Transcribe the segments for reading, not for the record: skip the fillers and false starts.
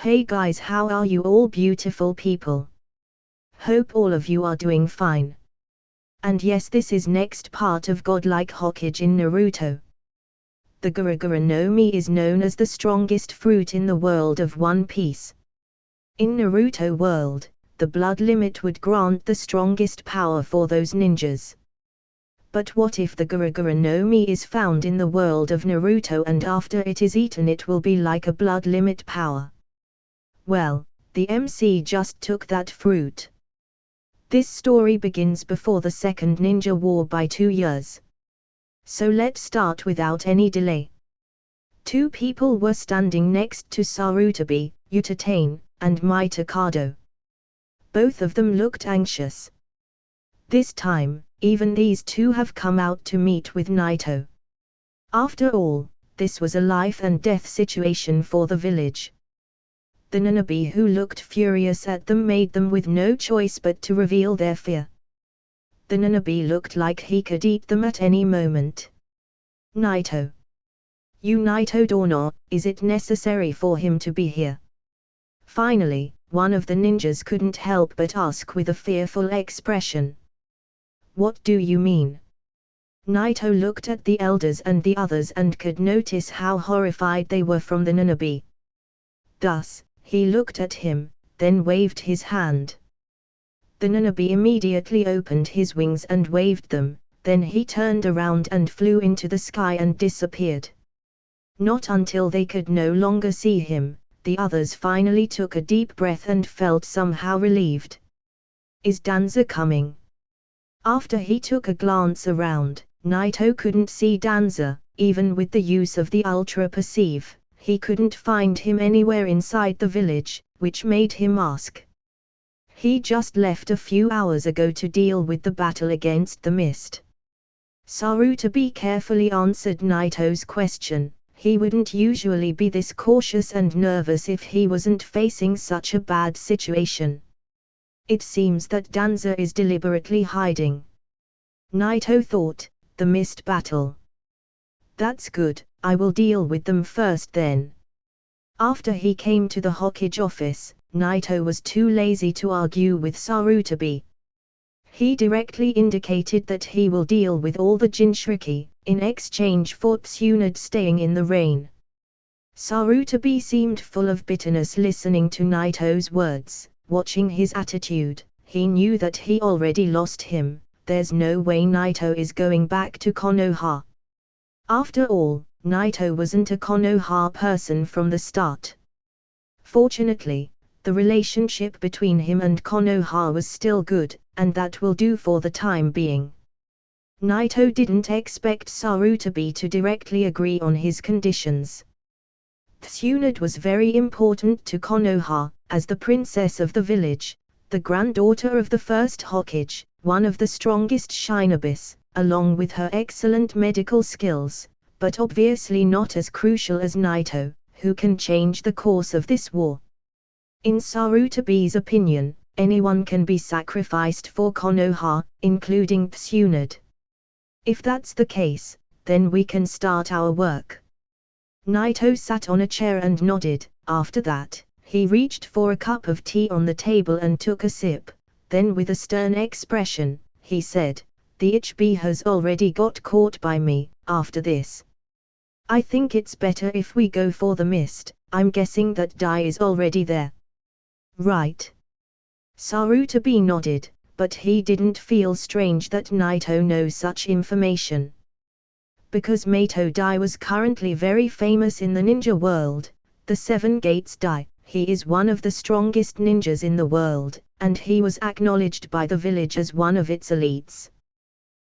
Hey guys, how are you all beautiful people? Hope all of you are doing fine. And yes, this is next part of Godlike Hokage in Naruto. The Gura Gura no Mi is known as the strongest fruit in the world of One Piece. In Naruto world, the blood limit would grant the strongest power for those ninjas. But what if the Gura Gura no Mi is found in the world of Naruto and after it is eaten it will be like a blood limit power? Well, the MC just took that fruit. This story begins before the Second Ninja War by 2 years. So let's start without any delay. Two people were standing next to Sarutobi, Utatane, and Mitokado. Both of them looked anxious. This time, even these two have come out to meet with Naito. After all, this was a life and death situation for the village. The Nanabe who looked furious at them made them with no choice but to reveal their fear. The Nanabe looked like he could eat them at any moment. Naito. You Naito Dorno, is it necessary for him to be here? Finally, one of the ninjas couldn't help but ask with a fearful expression. What do you mean? Naito looked at the elders and the others and could notice how horrified they were from the Nanabe. Thus, he looked at him, then waved his hand. The Nanabe immediately opened his wings and waved them, then he turned around and flew into the sky and disappeared. Not until they could no longer see him, the others finally took a deep breath and felt somehow relieved. Is Danza coming? After he took a glance around, Naito couldn't see Danza, even with the use of the Ultra Perceive, he couldn't find him anywhere inside the village, which made him ask. He just left a few hours ago to deal with the battle against the mist. Sarutobi carefully answered Naito's question. He wouldn't usually be this cautious and nervous if he wasn't facing such a bad situation. It seems that Danza is deliberately hiding. Naito thought, the mist battle. That's good, I will deal with them first then. After he came to the Hokage office, Naito was too lazy to argue with Sarutobi. He directly indicated that he will deal with all the Jinchuriki, in exchange for Tsunade staying in the rain. Sarutobi seemed full of bitterness listening to Naito's words. Watching his attitude, he knew that he already lost him. There's no way Naito is going back to Konoha. After all, Naito wasn't a Konoha person from the start. Fortunately, the relationship between him and Konoha was still good, and that will do for the time being. Naito didn't expect Sarutobi to directly agree on his conditions. Tsunade was very important to Konoha, as the princess of the village, the granddaughter of the first Hokage, one of the strongest shinobis, along with her excellent medical skills, but obviously not as crucial as Naito, who can change the course of this war. In Sarutobi's opinion, anyone can be sacrificed for Konoha, including Tsunade. If that's the case, then we can start our work. Naito sat on a chair and nodded. After that, he reached for a cup of tea on the table and took a sip. Then with a stern expression, he said, the HB has already got caught by me. After this, I think it's better if we go for the mist. I'm guessing that Dai is already there. Right. Sarutobi nodded, but he didn't feel strange that Naito knows such information. Because Mato Dai was currently very famous in the ninja world, the Seven Gates Dai, he is one of the strongest ninjas in the world, and he was acknowledged by the village as one of its elites.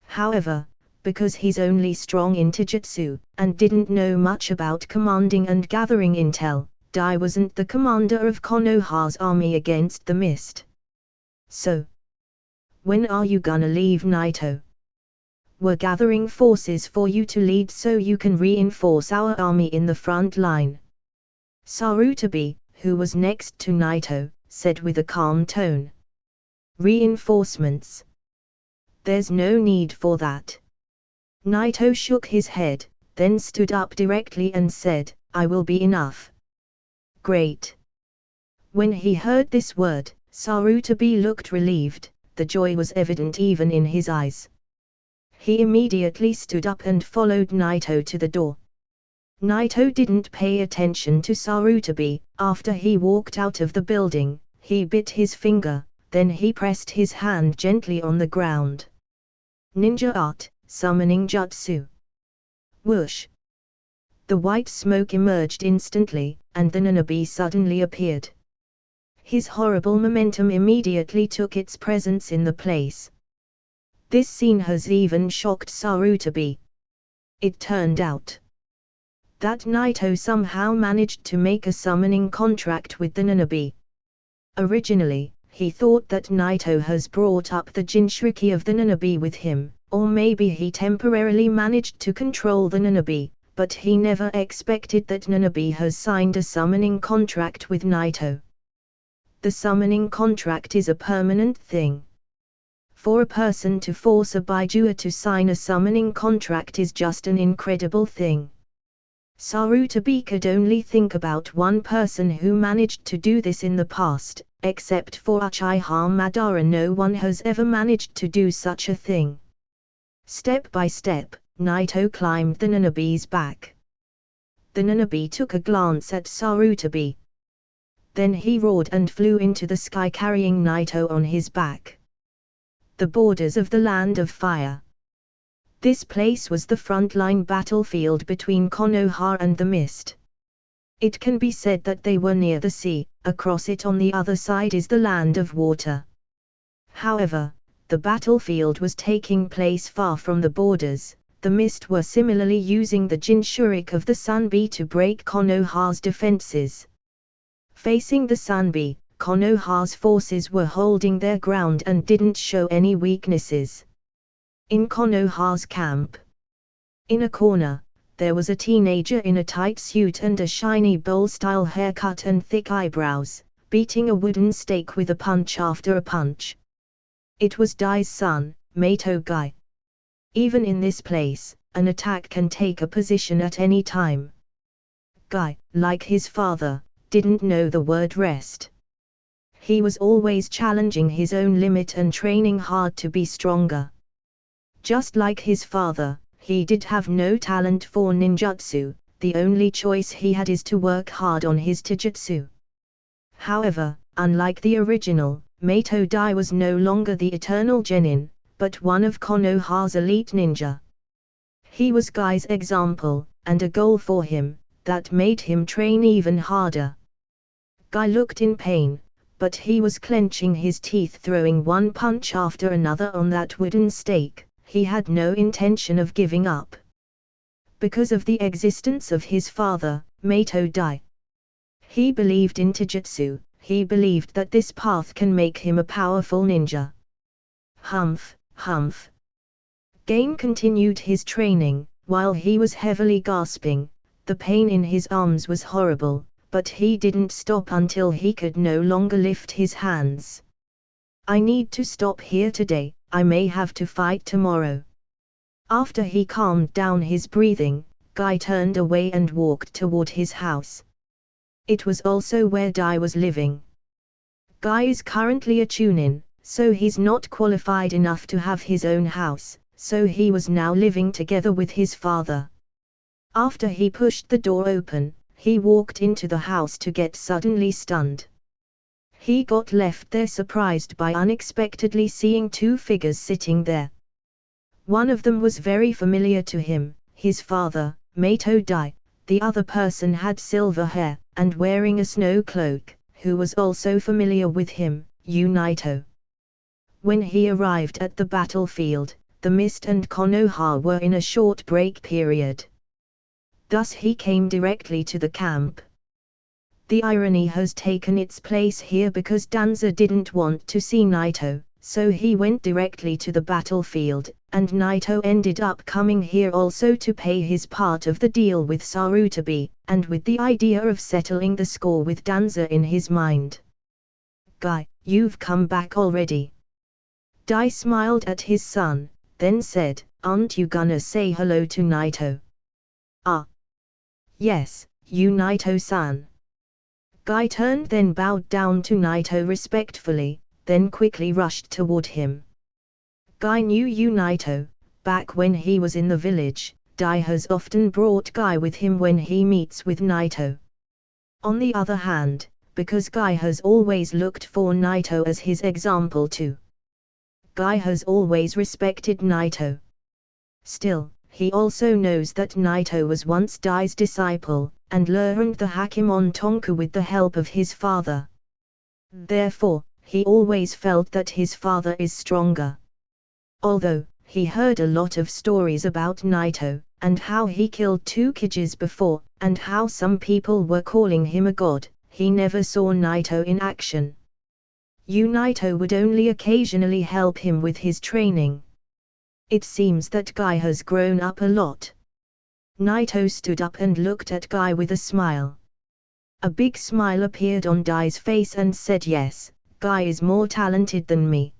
However, because he's only strong in Taijutsu, and didn't know much about commanding and gathering intel, Dai wasn't the commander of Konoha's army against the mist. So, when are you gonna leave, Naito? We're gathering forces for you to lead so you can reinforce our army in the front line. Sarutobi, who was next to Naito, said with a calm tone. Reinforcements? There's no need for that. Naito shook his head, then stood up directly and said, I will be enough. Great. When he heard this word, Sarutobi looked relieved, the joy was evident even in his eyes. He immediately stood up and followed Naito to the door. Naito didn't pay attention to Sarutobi. After he walked out of the building, he bit his finger, then he pressed his hand gently on the ground. Ninja art, summoning jutsu. Whoosh! The white smoke emerged instantly, and the Nanabi suddenly appeared. His horrible momentum immediately took its presence in the place. This scene has even shocked Sarutobi. It turned out that Naito somehow managed to make a summoning contract with the Nanabi. Originally, he thought that Naito has brought up the Jinchuriki of the Nanabi with him, or maybe he temporarily managed to control the Nanabi, but he never expected that Nanabi has signed a summoning contract with Naito. The summoning contract is a permanent thing. For a person to force a Baijua to sign a summoning contract is just an incredible thing. Sarutobi could only think about one person who managed to do this in the past. Except for Uchiha Madara, no one has ever managed to do such a thing. Step by step, Naito climbed the Nanabi's back. The Nanabi took a glance at Sarutobi. Then he roared and flew into the sky carrying Naito on his back. The borders of the Land of Fire. This place was the frontline battlefield between Konoha and the Mist. It can be said that they were near the sea. Across it on the other side is the Land of Water. However, the battlefield was taking place far from the borders. The Mist were similarly using the Jinchuriki of the Sunbi to break Konoha's defenses. Facing the Sunbi, Konoha's forces were holding their ground and didn't show any weaknesses. In Konoha's camp, in a corner, there was a teenager in a tight suit and a shiny bowl-style haircut and thick eyebrows, beating a wooden stake with a punch after a punch. It was Dai's son, Mato Guy. Even in this place, an attack can take a position at any time. Guy, like his father, didn't know the word rest. He was always challenging his own limit and training hard to be stronger. Just like his father, he did have no talent for ninjutsu. The only choice he had is to work hard on his taijutsu. However, unlike the original, Mato Dai was no longer the eternal genin, but one of Konoha's elite ninja. He was Guy's example, and a goal for him, that made him train even harder. Guy looked in pain, but he was clenching his teeth, throwing one punch after another on that wooden stake. He had no intention of giving up. Because of the existence of his father, Mato Dai. He believed in taijutsu. He believed that this path can make him a powerful ninja. Humph, humph. Gain continued his training, while he was heavily gasping. The pain in his arms was horrible, but he didn't stop until he could no longer lift his hands. I need to stop here today, I may have to fight tomorrow. After he calmed down his breathing, Guy turned away and walked toward his house. It was also where Dai was living. Guy is currently a chunin, so he's not qualified enough to have his own house, so he was now living together with his father. After he pushed the door open, he walked into the house to get suddenly stunned. He got left there surprised by unexpectedly seeing two figures sitting there. One of them was very familiar to him, his father, Mato Dai. The other person had silver hair, and wearing a snow cloak, who was also familiar with him, Naito. When he arrived at the battlefield, the Mist and Konoha were in a short break period. Thus he came directly to the camp. The irony has taken its place here because Danza didn't want to see Naito, so he went directly to the battlefield, and Naito ended up coming here also to pay his part of the deal with Sarutobi, and with the idea of settling the score with Danza in his mind. Guy, you've come back already. Dai smiled at his son, then said, aren't you gonna say hello to Naito? Ah. Yes, Naito-san. Guy turned, then bowed down to Naito respectfully, then quickly rushed toward him. Guy knew Naito. Back when he was in the village, Dai has often brought Guy with him when he meets with Naito. On the other hand, because Guy has always looked for Naito as his example too, Guy has always respected Naito. Still, he also knows that Naito was once Dai's disciple, and learned the Hakemon Tonku with the help of his father. Therefore, he always felt that his father is stronger. Although, he heard a lot of stories about Naito, and how he killed 2 Hokages before, and how some people were calling him a god, he never saw Naito in action. Naito would only occasionally help him with his training. It seems that Guy has grown up a lot. Naito stood up and looked at Guy with a smile. A big smile appeared on Dai's face and said, "Yes, Guy is more talented than me.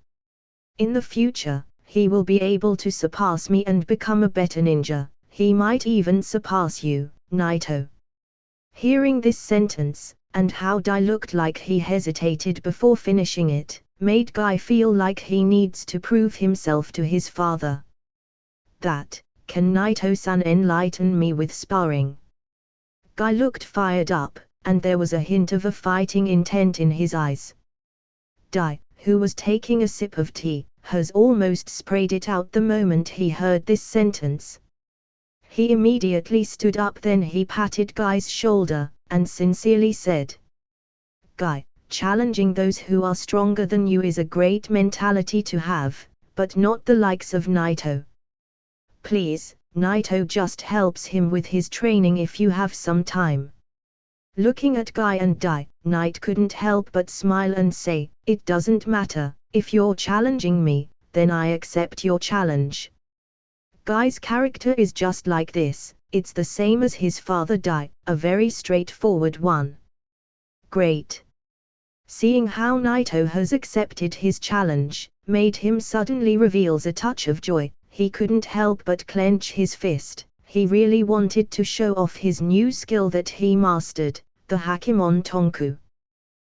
In the future, he will be able to surpass me and become a better ninja. He might even surpass you, Naito." Hearing this sentence, and how Dai looked like he hesitated before finishing it, made Guy feel like he needs to prove himself to his father. Can Naito-san enlighten me with sparring?" Guy looked fired up, and there was a hint of a fighting intent in his eyes. Dai, who was taking a sip of tea, has almost sprayed it out the moment he heard this sentence. He immediately stood up, then he patted Guy's shoulder, and sincerely said, "Guy, challenging those who are stronger than you is a great mentality to have, but not the likes of Naito. Please, Naito just helps him with his training if you have some time." Looking at Guy and Dai, Naito couldn't help but smile and say, "It doesn't matter, if you're challenging me, then I accept your challenge." Guy's character is just like this, it's the same as his father Dai, a very straightforward one. Great. Seeing how Naito has accepted his challenge, made him suddenly reveals a touch of joy. He couldn't help but clench his fist. He really wanted to show off his new skill that he mastered, the Hakemon Tonku.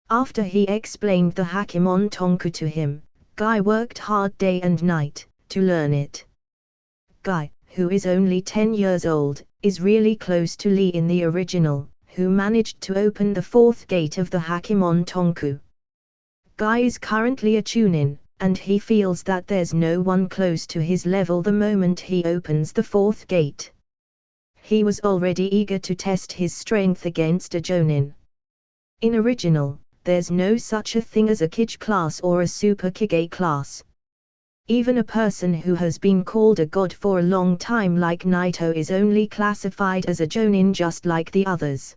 After he explained the Hakemon Tonku to him, Guy worked hard day and night to learn it. Guy, who is only 10 years old, is really close to Lee in the original, who managed to open the 4th gate of the Hakemon Tonku. Guy is currently a Chunin, and he feels that there's no one close to his level the moment he opens the 4th gate. He was already eager to test his strength against a Jonin. In original, there's no such a thing as a Kage class or a Super Kage class. Even a person who has been called a god for a long time like Naito is only classified as a Jonin just like the others.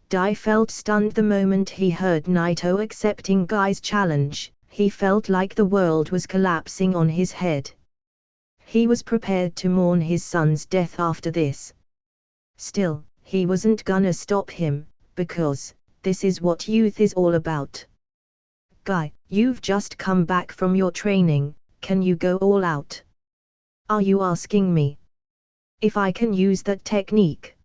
Dai felt stunned the moment he heard Naito accepting Guy's challenge. He felt like the world was collapsing on his head. He was prepared to mourn his son's death after this. Still, he wasn't gonna stop him, because this is what youth is all about. Guy, you've just come back from your training, can you go all out? Are you asking me if I can use that technique?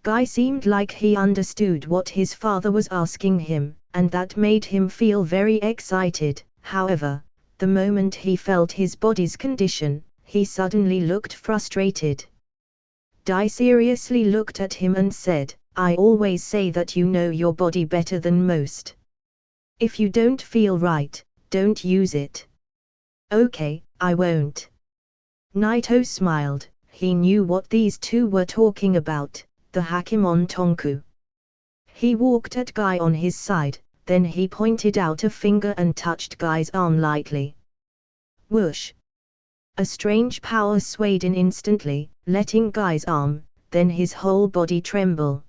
Guy seemed like he understood what his father was asking him, and that made him feel very excited. However, the moment he felt his body's condition, he suddenly looked frustrated. Dai seriously looked at him and said, "I always say that you know your body better than most. If you don't feel right, don't use it." "Okay, I won't." Naito smiled. He knew what these two were talking about, the Hakemon Tonku. He walked at Guy on his side, then he pointed out a finger and touched Guy's arm lightly. Whoosh! A strange power swayed in instantly, letting Guy's arm, then his whole body tremble.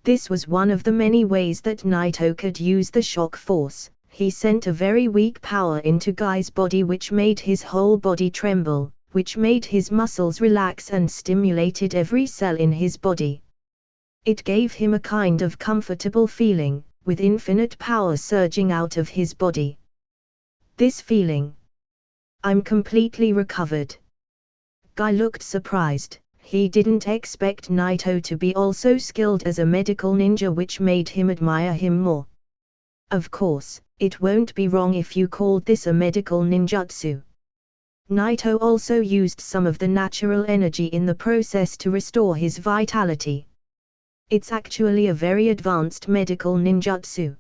This was one of the many ways that Naito could use the shock force. He sent a very weak power into Guy's body which made his whole body tremble, which made his muscles relax and stimulated every cell in his body. It gave him a kind of comfortable feeling, with infinite power surging out of his body. This feeling. I'm completely recovered. Guy looked surprised. he didn't expect Naito to be also skilled as a medical ninja, which made him admire him more. Of course, it won't be wrong if you called this a medical ninjutsu. Naito also used some of the natural energy in the process to restore his vitality. It's actually a very advanced medical ninjutsu.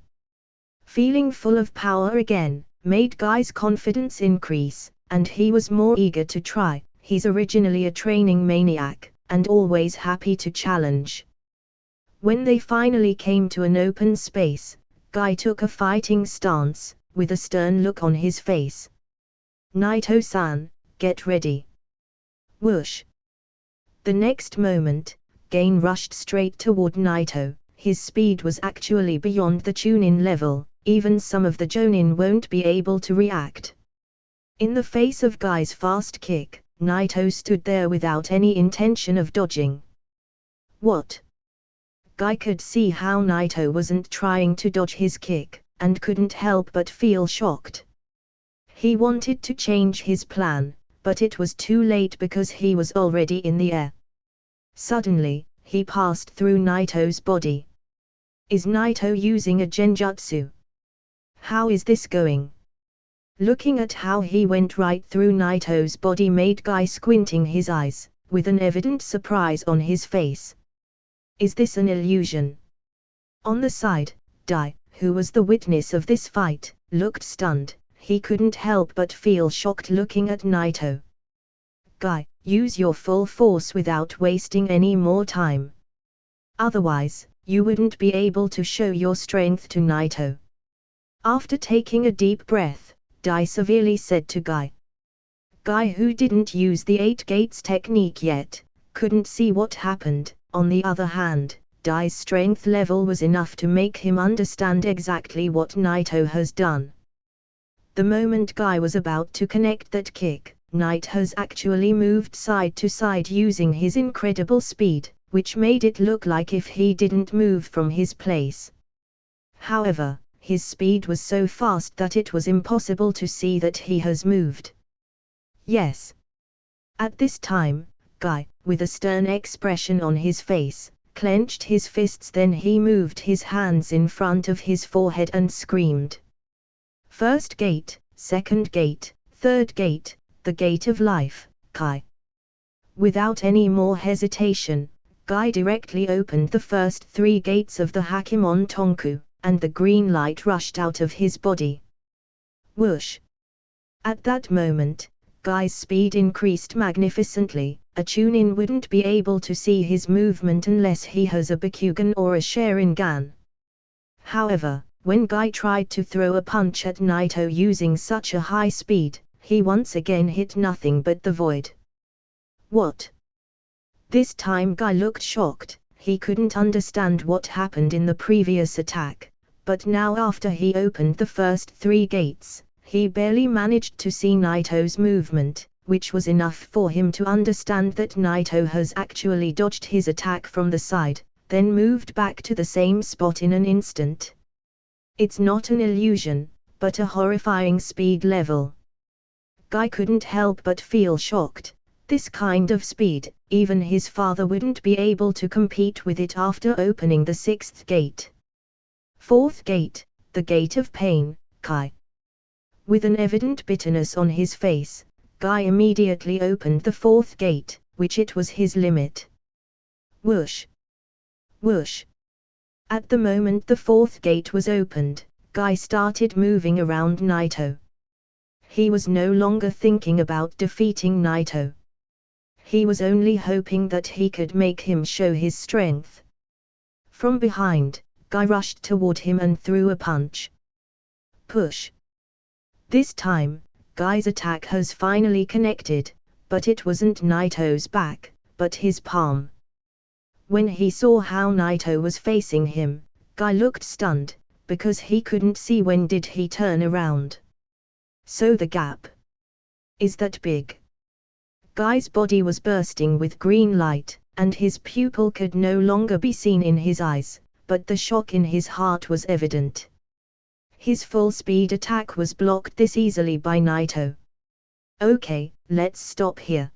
Feeling full of power again made Guy's confidence increase, and he was more eager to try. He's originally a training maniac, and always happy to challenge. When they finally came to an open space, Guy took a fighting stance, with a stern look on his face. "Naito-san, get ready." Whoosh! The next moment, Gain rushed straight toward Naito. His speed was actually beyond the Chunin level, even some of the Jonin won't be able to react. In the face of Guy's fast kick, Naito stood there without any intention of dodging. What? Guy could see how Naito wasn't trying to dodge his kick, and couldn't help but feel shocked. He wanted to change his plan, but it was too late because he was already in the air. Suddenly, he passed through Naito's body. Is Naito using a genjutsu? How is this going? Looking at how he went right through Naito's body made Guy squinting his eyes, with an evident surprise on his face. Is this an illusion? On the side, Dai, who was the witness of this fight, looked stunned. He couldn't help but feel shocked looking at Naito. Guy, use your full force without wasting any more time. Otherwise, you wouldn't be able to show your strength to Naito. After taking a deep breath, Dai severely said to Guy. Guy, who didn't use the 8 gates technique yet, couldn't see what happened. On the other hand, Dai's strength level was enough to make him understand exactly what Naito has done. The moment Guy was about to connect that kick, Naito has actually moved side to side using his incredible speed, which made it look like if he didn't move from his place. However, his speed was so fast that it was impossible to see that he has moved. Yes. At this time, Guy, with a stern expression on his face, clenched his fists, then he moved his hands in front of his forehead and screamed. First gate, second gate, third gate, the gate of life, Kai. Without any more hesitation, Guy directly opened the first 3 gates of the Hakemon Tonku, and the green light rushed out of his body. Whoosh! At that moment, Guy's speed increased magnificently. A Chunin wouldn't be able to see his movement unless he has a Bakugan or a Sharingan. However, when Guy tried to throw a punch at Naito using such a high speed, he once again hit nothing but the void. What? This time Guy looked shocked. He couldn't understand what happened in the previous attack, but now after he opened the first 3 gates, he barely managed to see Naito's movement, which was enough for him to understand that Naito has actually dodged his attack from the side, then moved back to the same spot in an instant. It's not an illusion, but a horrifying speed level. Guy couldn't help but feel shocked. This kind of speed, even his father wouldn't be able to compete with it after opening the 6th gate. 4th gate, the gate of pain, Kai. With an evident bitterness on his face, Guy immediately opened the 4th gate, which it was his limit. Whoosh! Whoosh! At the moment the 4th gate was opened, Guy started moving around Naito. He was no longer thinking about defeating Naito. He was only hoping that he could make him show his strength. From behind, Guy rushed toward him and threw a punch. Push! This time, Guy's attack has finally connected, but it wasn't Naito's back, but his palm. When he saw how Naito was facing him, Guy looked stunned, because he couldn't see when did he turn around. So the gap is that big. Guy's body was bursting with green light, and his pupil could no longer be seen in his eyes, but the shock in his heart was evident. His full-speed attack was blocked this easily by Naito. Okay, let's stop here.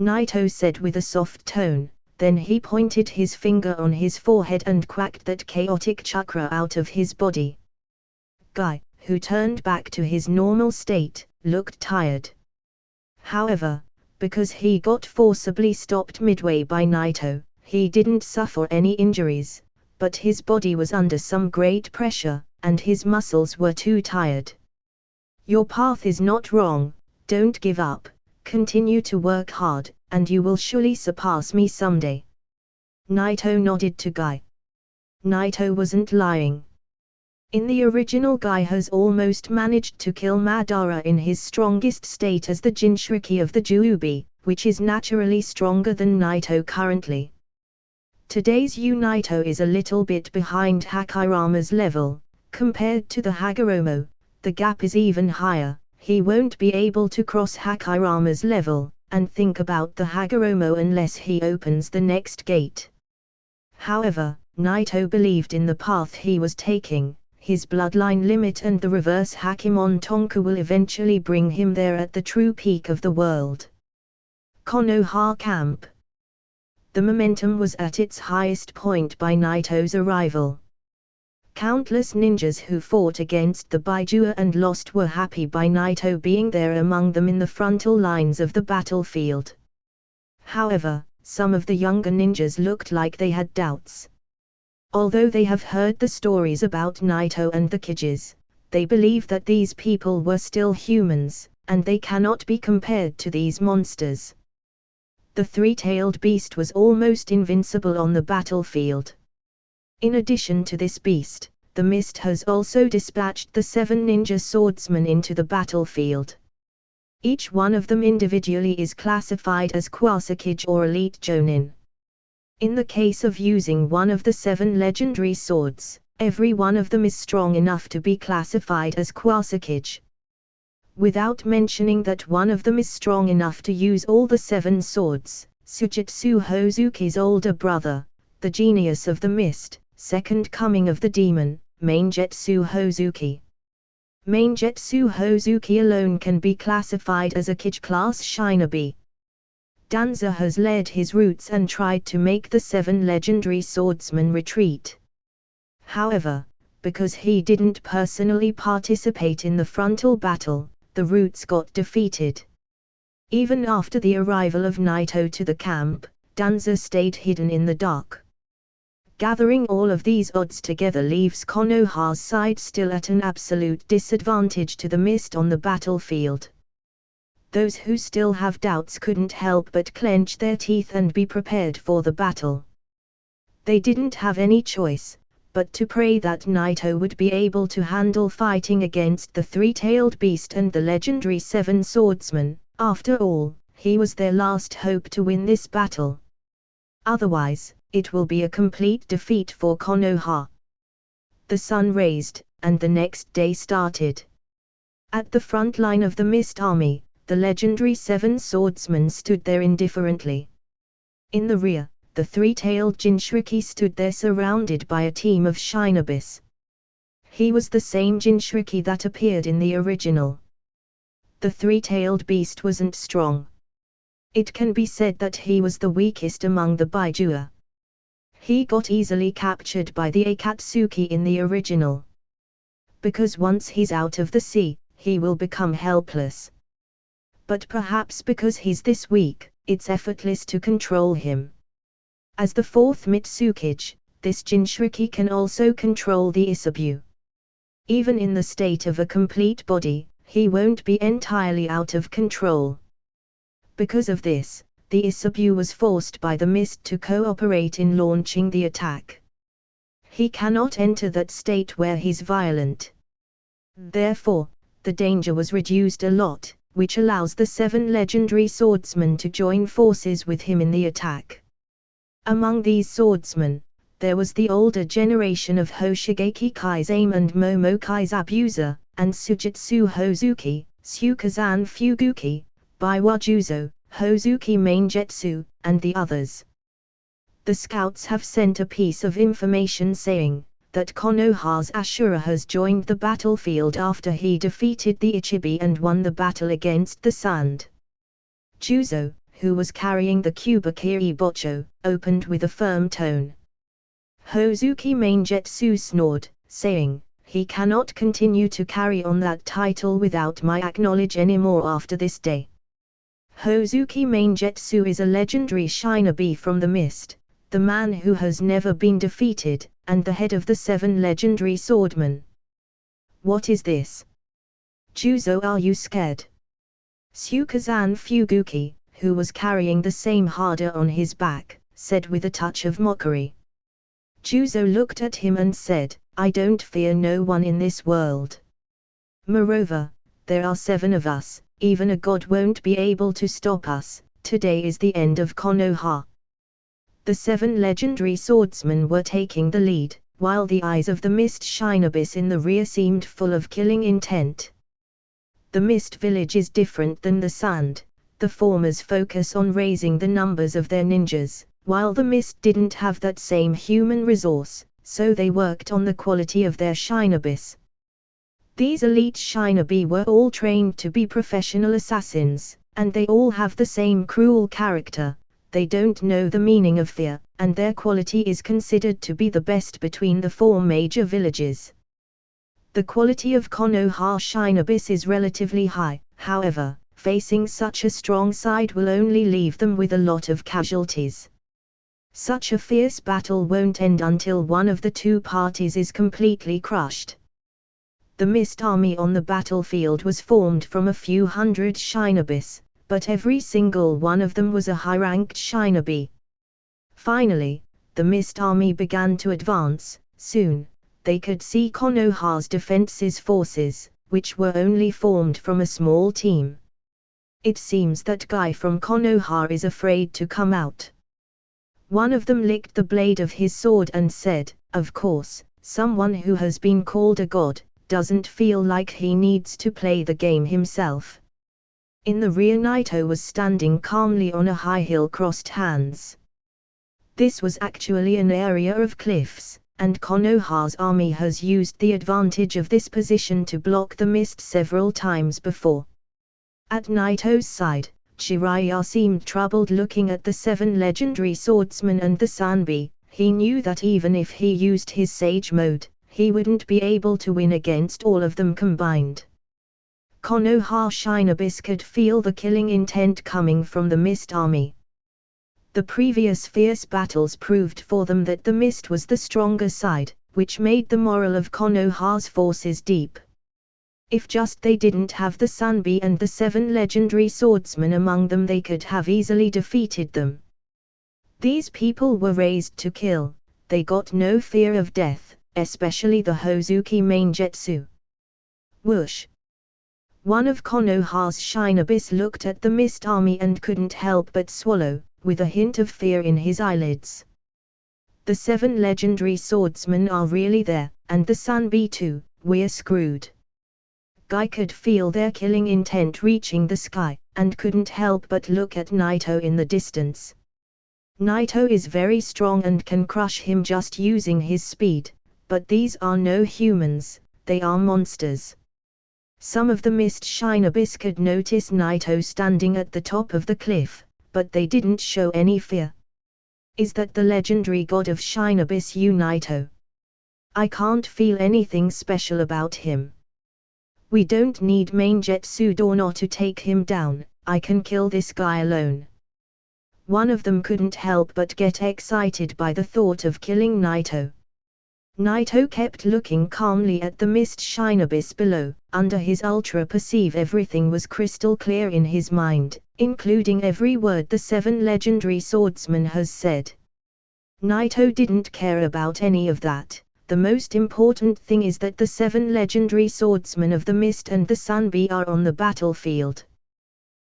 Naito said with a soft tone, then he pointed his finger on his forehead and quacked that chaotic chakra out of his body. Guy, who turned back to his normal state, looked tired. However, because he got forcibly stopped midway by Naito, he didn't suffer any injuries, but his body was under some great pressure, and his muscles were too tired. Your path is not wrong, don't give up, continue to work hard, and you will surely surpass me someday. Naito nodded to Guy. Naito wasn't lying. In the original, Guy has almost managed to kill Madara in his strongest state as the Jinchuriki of the Juubi, which is naturally stronger than Naito currently. Today's Naito is a little bit behind Hashirama's level. Compared to the Hagoromo, the gap is even higher. He won't be able to cross Hashirama's level, and think about the Hagoromo unless he opens the next gate. However, Naito believed in the path he was taking. His bloodline limit and the reverse Hakimon Tonka will eventually bring him there at the true peak of the world. Konoha Camp. The momentum was at its highest point by Naito's arrival. Countless ninjas who fought against the Baijua and lost were happy by Naito being there among them in the frontal lines of the battlefield. However, some of the younger ninjas looked like they had doubts. Although they have heard the stories about Naito and the Hokages, they believe that these people were still humans, and they cannot be compared to these monsters. The three-tailed beast was almost invincible on the battlefield. In addition to this beast, the Mist has also dispatched the 7 ninja swordsmen into the battlefield. Each one of them individually is classified as Kwasakage or Elite Jonin. In the case of using one of the 7 legendary swords, every one of them is strong enough to be classified as Kwasakage. Without mentioning that one of them is strong enough to use all the 7 swords, Sujitsu Hozuki's older brother, the genius of the mist, second coming of the demon, Maingetsu Hozuki. Maingetsu Hozuki alone can be classified as a Kage class shinobi. Danza has led his roots and tried to make the 7 legendary swordsmen retreat. However, because he didn't personally participate in the frontal battle, the roots got defeated. Even after the arrival of Naito to the camp, Danza stayed hidden in the dark. Gathering all of these odds together leaves Konoha's side still at an absolute disadvantage to the Mist on the battlefield. Those who still have doubts couldn't help but clench their teeth and be prepared for the battle. They didn't have any choice, but to pray that Naito would be able to handle fighting against the three-tailed beast and the legendary 7 swordsmen. After all, he was their last hope to win this battle. Otherwise, it will be a complete defeat for Konoha. The sun raised, and the next day started. At the front line of the Mist Army, the legendary 7 swordsmen stood there indifferently. In the rear, the three-tailed Jinchuriki stood there surrounded by a team of shinobis. He was the same Jinchuriki that appeared in the original. The three-tailed beast wasn't strong. It can be said that he was the weakest among the Baijua. He got easily captured by the Akatsuki in the original. Because once he's out of the sea, he will become helpless. But perhaps because he's this weak, it's effortless to control him. As the 4th Mitsukage, this Jinchuriki can also control the Isabu. Even in the state of a complete body, he won't be entirely out of control. Because of this, the Isabu was forced by the Mist to cooperate in launching the attack. He cannot enter that state where he's violent. Therefore, the danger was reduced a lot, which allows the 7 legendary swordsmen to join forces with him in the attack. Among these swordsmen, there was the older generation of Hoshigeki Kaizame and Momo Kaizabusa, and Sujitsu Hozuki, Tsukazan Fuguki, Baiwajuzo, Hozuki Maingetsu, and the others. The scouts have sent a piece of information saying that Konoha's Ashura has joined the battlefield after he defeated the Ichibi and won the battle against the Sand. Juzo, who was carrying the Kubakiri Bocho, opened with a firm tone. Hozuki Maingetsu snored, saying, "He cannot continue to carry on that title without my acknowledge anymore after this day." Hozuki Maingetsu is a legendary shinobi from the mist, the man who has never been defeated, and the head of the 7 legendary swordmen. "What is this? Juzo, are you scared?" Tsukazan Fuguki, who was carrying the same harder on his back, said with a touch of mockery. Juzo looked at him and said, "I don't fear no one in this world. Moreover, there are 7 of us, even a god won't be able to stop us. Today is the end of Konoha." The 7 legendary swordsmen were taking the lead, while the eyes of the mist shinobis in the rear seemed full of killing intent. The mist village is different than the sand. The formers focus on raising the numbers of their ninjas, while the mist didn't have that same human resource, so they worked on the quality of their shinobis. These elite shinobi were all trained to be professional assassins, and they all have the same cruel character. They don't know the meaning of fear, and their quality is considered to be the best between the 4 major villages. The quality of Konoha shinobis is relatively high, however, facing such a strong side will only leave them with a lot of casualties. Such a fierce battle won't end until one of the 2 parties is completely crushed. The mist army on the battlefield was formed from a few hundred shinobis, but every single one of them was a high-ranked shinobi. Finally, the mist army began to advance. Soon, they could see Konoha's defenses forces, which were only formed from a small team. It seems that guy from Konoha is afraid to come out. One of them licked the blade of his sword and said, "Of course, someone who has been called a god, doesn't feel like he needs to play the game himself." In the rear, Naito was standing calmly on a high hill, crossed hands. This was actually an area of cliffs, and Konoha's army has used the advantage of this position to block the mist several times before. At Naito's side, Jiraiya seemed troubled looking at the 7 legendary swordsmen and the Sanbi. He knew that even if he used his Sage mode, he wouldn't be able to win against all of them combined. Konoha shinobis could feel the killing intent coming from the mist army. The previous fierce battles proved for them that the mist was the stronger side, which made the morale of Konoha's forces deep. If just they didn't have the Sanbi and the 7 legendary swordsmen among them, they could have easily defeated them. These people were raised to kill. They got no fear of death, especially the Hozuki Maingetsu. Whoosh! One of Konoha's shinobis looked at the mist army and couldn't help but swallow, with a hint of fear in his eyelids. The 7 legendary swordsmen are really there, and the Sanbi too. We're screwed. Guy could feel their killing intent reaching the sky, and couldn't help but look at Naito in the distance. Naito is very strong and can crush him just using his speed, but these are no humans, they are monsters. Some of the mist shinobis could notice Naito standing at the top of the cliff, but they didn't show any fear. Is that the legendary god of shinobis, Naito? I can't feel anything special about him. We don't need Maingetsu Dorno to take him down, I can kill this guy alone. One of them couldn't help but get excited by the thought of killing Naito. Naito kept looking calmly at the mist shinobis below. Under his ultra perceive, everything was crystal clear in his mind, including every word the 7 legendary swordsmen has said. Naito didn't care about any of that. The most important thing is that the 7 legendary swordsmen of the mist and the Sanbi are on the battlefield.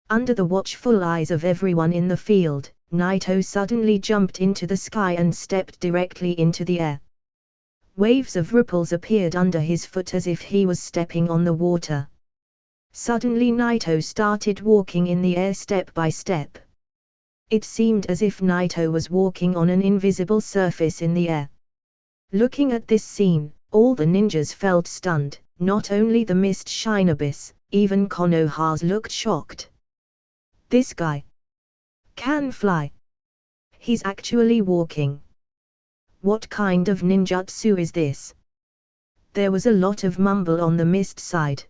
Under the watchful eyes of everyone in the field, Naito suddenly jumped into the sky and stepped directly into the air. Waves of ripples appeared under his foot as if he was stepping on the water. Suddenly Naito started walking in the air step by step. It seemed as if Naito was walking on an invisible surface in the air. Looking at this scene, all the ninjas felt stunned, not only the mist shinobis, even Konoha's looked shocked. This guy. Can fly. He's actually walking. What kind of ninjutsu is this? There was a lot of mumble on the mist side.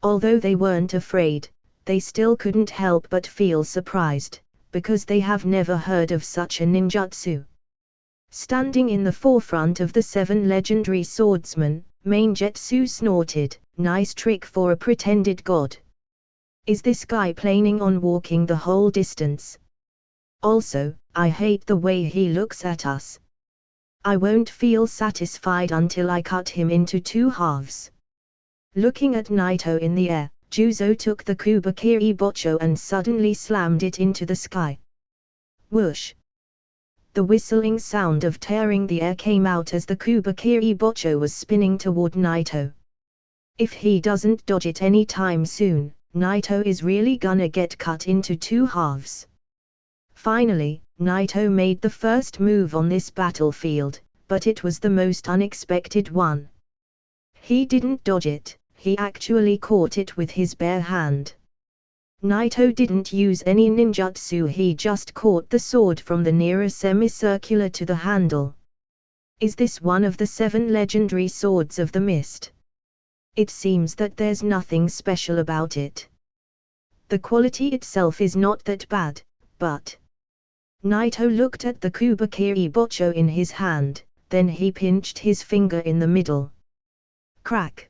Although they weren't afraid, they still couldn't help but feel surprised, because they have never heard of such a ninjutsu. Standing in the forefront of the 7 legendary swordsmen, Mainjutsu snorted, "Nice trick for a pretended god. Is this guy planning on walking the whole distance? Also, I hate the way he looks at us. I won't feel satisfied until I cut him into 2 halves." Looking at Naito in the air, Juzo took the Kubakiri Bocho and suddenly slammed it into the sky. Whoosh! The whistling sound of tearing the air came out as the Kubakiri Bocho was spinning toward Naito. If he doesn't dodge it anytime soon, Naito is really gonna get cut into 2 halves. Finally, Naito made the first move on this battlefield, but it was the most unexpected one. He didn't dodge it, he actually caught it with his bare hand. Naito didn't use any ninjutsu, he just caught the sword from the nearest semicircular to the handle. Is this one of the 7 legendary swords of the mist? It seems that there's nothing special about it. The quality itself is not that bad, but... Naito looked at the Kubakiri Bocho in his hand, then he pinched his finger in the middle. Crack!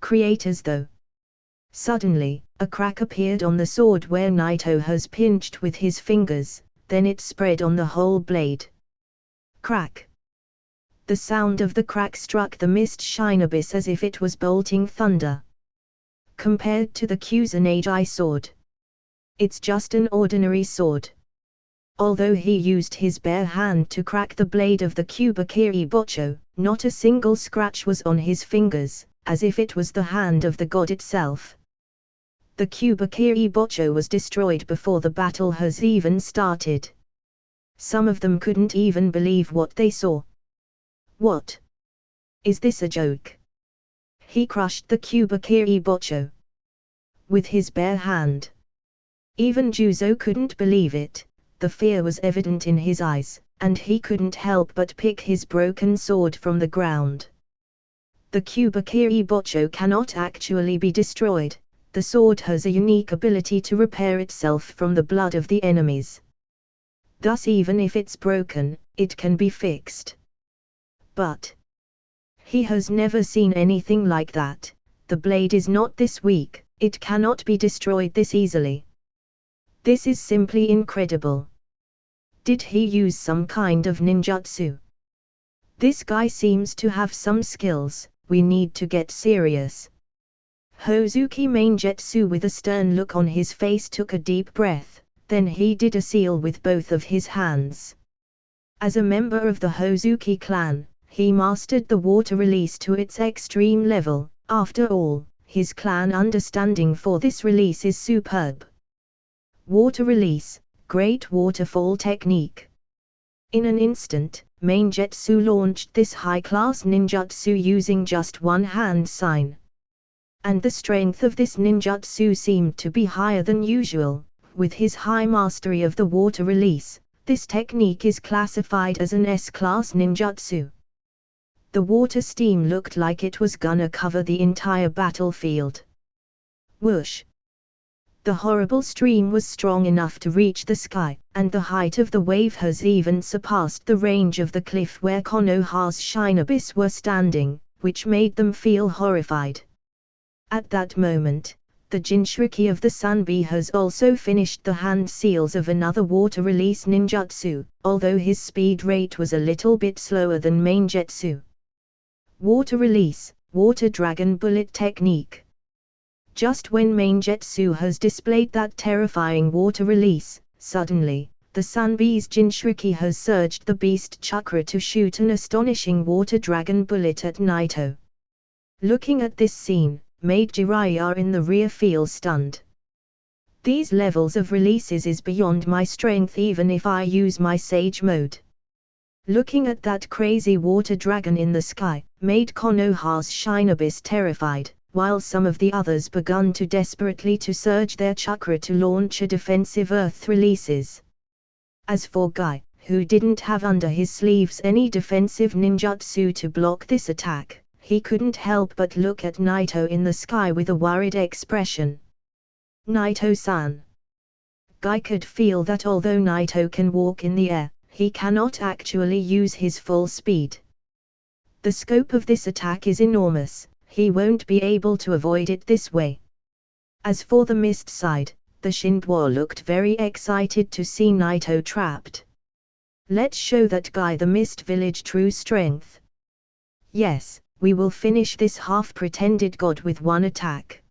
Creators though. Suddenly, a crack appeared on the sword where Naito has pinched with his fingers, then it spread on the whole blade. Crack! The sound of the crack struck the mist shine abyss as if it was bolting thunder. Compared to the Kusanagi sword, it's just an ordinary sword. Although he used his bare hand to crack the blade of the Kubakiri Bocho, not a single scratch was on his fingers, as if it was the hand of the god itself. The Kubakiri Bocho was destroyed before the battle has even started. Some of them couldn't even believe what they saw. What? Is this a joke? He crushed the Kubakiri Bocho with his bare hand. Even Juzo couldn't believe it. The fear was evident in his eyes, and he couldn't help but pick his broken sword from the ground. The Kubakiri Bocho cannot actually be destroyed. The sword has a unique ability to repair itself from the blood of the enemies. Thus even if it's broken, it can be fixed. But he has never seen anything like that. The blade is not this weak, it cannot be destroyed this easily. This is simply incredible. Did he use some kind of ninjutsu? This guy seems to have some skills, we need to get serious. Hozuki Mainjutsu with a stern look on his face took a deep breath, then he did a seal with both of his hands. As a member of the Hozuki clan, he mastered the water release to its extreme level. After all, his clan understanding for this release is superb. Water release, great waterfall technique. In an instant, Mainjutsu launched this high-class ninjutsu using just one hand sign. And the strength of this ninjutsu seemed to be higher than usual. With his high mastery of the water release, this technique is classified as an S-class ninjutsu. The water steam looked like it was gonna cover the entire battlefield. Whoosh! The horrible stream was strong enough to reach the sky, and the height of the wave has even surpassed the range of the cliff where Konoha's Shine Abyss were standing, which made them feel horrified. At that moment, the Jinchuriki of the Sunbi has also finished the hand seals of another water release ninjutsu, although his speed rate was a little bit slower than Mainjutsu. Water release, water dragon bullet technique. Just when Mainjutsu has displayed that terrifying water release, suddenly, the Sunbi's Jinchuriki has surged the beast chakra to shoot an astonishing water dragon bullet at Naito. Looking at this scene, Maid Jiraiya in the rear feels stunned. These levels of releases is beyond my strength even if I use my Sage mode. Looking at that crazy water dragon in the sky, made Konoha's Shine Abyss terrified, while some of the others begun to desperately to surge their chakra to launch a defensive earth releases. As for Guy, who didn't have under his sleeves any defensive ninjutsu to block this attack, he couldn't help but look at Naito in the sky with a worried expression. Naito-san. Guy could feel that although Naito can walk in the air, he cannot actually use his full speed. The scope of this attack is enormous, he won't be able to avoid it this way. As for the mist side, the Shinbuo looked very excited to see Naito trapped. Let's show that Guy the Mist Village true strength. Yes, we will finish this half-pretended god with one attack.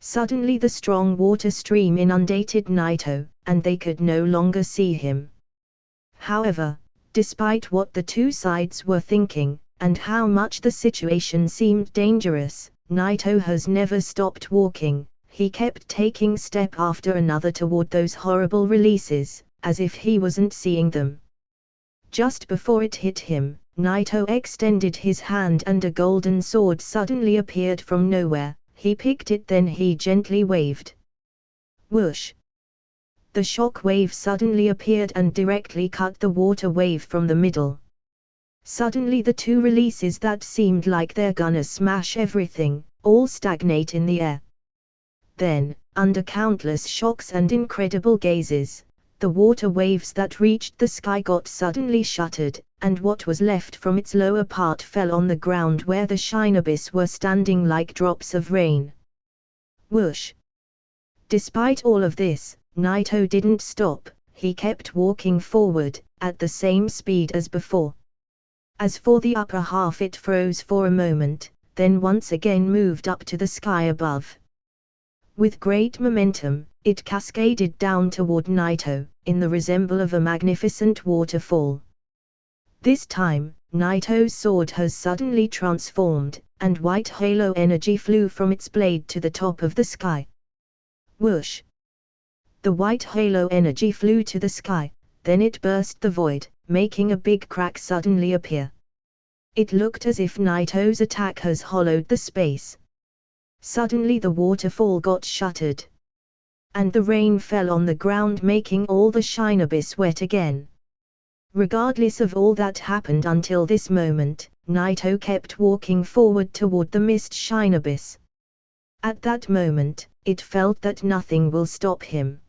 Suddenly the strong water stream inundated Naito, and they could no longer see him. However, despite what the two sides were thinking, and how much the situation seemed dangerous, Naito has never stopped walking. He kept taking step after another toward those horrible releases, as if he wasn't seeing them. Just before it hit him, Naito extended his hand and a golden sword suddenly appeared from nowhere. He picked it, then he gently waved. Whoosh! The shock wave suddenly appeared and directly cut the water wave from the middle. Suddenly the two releases that seemed like they're gonna smash everything, all stagnate in the air. Then, under countless shocks and incredible gazes, the water waves that reached the sky got suddenly shuttered, and what was left from its lower part fell on the ground where the Shinobis were standing like drops of rain. Whoosh! Despite all of this, Naito didn't stop, he kept walking forward, at the same speed as before. As for the upper half, it froze for a moment, then once again moved up to the sky above. With great momentum, it cascaded down toward Naito, in the resemble of a magnificent waterfall. This time, Naito's sword has suddenly transformed, and white halo energy flew from its blade to the top of the sky. Whoosh! The white halo energy flew to the sky, then it burst the void, making a big crack suddenly appear. It looked as if Naito's attack has hollowed the space. Suddenly the waterfall got shuttered. And the rain fell on the ground, making all the Shinobis wet again. Regardless of all that happened until this moment, Naito kept walking forward toward the mist Shinobis. At that moment, it felt that nothing will stop him.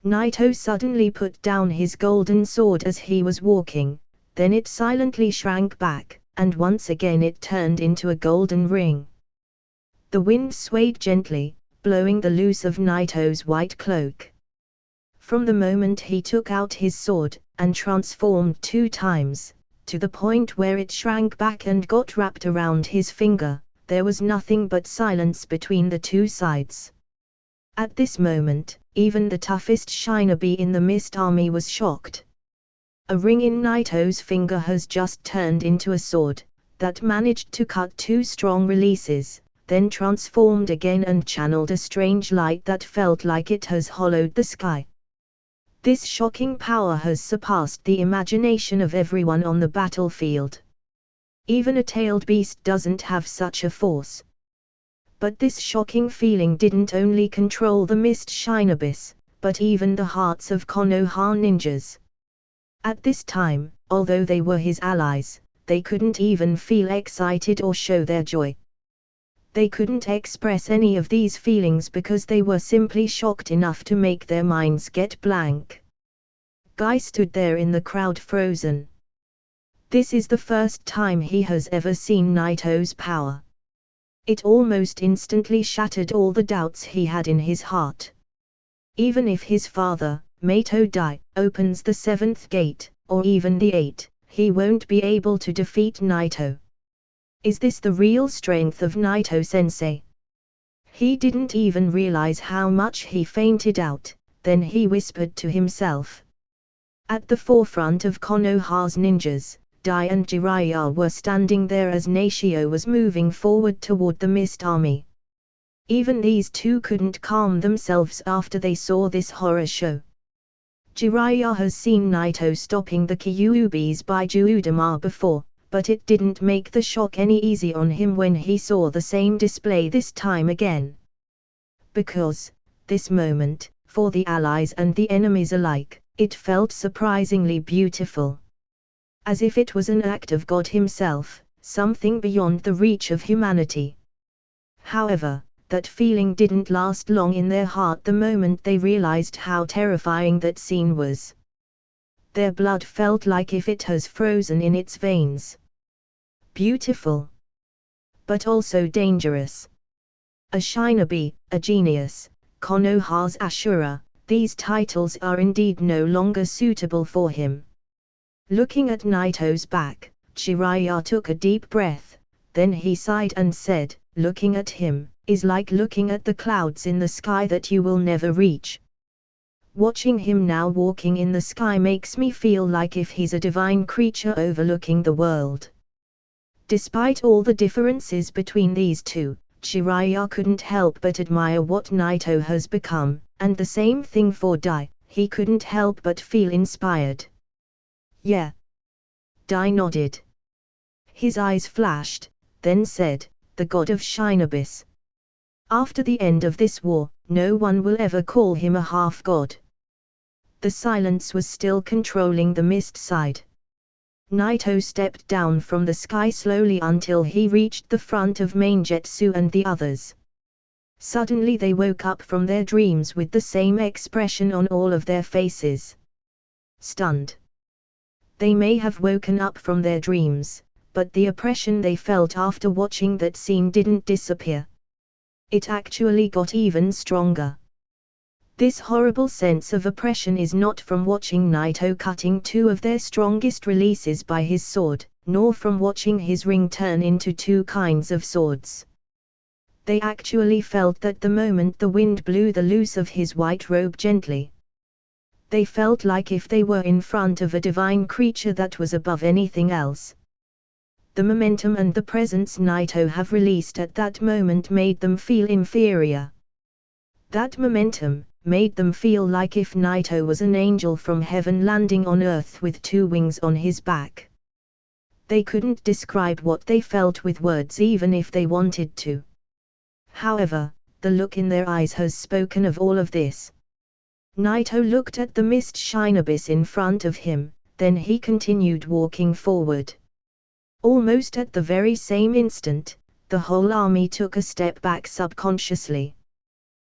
Naito suddenly put down his golden sword as he was walking, then it silently shrank back, and once again it turned into a golden ring. The wind swayed gently, blowing the loose of Naito's white cloak. From the moment he took out his sword, and transformed 2 times, to the point where it shrank back and got wrapped around his finger, there was nothing but silence between the two sides. At this moment, even the toughest shinobi in the Mist Army was shocked. A ring in Naito's finger has just turned into a sword, that managed to cut 2 strong releases, then transformed again and channeled a strange light that felt like it has hollowed the sky. This shocking power has surpassed the imagination of everyone on the battlefield. Even a tailed beast doesn't have such a force. But this shocking feeling didn't only control the Mist Shinobis, but even the hearts of Konoha ninjas. At this time, although they were his allies, they couldn't even feel excited or show their joy. They couldn't express any of these feelings because they were simply shocked enough to make their minds get blank. Guy stood there in the crowd frozen. This is the first time he has ever seen Naito's power. It almost instantly shattered all the doubts he had in his heart. Even if his father, Mato Dai, opens the 7th gate, or even the 8th, he won't be able to defeat Naito. Is this the real strength of Naito-sensei? He didn't even realize how much he fainted out, then he whispered to himself. At the forefront of Konoha's ninjas, Dai and Jiraiya were standing there as Nashio was moving forward toward the Mist Army. Even these two couldn't calm themselves after they saw this horror show. Jiraiya has seen Naito stopping the Kyubis by Gyudama before, but it didn't make the shock any easy on him when he saw the same display this time again. Because, this moment, for the allies and the enemies alike, it felt surprisingly beautiful. As if it was an act of God himself, something beyond the reach of humanity. However, that feeling didn't last long in their heart the moment they realized how terrifying that scene was. Their blood felt like if it has frozen in its veins. Beautiful. But also dangerous. A shinobi, a genius, Konoha's Ashura, these titles are indeed no longer suitable for him. Looking at Naito's back, Jiraiya took a deep breath, then he sighed and said, "Looking at him is like looking at the clouds in the sky that you will never reach. Watching him now walking in the sky makes me feel like if he's a divine creature overlooking the world." Despite all the differences between these two, Jiraiya couldn't help but admire what Naito has become, and the same thing for Dai, he couldn't help but feel inspired. "Yeah." Dai nodded. His eyes flashed, then said, "The god of shinobis. After the end of this war, no one will ever call him a half-god." The silence was still controlling the mist side. Naito stepped down from the sky slowly until he reached the front of Maingetsu and the others. Suddenly they woke up from their dreams with the same expression on all of their faces. Stunned. They may have woken up from their dreams, but the oppression they felt after watching that scene didn't disappear. It actually got even stronger. This horrible sense of oppression is not from watching Naito cutting two of their strongest releases by his sword, nor from watching his ring turn into two kinds of swords. They actually felt that the moment the wind blew the loose of his white robe gently. They felt like if they were in front of a divine creature that was above anything else. The momentum and the presence Naito have released at that moment made them feel inferior. That momentum made them feel like if Naito was an angel from heaven landing on earth with two wings on his back. They couldn't describe what they felt with words even if they wanted to. However, the look in their eyes has spoken of all of this. Naito looked at the mist shinobis in front of him, then he continued walking forward. Almost at the very same instant, the whole army took a step back subconsciously.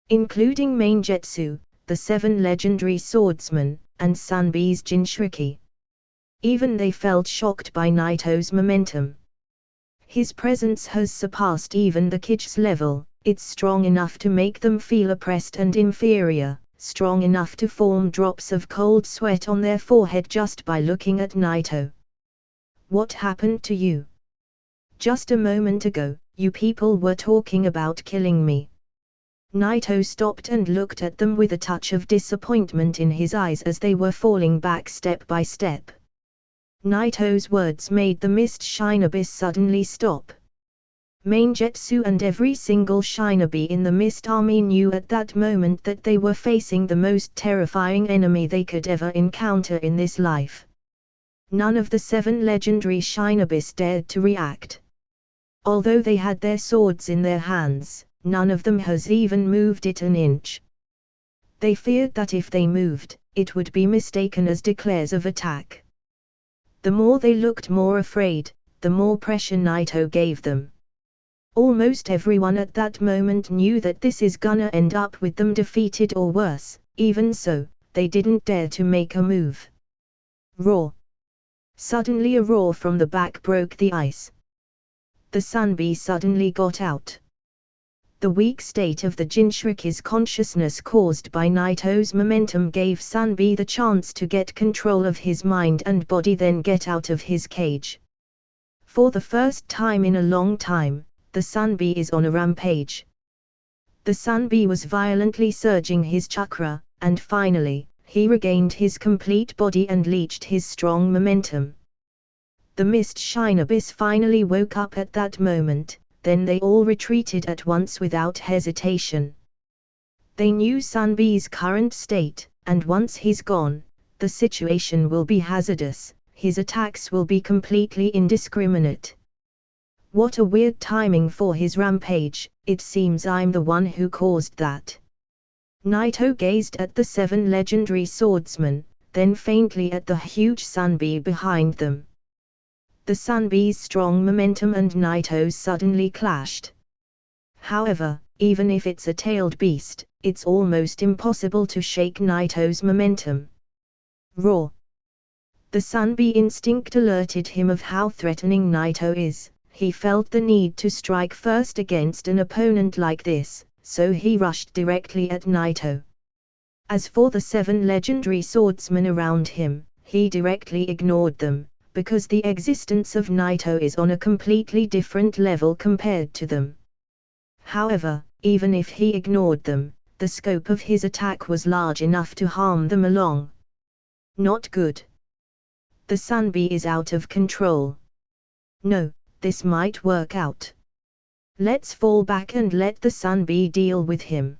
Including Maingetsu, the 7 legendary swordsmen, and Sanbi's Jinchuriki. Even they felt shocked by Naito's momentum. His presence has surpassed even the Kige's level, it's strong enough to make them feel oppressed and inferior, strong enough to form drops of cold sweat on their forehead just by looking at Naito. "What happened to you? Just a moment ago, you people were talking about killing me." Naito stopped and looked at them with a touch of disappointment in his eyes as they were falling back step by step. Naito's words made the mist shinobis suddenly stop. Maingetsu and every single shinobi in the mist army knew at that moment that they were facing the most terrifying enemy they could ever encounter in this life. None of the 7 legendary shinobis dared to react. Although they had their swords in their hands, none of them has even moved it an inch. They feared that if they moved, it would be mistaken as declares of attack. The more they looked more afraid, the more pressure Naito gave them. Almost everyone at that moment knew that this is gonna end up with them defeated or worse, even so, they didn't dare to make a move. Roar! Suddenly a roar from the back broke the ice. The Sanbi suddenly got out. The weak state of the Jinchuriki's consciousness caused by Naito's momentum gave Sanbi the chance to get control of his mind and body, then get out of his cage. For the first time in a long time, the Sanbi is on a rampage. The Sanbi was violently surging his chakra, and finally, he regained his complete body and leached his strong momentum. The mist shinobis finally woke up at that moment, then they all retreated at once without hesitation. They knew Sanbi's current state, and once he's gone, the situation will be hazardous. his attacks will be completely indiscriminate. What a weird timing for his rampage, it seems I'm the one who caused that. Naito gazed at the 7 legendary swordsmen, then faintly at the huge sunbee behind them. The sunbee's strong momentum and Naito's suddenly clashed. However, even if it's a tailed beast, it's almost impossible to shake Naito's momentum. Roar! The sunbee instinct alerted him of how threatening Naito is. He felt the need to strike first against an opponent like this, so he rushed directly at Naito. As for the 7 legendary swordsmen around him, he directly ignored them, because the existence of Naito is on a completely different level compared to them. However, even if he ignored them, the scope of his attack was large enough to harm them along. Not good. The sunbee is out of control. No, this might work out. Let's fall back and let the sunbee deal with him.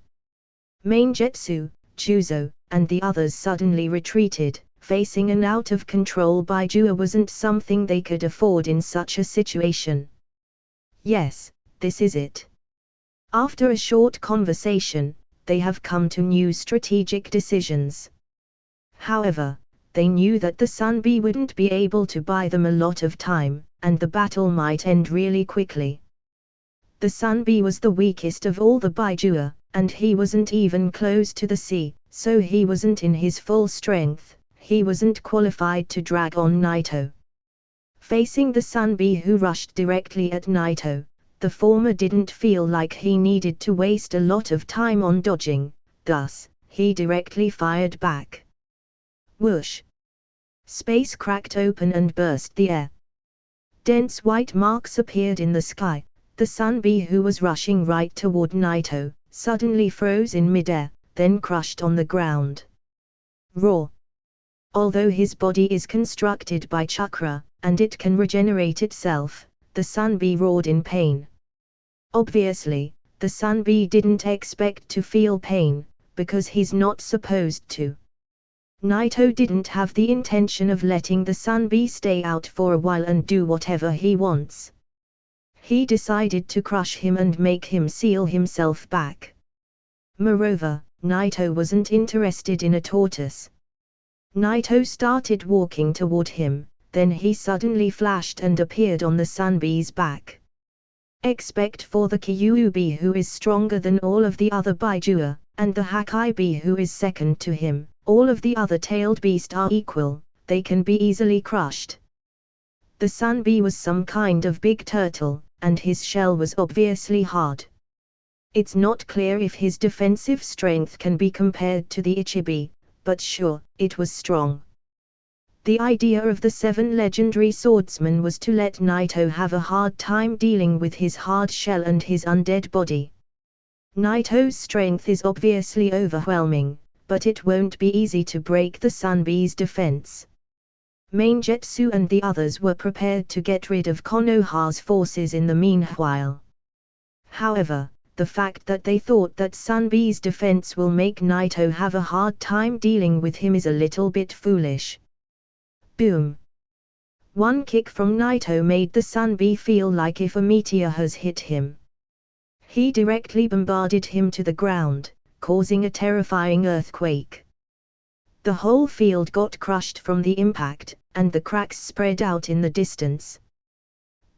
Maingetsu, Chuzo, and the others suddenly retreated. Facing an out-of-control Baijua wasn't something they could afford in such a situation. Yes, this is it. After a short conversation, they have come to new strategic decisions. However, they knew that the sunbee wouldn't be able to buy them a lot of time, and the battle might end really quickly. The sunbee was the weakest of all the Baijua, and he wasn't even close to the sea, so he wasn't in his full strength. He wasn't qualified to drag on Naito. Facing the sunbee who rushed directly at Naito, the former didn't feel like he needed to waste a lot of time on dodging, thus, he directly fired back. Whoosh! Space cracked open and burst the air. Dense white marks appeared in the sky. The sunbee who was rushing right toward Naito, suddenly froze in midair, then crushed on the ground. Roar! Although his body is constructed by chakra, and it can regenerate itself, the sunbee roared in pain. Obviously, the sunbee didn't expect to feel pain, because he's not supposed to. Naito didn't have the intention of letting the sunbee stay out for a while and do whatever he wants. He decided to crush him and make him seal himself back. Moreover, Naito wasn't interested in a tortoise. Naito started walking toward him, then he suddenly flashed and appeared on the sunbee's back. Except for the Kyuubi who is stronger than all of the other Baijua, and the Hakai who is second to him, all of the other tailed beasts are equal, they can be easily crushed. The sunbee was some kind of big turtle, and his shell was obviously hard. It's not clear if his defensive strength can be compared to the Ichibi, but sure, it was strong. The idea of the 7 legendary swordsmen was to let Naito have a hard time dealing with his hard shell and his undead body. Naito's strength is obviously overwhelming, but it won't be easy to break the sunbee's defense. Maingetsu and the others were prepared to get rid of Konoha's forces in the meanwhile. However, the fact that they thought that sunbee's defense will make Naito have a hard time dealing with him is a little bit foolish. Boom! One kick from Naito made the sunbee feel like if a meteor has hit him. He directly bombarded him to the ground, causing a terrifying earthquake. The whole field got crushed from the impact, and the cracks spread out in the distance.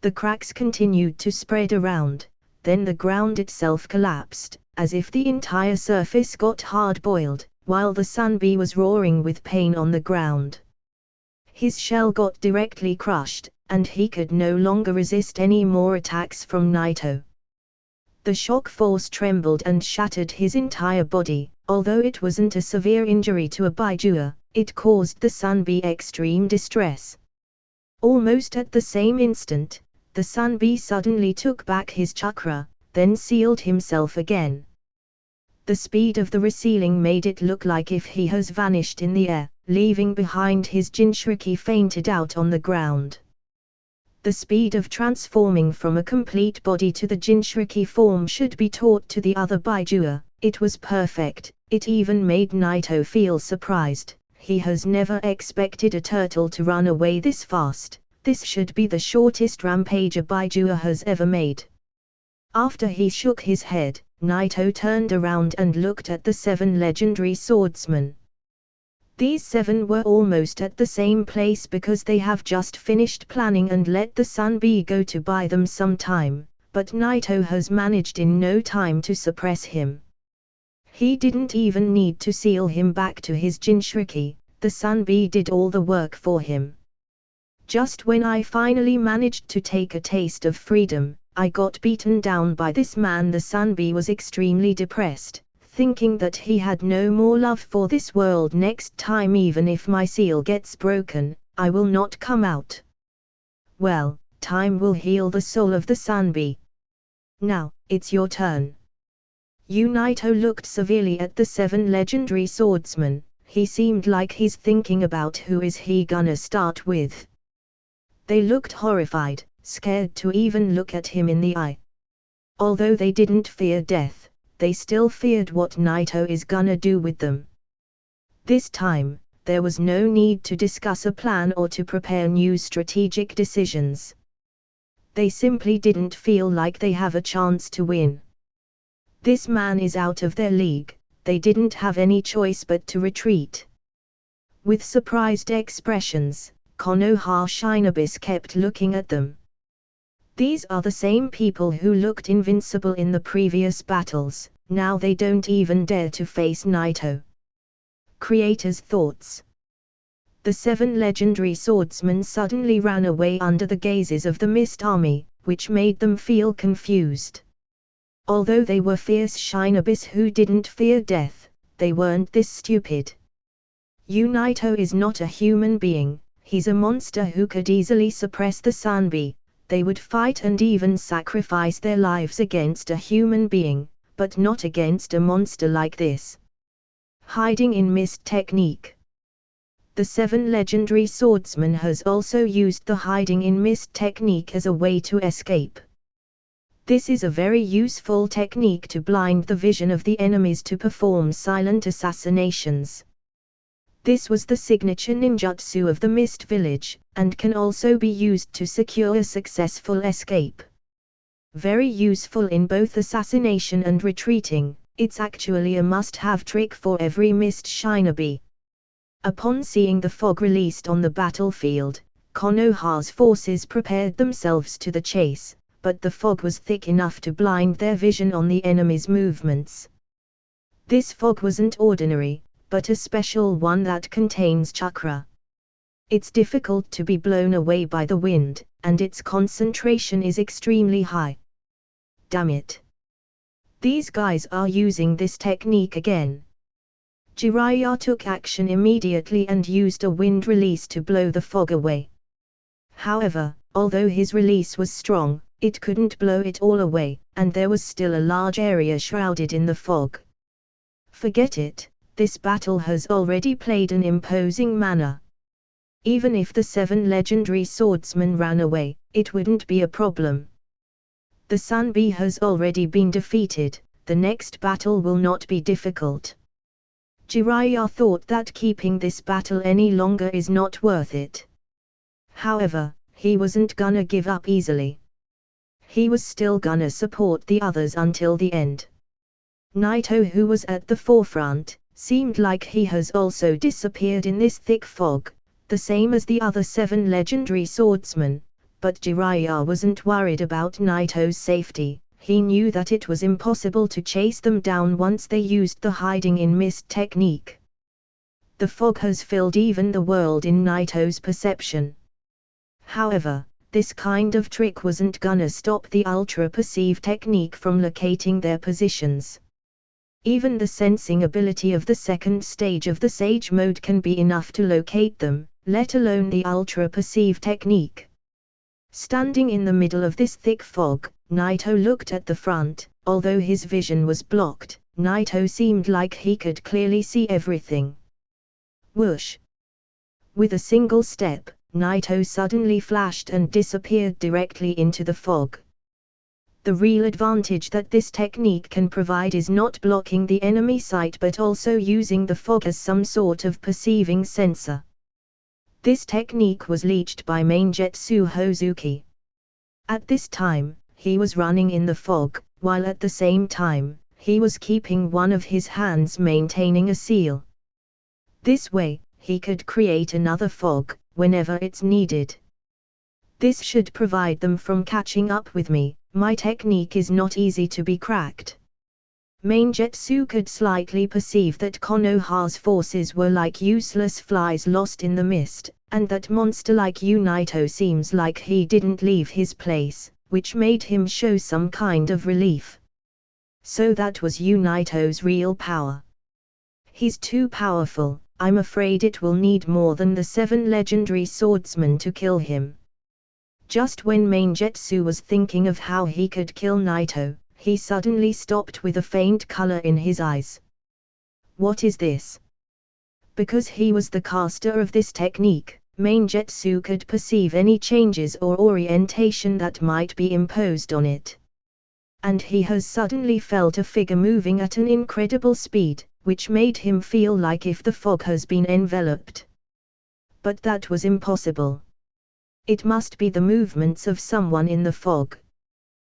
The cracks continued to spread around, then the ground itself collapsed, as if the entire surface got hard-boiled, while the sunbee was roaring with pain on the ground. His shell got directly crushed, and he could no longer resist any more attacks from Naito. The shock force trembled and shattered his entire body. Although it wasn't a severe injury to a Baijua, it caused the sunbee extreme distress. Almost at the same instant, the sunbee suddenly took back his chakra, then sealed himself again. The speed of the resealing made it look like if he has vanished in the air, leaving behind his Jinchuriki fainted out on the ground. The speed of transforming from a complete body to the Jinchuriki form should be taught to the other Baijua. It was perfect. It even made Naito feel surprised. he has never expected a turtle to run away this fast. This should be the shortest rampage a Baijiu has ever made. After he shook his head, Naito turned around and looked at the 7 legendary swordsmen. These 7 were almost at the same place because they have just finished planning and let the sun be go to buy them some time, but Naito has managed in no time to suppress him. He didn't even need to seal him back to his Jinchuriki, the sun bee did all the work for him. Just when I finally managed to take a taste of freedom, I got beaten down by this man. The sun bee was extremely depressed, thinking that he had no more love for this world. Next time, even if my seal gets broken, I will not come out. Well, time will heal the soul of the sun bee. Now, it's your turn. Naito looked severely at the 7 legendary swordsmen. He seemed like he's thinking about who is he gonna start with. They looked horrified, scared to even look at him in the eye. Although they didn't fear death, they still feared what Naito is gonna do with them. This time, there was no need to discuss a plan or to prepare new strategic decisions. They simply didn't feel like they have a chance to win. This man is out of their league. They didn't have any choice but to retreat. With surprised expressions, Konoha Shinobis kept looking at them. These are the same people who looked invincible in the previous battles. Now they don't even dare to face Naito. Creator's thoughts. The 7 legendary swordsmen suddenly ran away under the gazes of the Mist Army, which made them feel confused. Although they were fierce Shinobis who didn't fear death, they weren't this stupid. Naito is not a human being, he's a monster who could easily suppress the Sanbi. They would fight and even sacrifice their lives against a human being, but not against a monster like this. Hiding in mist technique. The 7 legendary swordsmen has also used the hiding in mist technique as a way to escape. This is a very useful technique to blind the vision of the enemies to perform silent assassinations. This was the signature ninjutsu of the Mist Village, and can also be used to secure a successful escape. Very useful in both assassination and retreating, it's actually a must-have trick for every Mist Shinobi. Upon seeing the fog released on the battlefield, Konoha's forces prepared themselves to the chase, but the fog was thick enough to blind their vision on the enemy's movements. This fog wasn't ordinary, but a special one that contains chakra. It's difficult to be blown away by the wind, and its concentration is extremely high. Damn it. These guys are using this technique again. Jiraiya took action immediately and used a wind release to blow the fog away. However, although his release was strong, it couldn't blow it all away, and there was still a large area shrouded in the fog. Forget it. This battle has already played an imposing manner. Even if the 7 legendary swordsmen ran away, it wouldn't be a problem. The Sanbi has already been defeated, the next battle will not be difficult. Jiraiya thought that keeping this battle any longer is not worth it. However, he wasn't gonna give up easily. He was still gonna support the others until the end. Naito, who was at the forefront, seemed like he has also disappeared in this thick fog, the same as the other 7 legendary swordsmen, but Jiraiya wasn't worried about Naito's safety. He knew that it was impossible to chase them down once they used the hiding in mist technique. The fog has filled even the world in Naito's perception. However, this kind of trick wasn't gonna stop the ultra perceive technique from locating their positions. Even the sensing ability of the second stage of the Sage mode can be enough to locate them, let alone the ultra perceive technique. Standing in the middle of this thick fog, Naito looked at the front. Although his vision was blocked, Naito seemed like he could clearly see everything. Whoosh! With a single step, Naito suddenly flashed and disappeared directly into the fog. The real advantage that this technique can provide is not blocking the enemy sight but also using the fog as some sort of perceiving sensor. This technique was leached by Maingetsu Hozuki. At this time, he was running in the fog, while at the same time, he was keeping one of his hands maintaining a seal. This way, he could create another fog, whenever it's needed. This should provide them from catching up with me. My technique is not easy to be cracked. Maingetsu could slightly perceive that Konoha's forces were like useless flies lost in the mist, and that monster like Naito seems like he didn't leave his place, which made him show some kind of relief. So that was Naito's real power. He's too powerful. I'm afraid it will need more than the 7 legendary swordsmen to kill him. Just when Maingetsu was thinking of how he could kill Naito, he suddenly stopped with a faint color in his eyes. What is this? Because he was the caster of this technique, Maingetsu could perceive any changes or orientation that might be imposed on it. And he has suddenly felt a figure moving at an incredible speed, which made him feel like if the fog has been enveloped. But that was impossible. It must be the movements of someone in the fog.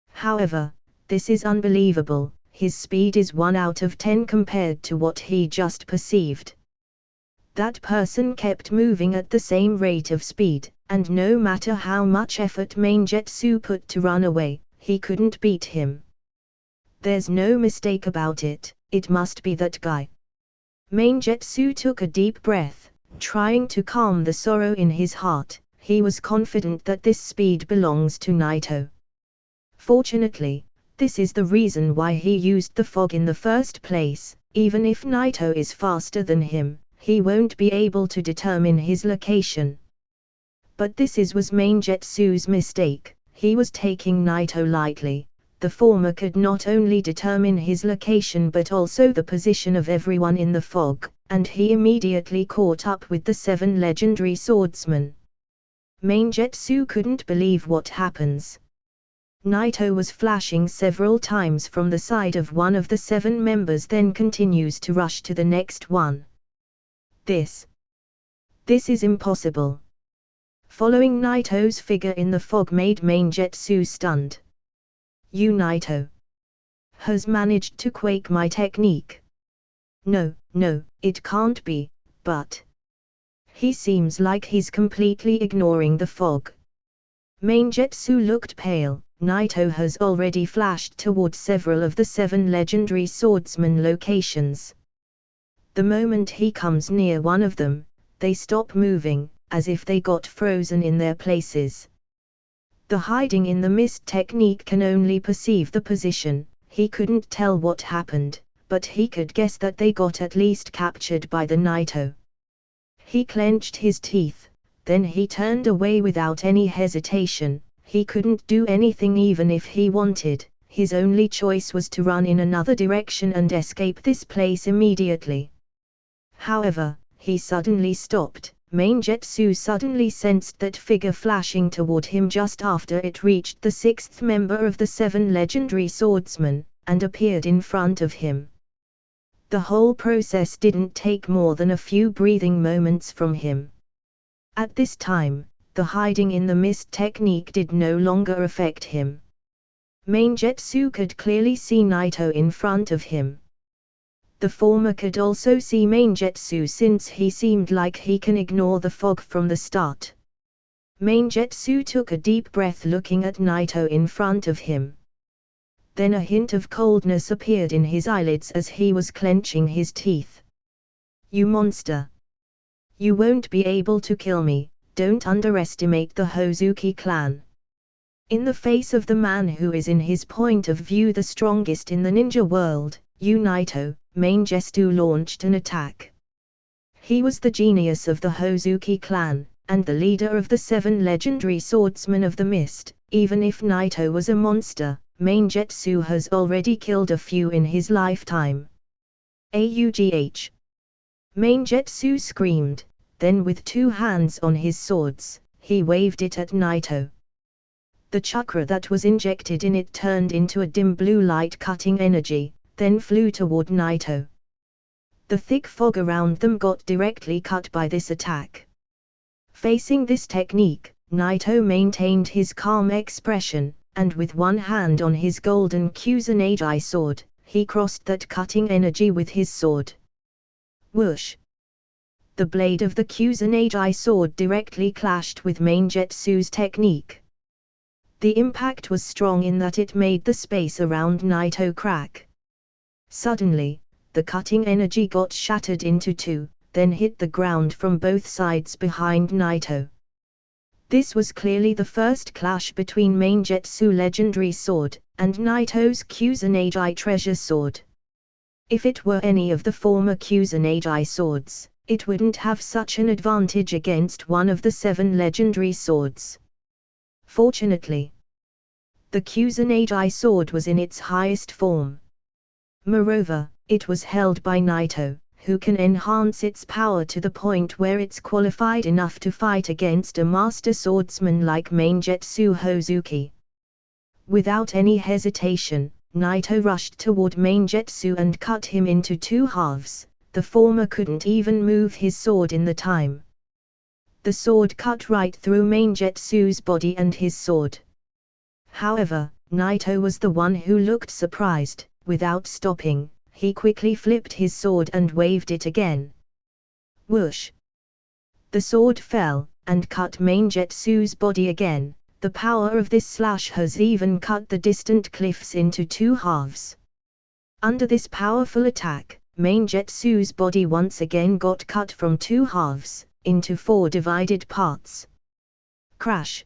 However, this is unbelievable. His speed is 1 out of 10 compared to what he just perceived. That person kept moving at the same rate of speed, and no matter how much effort Maingetsu put to run away, he couldn't beat him. There's no mistake about it, it must be that guy. Maingetsu took a deep breath, trying to calm the sorrow in his heart. He was confident that this speed belongs to Naito. Fortunately, this is the reason why he used the fog in the first place. Even if Naito is faster than him, he won't be able to determine his location. But this was Maingetsu's mistake. He was taking Naito lightly. The former could not only determine his location but also the position of everyone in the fog, and he immediately caught up with the 7 legendary swordsmen. Maingetsu couldn't believe what happens. Naito was flashing several times from the side of one of the 7 members, then continues to rush to the next one. This is impossible. Following Naito's figure in the fog made Maingetsu stunned. Naito has managed to quake my technique. No, it can't be, but he seems like he's completely ignoring the fog. Maingetsu looked pale. Naito has already flashed towards several of the 7 legendary swordsman locations. The moment he comes near one of them, they stop moving, as if they got frozen in their places. The hiding in the mist technique can only perceive the position. He couldn't tell what happened, but he could guess that they got at least captured by the Naito. He clenched his teeth, then he turned away without any hesitation. He couldn't do anything even if he wanted. His only choice was to run in another direction and escape this place immediately. However, he suddenly stopped. Maingetsu suddenly sensed that figure flashing toward him just after it reached the 6th member of the 7 legendary swordsmen, and appeared in front of him. The whole process didn't take more than a few breathing moments from him. At this time, the hiding in the mist technique did no longer affect him. Maingetsu could clearly see Naito in front of him. The former could also see Maingetsu since he seemed like he can ignore the fog from the start. Maingetsu took a deep breath looking at Naito in front of him. Then a hint of coldness appeared in his eyelids as he was clenching his teeth. You monster! You won't be able to kill me, don't underestimate the Hozuki clan. In the face of the man who is in his point of view the strongest in the ninja world, Naito, Maingetsu launched an attack. He was the genius of the Hozuki clan, and the leader of the 7 legendary swordsmen of the mist. Even if Naito was a monster, Maingetsu has already killed a few in his lifetime. Augh! Maingetsu screamed, then with 2 hands on his swords, he waved it at Naito. The chakra that was injected in it turned into a dim blue light cutting energy, then flew toward Naito. The thick fog around them got directly cut by this attack. Facing this technique, Naito maintained his calm expression, and with one hand on his golden Kusanagi sword, he crossed that cutting energy with his sword. Whoosh! The blade of the Kusanagi sword directly clashed with Maingetsu's technique. The impact was strong in that it made the space around Naito crack. Suddenly, the cutting energy got shattered into two, then hit the ground from both sides behind Naito. This was clearly the first clash between Maingetsu legendary sword and Naito's Kusanagi treasure sword. If it were any of the former Kusanagi swords, it wouldn't have such an advantage against one of the 7 legendary swords. Fortunately, the Kusanagi sword was in its highest form. Moreover, it was held by Naito, who can enhance its power to the point where it's qualified enough to fight against a master swordsman like Maingetsu Hozuki. Without any hesitation, Naito rushed toward Maingetsu and cut him into 2 halves. The former couldn't even move his sword in the time. The sword cut right through Maingetsu's body and his sword. However, Naito was the one who looked surprised. Without stopping, he quickly flipped his sword and waved it again. Whoosh! The sword fell, and cut Maingetsu's body again. The power of this slash has even cut the distant cliffs into 2 halves. Under this powerful attack, Maingetsu's body once again got cut from 2 halves, into 4 divided parts. Crash!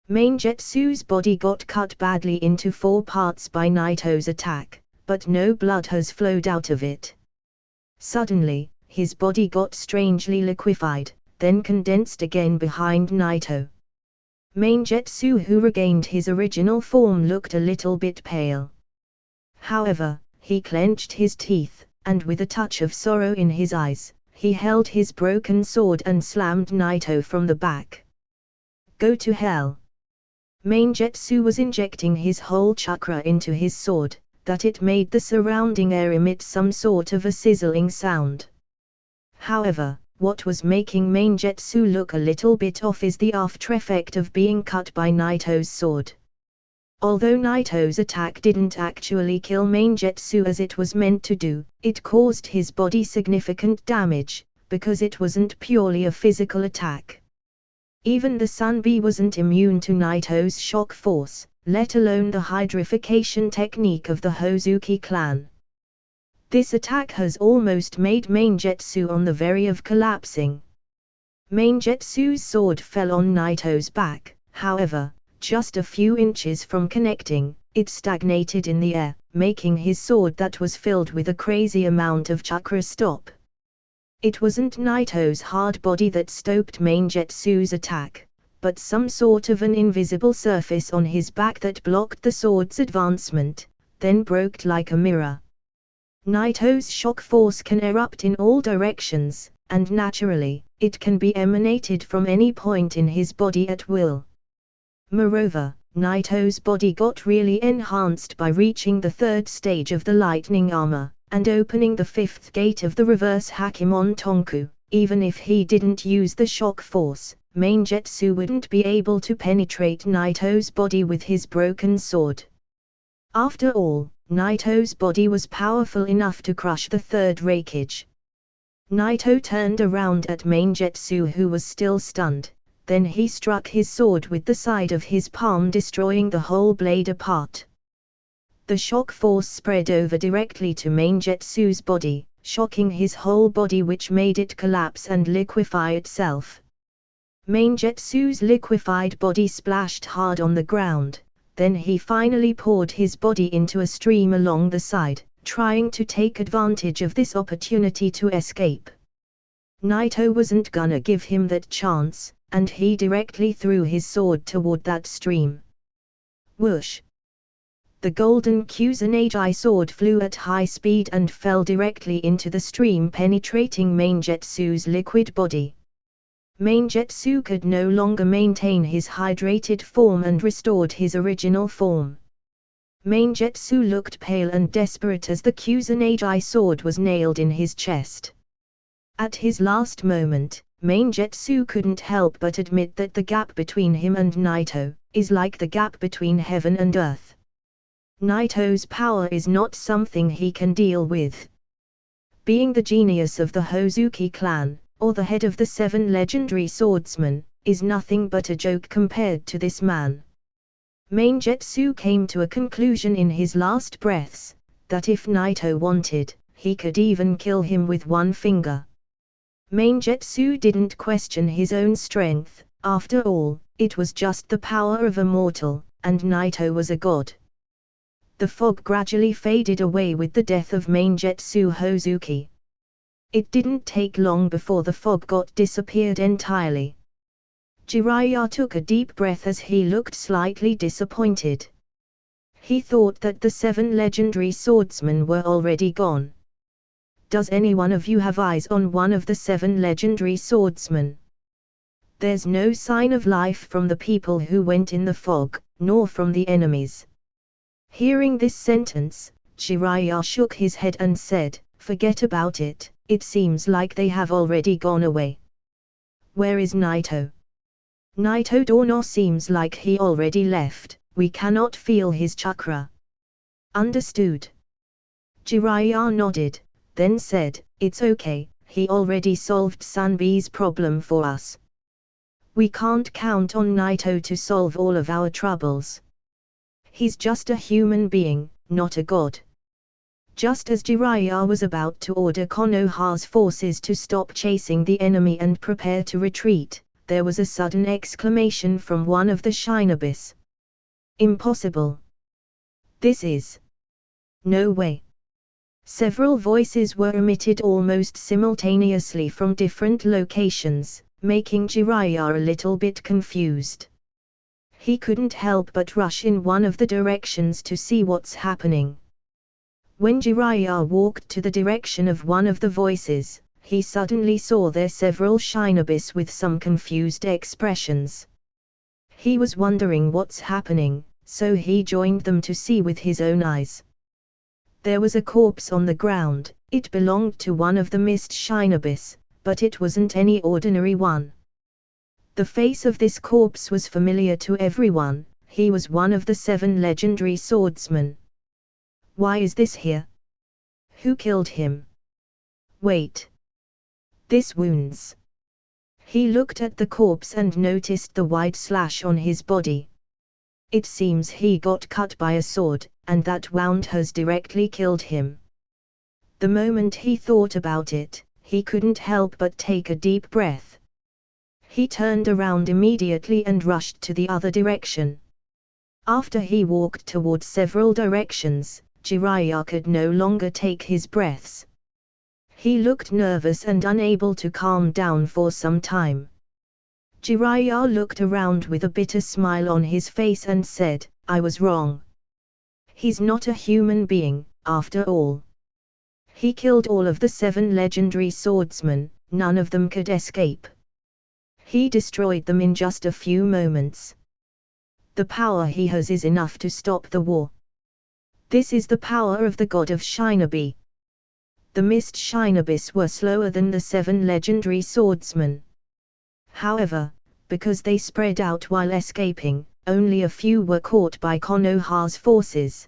Maingetsu's body got cut badly into 4 parts by Naito's attack, but no blood has flowed out of it. Suddenly, his body got strangely liquefied, then condensed again behind Naito. Maingetsu, who regained his original form, looked a little bit pale. However, he clenched his teeth, and with a touch of sorrow in his eyes, he held his broken sword and slammed Naito from the back. Go to hell! Maingetsu was injecting his whole chakra into his sword, that it made the surrounding air emit some sort of a sizzling sound. However, what was making Maingetsu look a little bit off is the after effect of being cut by Naito's sword. Although Naito's attack didn't actually kill Maingetsu as it was meant to do, it caused his body significant damage, because it wasn't purely a physical attack. Even the Sunbi wasn't immune to Naito's shock force, let alone the hydrification technique of the Hozuki clan. This attack has almost made Maingetsu on the verge of collapsing. Maingetsu's sword fell on Naito's back, however, just a few inches from connecting, it stagnated in the air, making his sword that was filled with a crazy amount of chakra stop. It wasn't Naito's hard body that stopped Maingetsu's attack, but some sort of an invisible surface on his back that blocked the sword's advancement, then broke like a mirror. Naito's shock force can erupt in all directions, and naturally, it can be emanated from any point in his body at will. Moreover, Naito's body got really enhanced by reaching the 3rd stage of the lightning armor, and opening the 5th gate of the reverse Hakemon Tonku. Even if he didn't use the shock force, Maingetsu wouldn't be able to penetrate Naito's body with his broken sword. After all, Naito's body was powerful enough to crush the 3rd Raikage. Naito turned around at Maingetsu, who was still stunned. Then he struck his sword with the side of his palm, destroying the whole blade apart. The shock force spread over directly to Maingetsu's body, shocking his whole body, which made it collapse and liquefy itself. Maingetsu's liquefied body splashed hard on the ground, then he finally poured his body into a stream along the side, trying to take advantage of this opportunity to escape. Naito wasn't gonna give him that chance, and he directly threw his sword toward that stream. Whoosh! The golden Kusanagi sword flew at high speed and fell directly into the stream, penetrating Maingetsu's liquid body. Maingetsu could no longer maintain his hydrated form and restored his original form. Maingetsu looked pale and desperate as the Kusanagi sword was nailed in his chest. At his last moment, Maingetsu couldn't help but admit that the gap between him and Naito is like the gap between heaven and earth. Naito's power is not something he can deal with. Being the genius of the Hozuki clan, or the head of the 7 legendary swordsmen, is nothing but a joke compared to this man. Maingetsu came to a conclusion in his last breaths, that if Naito wanted, he could even kill him with one finger. Maingetsu didn't question his own strength. After all, it was just the power of a mortal, and Naito was a god. The fog gradually faded away with the death of Maingetsu Hozuki. It didn't take long before the fog disappeared entirely. Jiraiya took a deep breath as he looked slightly disappointed. He thought that the 7 legendary swordsmen were already gone. Does any one of you have eyes on one of the 7 legendary swordsmen? There's no sign of life from the people who went in the fog, nor from the enemies. Hearing this sentence, Jiraiya shook his head and said, "Forget about it, it seems like they have already gone away." "Where is Naito?" "Naito Dorno seems like he already left, we cannot feel his chakra." "Understood." Jiraiya nodded, then said, "It's okay, he already solved Sanbi's problem for us. We can't count on Naito to solve all of our troubles. He's just a human being, not a god." Just as Jiraiya was about to order Konoha's forces to stop chasing the enemy and prepare to retreat, there was a sudden exclamation from one of the Shinobis. "Impossible! This is... no way!" Several voices were emitted almost simultaneously from different locations, making Jiraiya a little bit confused. He couldn't help but rush in one of the directions to see what's happening. When Jiraiya walked to the direction of one of the voices, he suddenly saw there several Shinobis with some confused expressions. He was wondering what's happening, so he joined them to see with his own eyes. There was a corpse on the ground. It belonged to one of the mist Shinobis, but it wasn't any ordinary one. The face of this corpse was familiar to everyone. He was one of the 7 legendary swordsmen. Why is this here? Who killed him? Wait. This wounds. He looked at the corpse and noticed the wide slash on his body. It seems he got cut by a sword, and that wound has directly killed him. The moment he thought about it, he couldn't help but take a deep breath. He turned around immediately and rushed to the other direction. After he walked toward several directions, Jiraiya could no longer take his breaths. He looked nervous and unable to calm down for some time. Jiraiya looked around with a bitter smile on his face and said, "I was wrong. He's not a human being, after all. He killed all of the 7 legendary swordsmen, none of them could escape. He destroyed them in just a few moments. The power he has is enough to stop the war. This is the power of the god of Shinobi." The mist Shinobis were slower than the 7 legendary swordsmen. However, because they spread out while escaping, only a few were caught by Konoha's forces.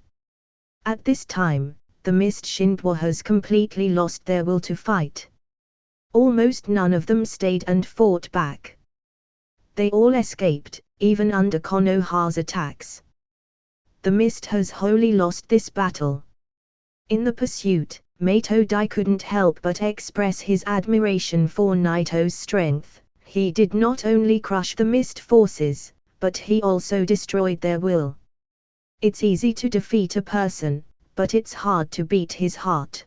At this time, the mist Shinobis has completely lost their will to fight. Almost none of them stayed and fought back. They all escaped, even under Konoha's attacks. The mist has wholly lost this battle. In the pursuit, Mato Dai couldn't help but express his admiration for Naito's strength. He did not only crush the mist forces, but he also destroyed their will. It's easy to defeat a person, but it's hard to beat his heart.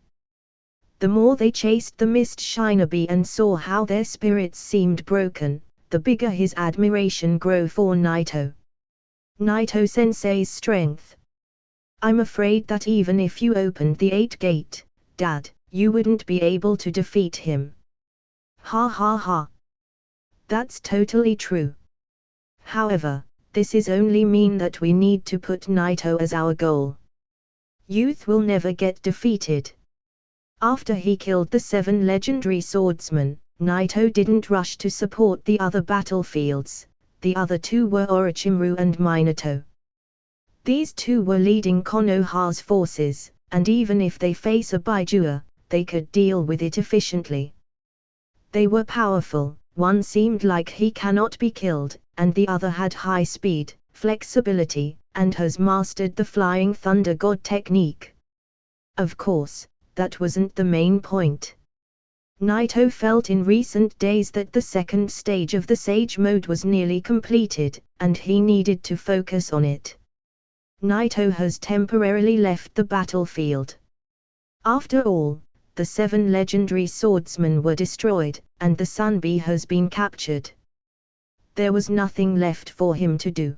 The more they chased the mist Shinobi and saw how their spirits seemed broken, the bigger his admiration grew for Naito. Naito-sensei's strength. I'm afraid that even if you opened the 8th gate, Dad, you wouldn't be able to defeat him. Ha ha ha. That's totally true. However, this is only mean that we need to put Naito as our goal. Youth will never get defeated. After he killed the 7 legendary swordsmen, Naito didn't rush to support the other battlefields. The other 2 were Orochimaru and Minato. These 2 were leading Konoha's forces, and even if they face a Byakuya, they could deal with it efficiently. They were powerful, one seemed like he cannot be killed, and the other had high speed, flexibility, and has mastered the Flying Thunder God technique. Of course, that wasn't the main point. Naito felt in recent days that the second stage of the Sage Mode was nearly completed, and he needed to focus on it. Naito has temporarily left the battlefield. After all, the 7 legendary swordsmen were destroyed, and the Sunbi has been captured. There was nothing left for him to do.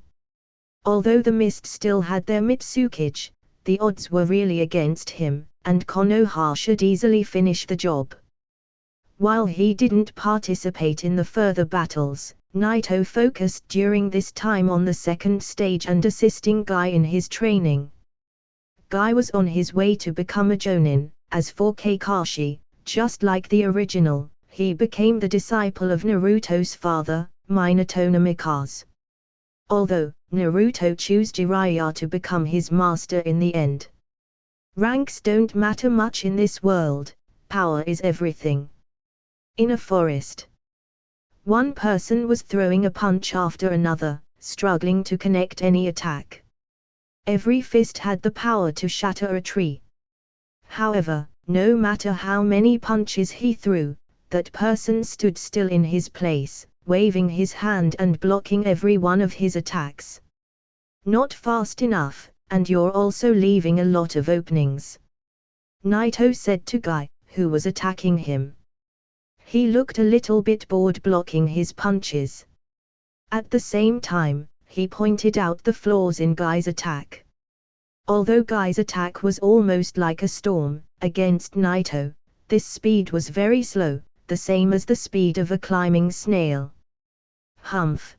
Although the Mist still had their Mitsukage, the odds were really against him, and Konoha should easily finish the job. While he didn't participate in the further battles, Naito focused during this time on the second stage and assisting Guy in his training. Guy was on his way to become a Jonin. As for Kakashi, just like the original, he became the disciple of Naruto's father, Minato Namikaze. Although, Naruto chose Jiraiya to become his master in the end. Ranks don't matter much in this world, power is everything. In a forest, one person was throwing a punch after another, struggling to connect any attack. Every fist had the power to shatter a tree. However, no matter how many punches he threw, that person stood still in his place, waving his hand and blocking every one of his attacks. Not fast enough, and you're also leaving a lot of openings, Naito said to Guy, who was attacking him. He looked a little bit bored blocking his punches. At the same time, he pointed out the flaws in Guy's attack. Although Guy's attack was almost like a storm, against Naito, this speed was very slow, the same as the speed of a climbing snail. Humph!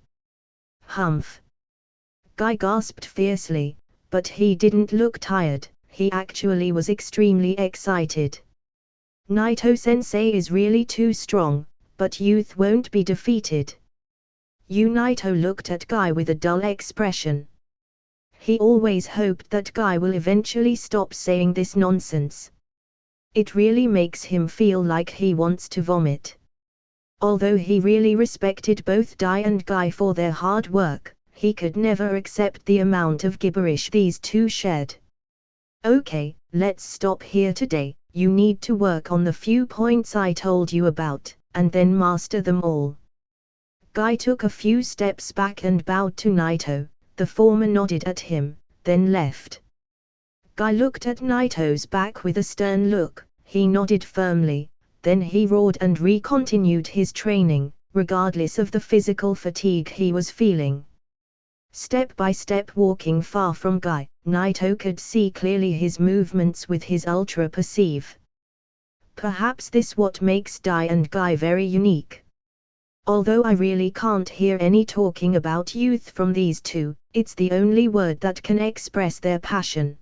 Humph! Guy gasped fiercely, but he didn't look tired, he actually was extremely excited. Naito-sensei is really too strong, but youth won't be defeated. Naito looked at Guy with a dull expression. He always hoped that Guy will eventually stop saying this nonsense. It really makes him feel like he wants to vomit. Although he really respected both Dai and Guy for their hard work, he could never accept the amount of gibberish these two shared. Okay, let's stop here today. You need to work on the few points I told you about, and then master them all. Guy took a few steps back and bowed to Naito. The former nodded at him, then left. Guy looked at Naito's back with a stern look. He nodded firmly, then he roared and re-continued his training, regardless of the physical fatigue he was feeling. Step by step walking far from Guy, Naito could see clearly his movements with his ultra-perceive. Perhaps this what makes Dai and Guy very unique. Although I really can't hear any talking about youth from these two, it's the only word that can express their passion.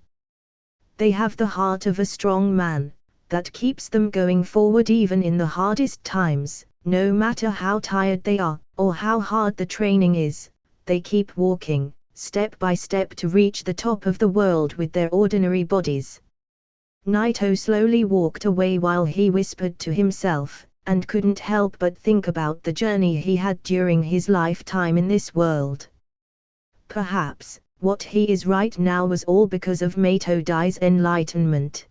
They have the heart of a strong man, that keeps them going forward even in the hardest times, no matter how tired they are, or how hard the training is, they keep walking, step by step to reach the top of the world with their ordinary bodies. Naito slowly walked away while he whispered to himself, and couldn't help but think about the journey he had during his lifetime in this world. Perhaps, what he is right now was all because of Mato Dai's enlightenment.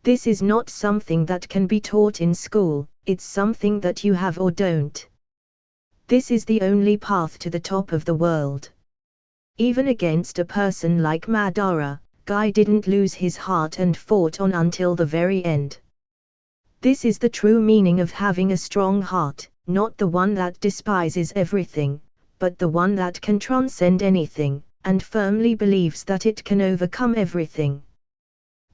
This is not something that can be taught in school, it's something that you have or don't. This is the only path to the top of the world. Even against a person like Madara, Guy didn't lose his heart and fought on until the very end. This is the true meaning of having a strong heart, not the one that despises everything, but the one that can transcend anything, and firmly believes that it can overcome everything.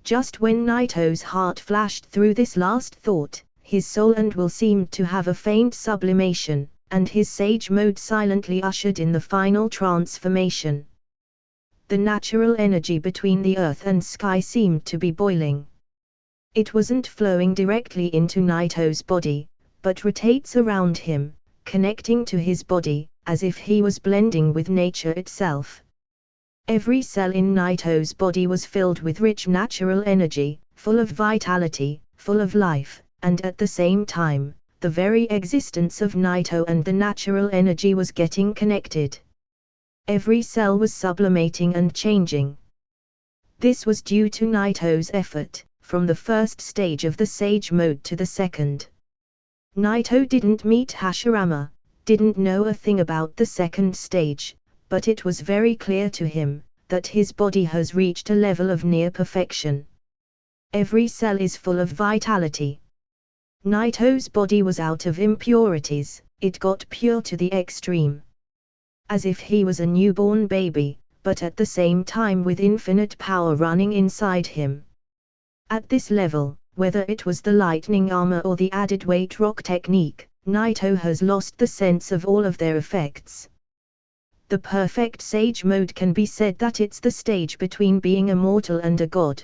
Just when Naito's heart flashed through this last thought, his soul and will seemed to have a faint sublimation, and his sage mode silently ushered in the final transformation. The natural energy between the earth and sky seemed to be boiling. It wasn't flowing directly into Naito's body, but rotates around him, connecting to his body, as if he was blending with nature itself. Every cell in Naito's body was filled with rich natural energy, full of vitality, full of life, and at the same time, the very existence of Naito and the natural energy was getting connected. Every cell was sublimating and changing. This was due to Naito's effort, from the first stage of the sage mode to the second. Naito didn't meet Hashirama, didn't know a thing about the second stage, but it was very clear to him that his body has reached a level of near perfection. Every cell is full of vitality. Naito's body was out of impurities, it got pure to the extreme. As if he was a newborn baby, but at the same time with infinite power running inside him. At this level, whether it was the lightning armor or the added weight rock technique, Naito has lost the sense of all of their effects. The perfect sage mode can be said that it's the stage between being a mortal and a god.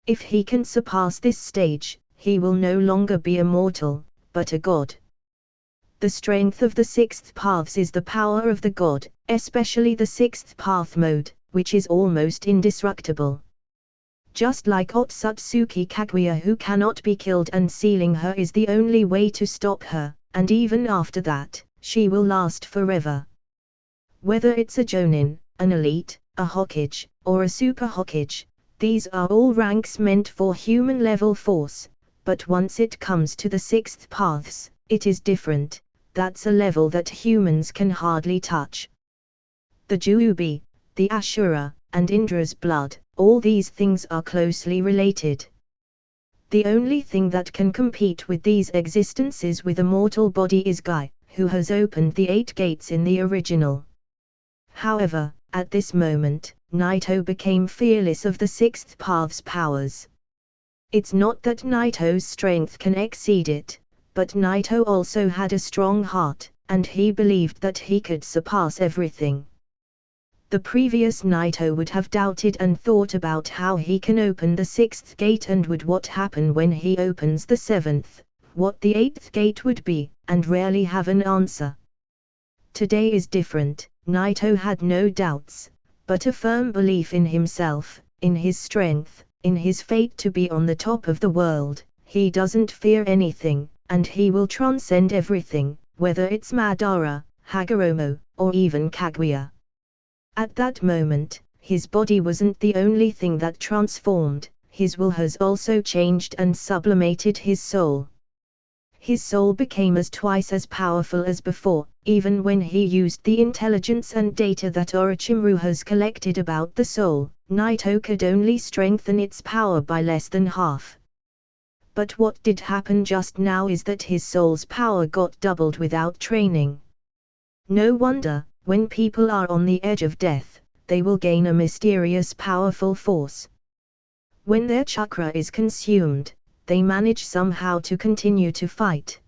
If he can surpass this stage, he will no longer be a mortal, but a god. The strength of the sixth paths is the power of the god, especially the sixth path mode, which is almost indestructible. Just like Otsutsuki Kaguya, who cannot be killed, and sealing her is the only way to stop her, and even after that, she will last forever. Whether it's a Jonin, an elite, a Hokage, or a super Hokage, these are all ranks meant for human-level force, but once it comes to the sixth paths, it is different. That's a level that humans can hardly touch. The Juubi, the Ashura, and Indra's blood, all these things are closely related. The only thing that can compete with these existences with a mortal body is Guy, who has opened the 8 gates in the original. However, at this moment, Naito became fearless of the sixth path's powers. It's not that Naito's strength can exceed it, but Naito also had a strong heart, and he believed that he could surpass everything. The previous Naito would have doubted and thought about how he can open the 6th gate and would what happen when he opens the 7th, what the 8th gate would be, and rarely have an answer. Today is different. Naito had no doubts, but a firm belief in himself, in his strength, in his fate to be on the top of the world. He doesn't fear anything, and he will transcend everything, whether it's Madara, Hagoromo, or even Kaguya. At that moment, his body wasn't the only thing that transformed, his will has also changed and sublimated his soul. His soul became twice as powerful as before, even when he used the intelligence and data that Orochimaru has collected about the soul. Naito could only strengthen its power by less than half. But what did happen just now is that his soul's power got doubled without training. No wonder, when people are on the edge of death, they will gain a mysterious powerful force. When their chakra is consumed, they manage somehow to continue to fight.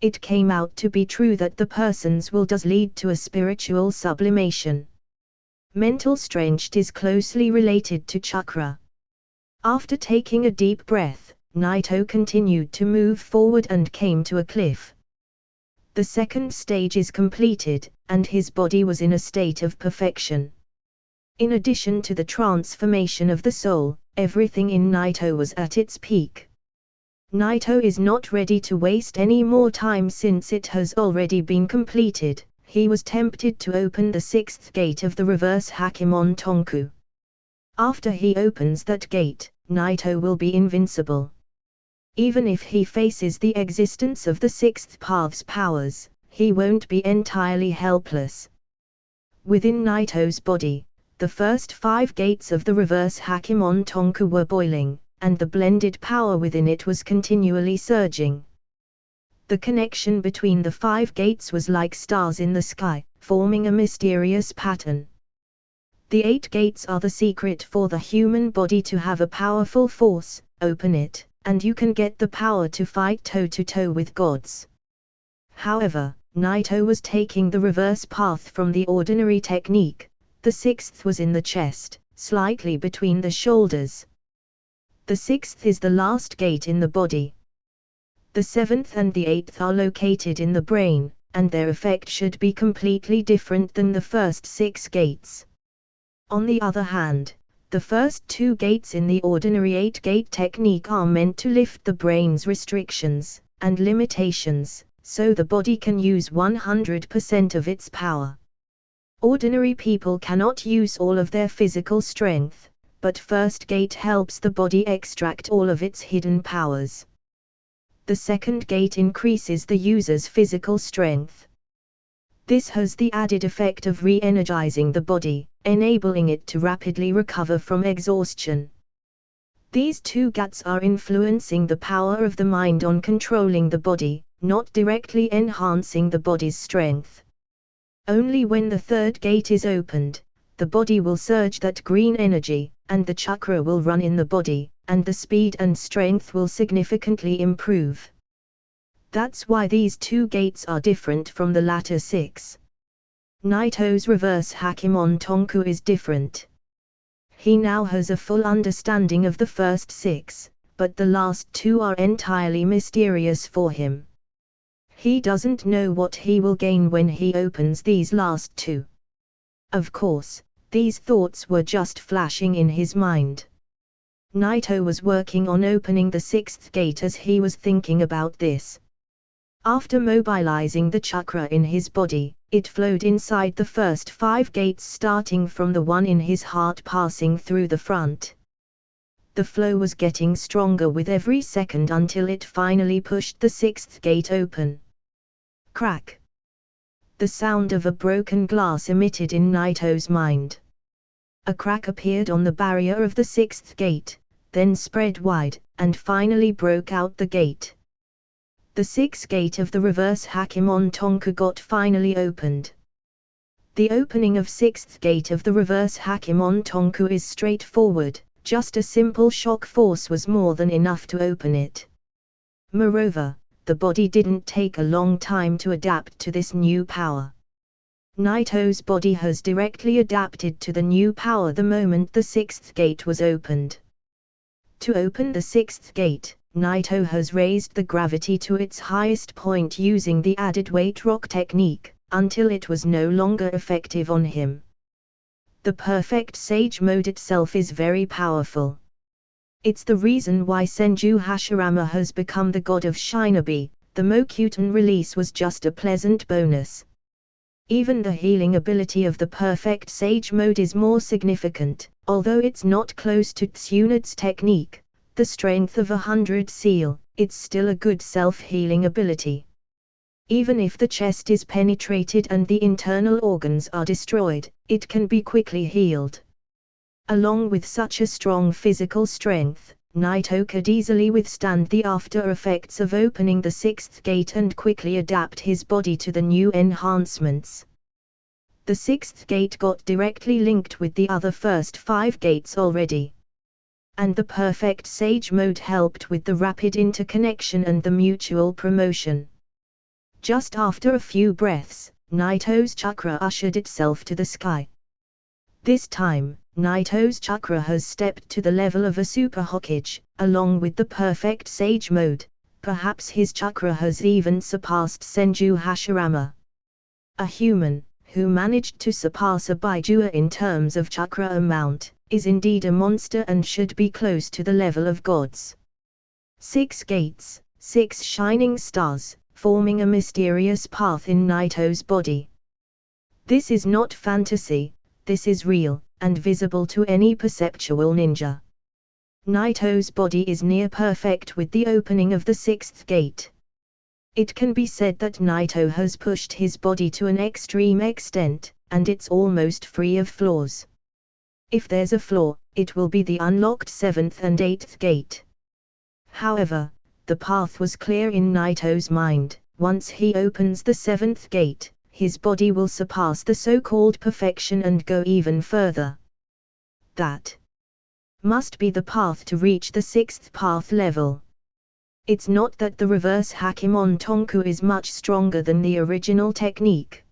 It came out to be true that the person's will does lead to a spiritual sublimation. Mental strength is closely related to chakra. After taking a deep breath, Naito continued to move forward and came to a cliff. The second stage is completed, and his body was in a state of perfection. In addition to the transformation of the soul, everything in Naito was at its peak. Naito is not ready to waste any more time since it has already been completed. He was tempted to open the 6th gate of the reverse Hakemon Tonku. After he opens that gate, Naito will be invincible. Even if he faces the existence of the 6th path's powers, he won't be entirely helpless. Within Naito's body, the first 5 gates of the reverse Hakemon Tonku were boiling, and the blended power within it was continually surging. The connection between the 5 gates was like stars in the sky, forming a mysterious pattern. The 8 gates are the secret for the human body to have a powerful force. Open it, and you can get the power to fight toe-to-toe with gods. However, Naito was taking the reverse path from the ordinary technique. The sixth was in the chest, slightly between the shoulders. The sixth is the last gate in the body. The seventh and the eighth are located in the brain, and their effect should be completely different than the first 6 gates. On the other hand, the first 2 gates in the ordinary 8-gate technique are meant to lift the brain's restrictions and limitations, so the body can use 100% of its power. Ordinary people cannot use all of their physical strength, but first gate helps the body extract all of its hidden powers. The second gate increases the user's physical strength. This has the added effect of re-energizing the body, enabling it to rapidly recover from exhaustion. These 2 gates are influencing the power of the mind on controlling the body, not directly enhancing the body's strength. Only when the third gate is opened, the body will surge that green energy, and the chakra will run in the body, and the speed and strength will significantly improve. That's why these 2 gates are different from the latter 6. Naito's reverse Hakemon Tonku is different. He now has a full understanding of the first 6, but the last 2 are entirely mysterious for him. He doesn't know what he will gain when he opens these last 2. Of course, these thoughts were just flashing in his mind. Naito was working on opening the 6th gate as he was thinking about this. After mobilizing the chakra in his body, it flowed inside the first 5 gates, starting from the one in his heart passing through the front. The flow was getting stronger with every second until it finally pushed the 6th gate open. Crack! The sound of a broken glass emitted in Naito's mind. A crack appeared on the barrier of the 6th gate, then spread wide, and finally broke out the gate. The 6th gate of the reverse Hakemon Tonku got finally opened. The opening of 6th gate of the reverse Hakemon Tonku is straightforward, just a simple shock force was more than enough to open it. Moreover, the body didn't take a long time to adapt to this new power. Naito's body has directly adapted to the new power the moment the 6th gate was opened. To open the 6th gate, Naito has raised the gravity to its highest point using the added weight rock technique, until it was no longer effective on him. The perfect sage mode itself is very powerful. It's the reason why Senju Hashirama has become the god of shinobi. The Mokuton release was just a pleasant bonus. Even the healing ability of the perfect sage mode is more significant, although it's not close to Tsunad's technique, the strength of 100 seal, it's still a good self-healing ability. Even if the chest is penetrated and the internal organs are destroyed, it can be quickly healed. Along with such a strong physical strength, Naito could easily withstand the after effects of opening the 6th gate and quickly adapt his body to the new enhancements. The 6th gate got directly linked with the other first 5 gates already. And the perfect sage mode helped with the rapid interconnection and the mutual promotion. Just after a few breaths, Naito's chakra ushered itself to the sky. This time, Naito's chakra has stepped to the level of a super Hokage, along with the perfect sage mode. Perhaps his chakra has even surpassed Senju Hashirama. A human, who managed to surpass a Baijua in terms of chakra amount, is indeed a monster and should be close to the level of gods. 6 gates, 6 shining stars, forming a mysterious path in Naito's body. This is not fantasy, this is real, and visible to any perceptual ninja. Naito's body is near perfect with the opening of the 6th gate. It can be said that Naito has pushed his body to an extreme extent, and it's almost free of flaws. If there's a flaw, it will be the unlocked 7th and 8th gate. However, the path was clear in Naito's mind. Once he opens the 7th gate, his body will surpass the so-called perfection and go even further. That must be the path to reach the 6th path level. It's not that the reverse Hakimon Tonku is much stronger than the original technique.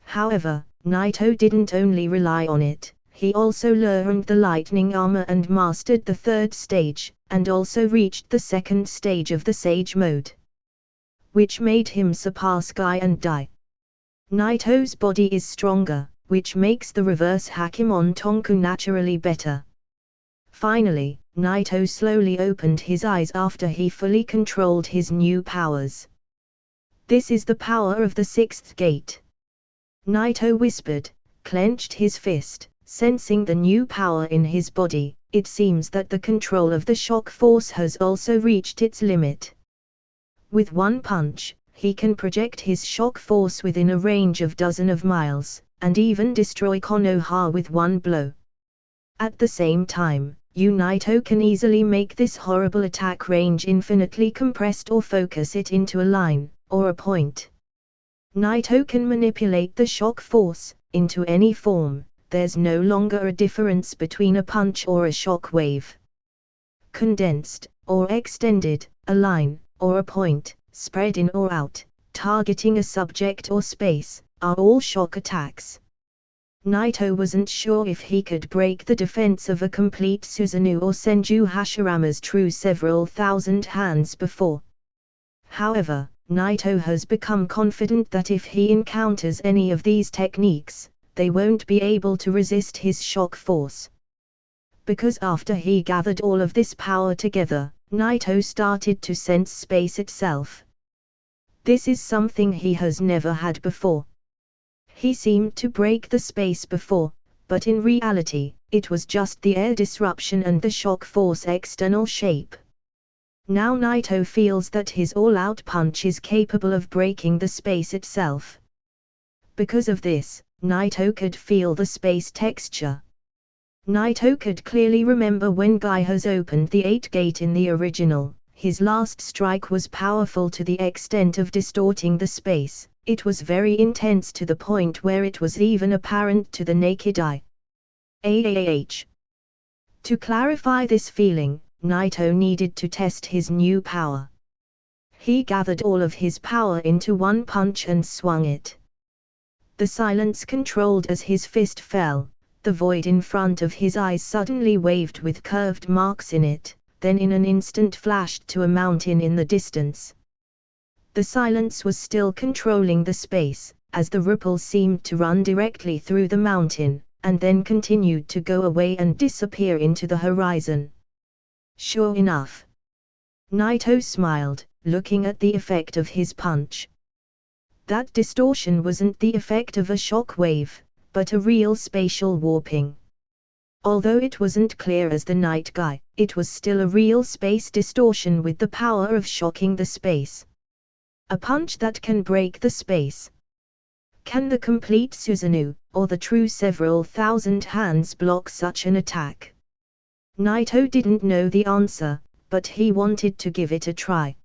However, Naito didn't only rely on it, he also learned the lightning armor and mastered the third stage, and also reached the second stage of the Sage mode, which made him surpass Guy and Dai. Naito's body is stronger, which makes the reverse Hakimon Tonku naturally better. Finally, Naito slowly opened his eyes after he fully controlled his new powers. This is the power of the sixth gate. Naito whispered, clenched his fist, sensing the new power in his body. It seems that the control of the shock force has also reached its limit. With one punch, he can project his shock force within a range of dozens of miles, and even destroy Konoha with one blow. At the same time, Naito can easily make this horrible attack range infinitely compressed or focus it into a line, or a point. Naito can manipulate the shock force into any form. There's no longer a difference between a punch or a shock wave. Condensed, or extended, a line, or a point, spread in or out, targeting a subject or space, are all shock attacks. Naito wasn't sure if he could break the defense of a complete Susanoo or Senju Hashirama's true several thousand hands before. However, Naito has become confident that if he encounters any of these techniques, they won't be able to resist his shock force. Because after he gathered all of this power together, Naito started to sense space itself. This is something he has never had before. He seemed to break the space before, but in reality, it was just the air disruption and the shock force external shape. Now Naito feels that his all-out punch is capable of breaking the space itself. Because of this, Naito could feel the space texture. Naito could clearly remember when Guy has opened the 8th gate in the original. His last strike was powerful to the extent of distorting the space. It was very intense to the point where it was even apparent to the naked eye. To clarify this feeling, Naito needed to test his new power. He gathered all of his power into one punch and swung it. The silence controlled as his fist fell. The void in front of his eyes suddenly waved with curved marks in it, then in an instant flashed to a mountain in the distance. The silence was still controlling the space, as the ripples seemed to run directly through the mountain, and then continued to go away and disappear into the horizon. Sure enough. Naito smiled, looking at the effect of his punch. That distortion wasn't the effect of a shock wave, but a real spatial warping. Although it wasn't clear as the night guy, it was still a real space distortion with the power of shocking the space. A punch that can break the space. Can the complete Susanoo, or the true several thousand hands block such an attack? Naito didn't know the answer, but he wanted to give it a try.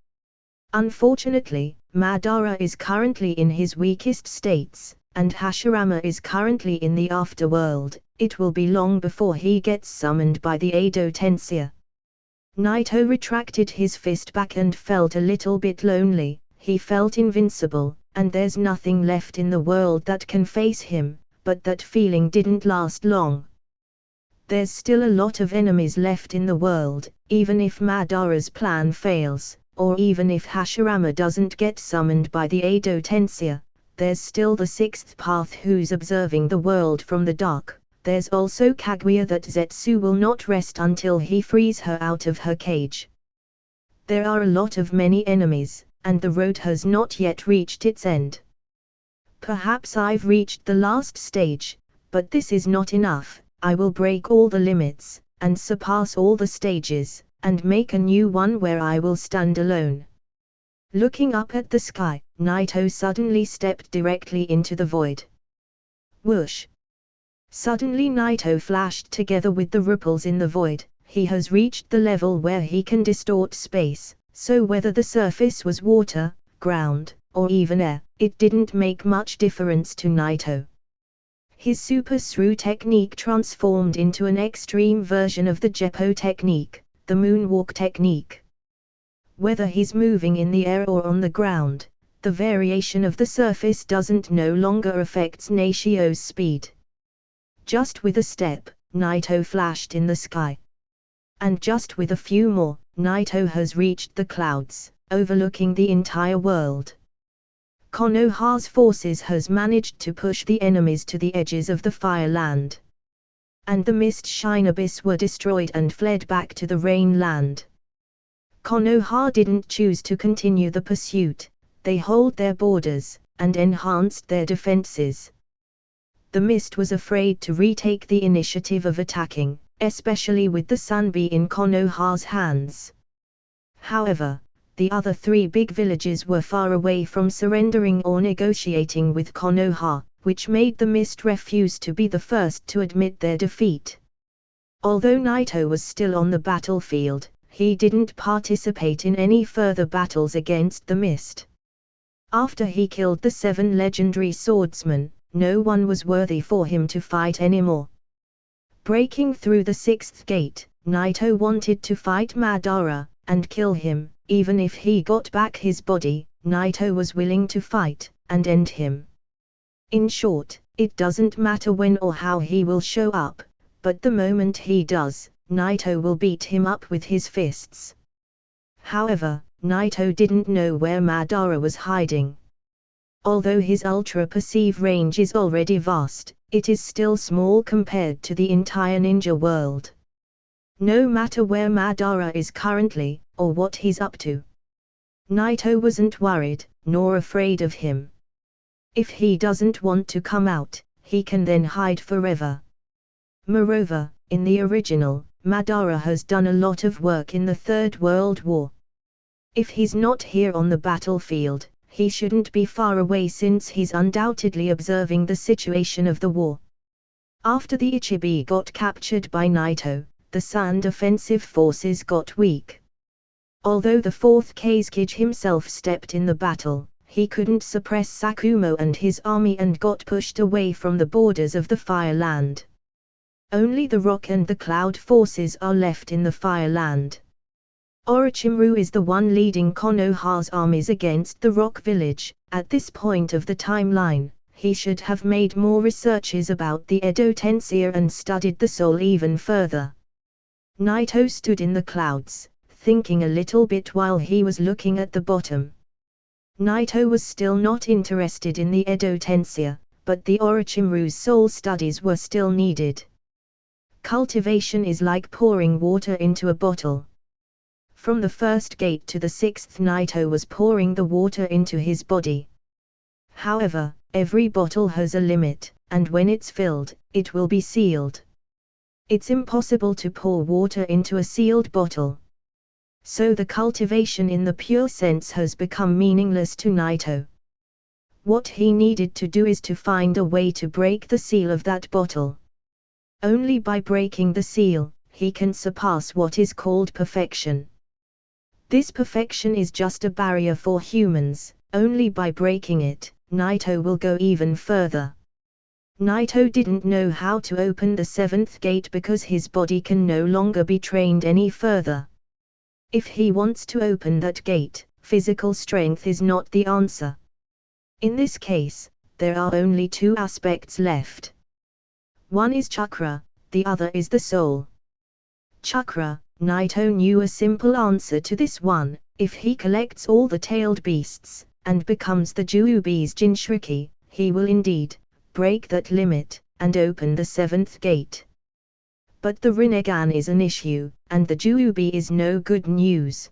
Unfortunately, Madara is currently in his weakest states, and Hashirama is currently in the afterworld. It will be long before he gets summoned by the Edo Tensei. Naito retracted his fist back and felt a little bit lonely. He felt invincible, and there's nothing left in the world that can face him, but that feeling didn't last long. There's still a lot of enemies left in the world, even if Madara's plan fails, or even if Hashirama doesn't get summoned by the Edo Tensei. There's still the sixth path who's observing the world from the dark. There's also Kaguya that Zetsu will not rest until he frees her out of her cage. There are a lot of many enemies, and the road has not yet reached its end. Perhaps I've reached the last stage, but this is not enough. I will break all the limits, and surpass all the stages, and make a new one where I will stand alone. Looking up at the sky, Naito suddenly stepped directly into the void. Whoosh! Suddenly Naito flashed together with the ripples in the void. He has reached the level where he can distort space, so whether the surface was water, ground, or even air, it didn't make much difference to Naito. His Super Sru technique transformed into an extreme version of the Jeppo technique, the moonwalk technique. Whether he's moving in the air or on the ground, the variation of the surface doesn't no longer affects Naruto's speed. Just with a step, Naruto flashed in the sky. And just with a few more, Naruto has reached the clouds, overlooking the entire world. Konoha's forces has managed to push the enemies to the edges of the Fire Land. And the Mist Shine Abyss were destroyed and fled back to the Rain Land. Konoha didn't choose to continue the pursuit, they hold their borders, and enhanced their defenses. The Mist was afraid to retake the initiative of attacking, especially with the Sunbi in Konoha's hands. However, the other three big villages were far away from surrendering or negotiating with Konoha, which made the Mist refuse to be the first to admit their defeat. Although Naruto was still on the battlefield, he didn't participate in any further battles against the Mist. After he killed the 7 legendary swordsmen, no one was worthy for him to fight anymore. Breaking through the 6th gate, Naruto wanted to fight Madara, and kill him. Even if he got back his body, Naruto was willing to fight, and end him. In short, it doesn't matter when or how he will show up, but the moment he does, Naruto will beat him up with his fists. However, Naruto didn't know where Madara was hiding. Although his ultra-perceive range is already vast, it is still small compared to the entire ninja world. No matter where Madara is currently, or what he's up to, Naruto wasn't worried, nor afraid of him. If he doesn't want to come out, he can then hide forever. Moreover, in the original, Madara has done a lot of work in the Third World War. If he's not here on the battlefield, he shouldn't be far away since he's undoubtedly observing the situation of the war. After the Ichibi got captured by Naruto, the Sand offensive forces got weak. Although the 4th Kazekage himself stepped in the battle, he couldn't suppress Sakumo and his army and got pushed away from the borders of the Fire Land. Only the Rock and the Cloud forces are left in the Fire Land. Orochimaru is the one leading Konoha's armies against the Rock Village. At this point of the timeline, he should have made more researches about the Edo Tensei and studied the soul even further. Naruto stood in the clouds, thinking a little bit while he was looking at the bottom. Naruto was still not interested in the Edo Tensei, but the Orochimaru's soul studies were still needed. Cultivation is like pouring water into a bottle. From the 1st gate to the 6th, Naruto was pouring the water into his body. However, every bottle has a limit, and when it's filled, it will be sealed. It's impossible to pour water into a sealed bottle. So the cultivation in the pure sense has become meaningless to Naruto. What he needed to do is to find a way to break the seal of that bottle. Only by breaking the seal, he can surpass what is called perfection. This perfection is just a barrier for humans. Only by breaking it, Naruto will go even further. Naruto didn't know how to open the 7th gate because his body can no longer be trained any further. If he wants to open that gate, physical strength is not the answer. In this case, there are only 2 aspects left. One is chakra, the other is the soul. Chakra, Naruto knew a simple answer to this one: if he collects all the tailed beasts, and becomes the Juubi's Jinchuriki, he will indeed break that limit, and open the 7th gate. But the Rinnegan is an issue, and the Juubi is no good news.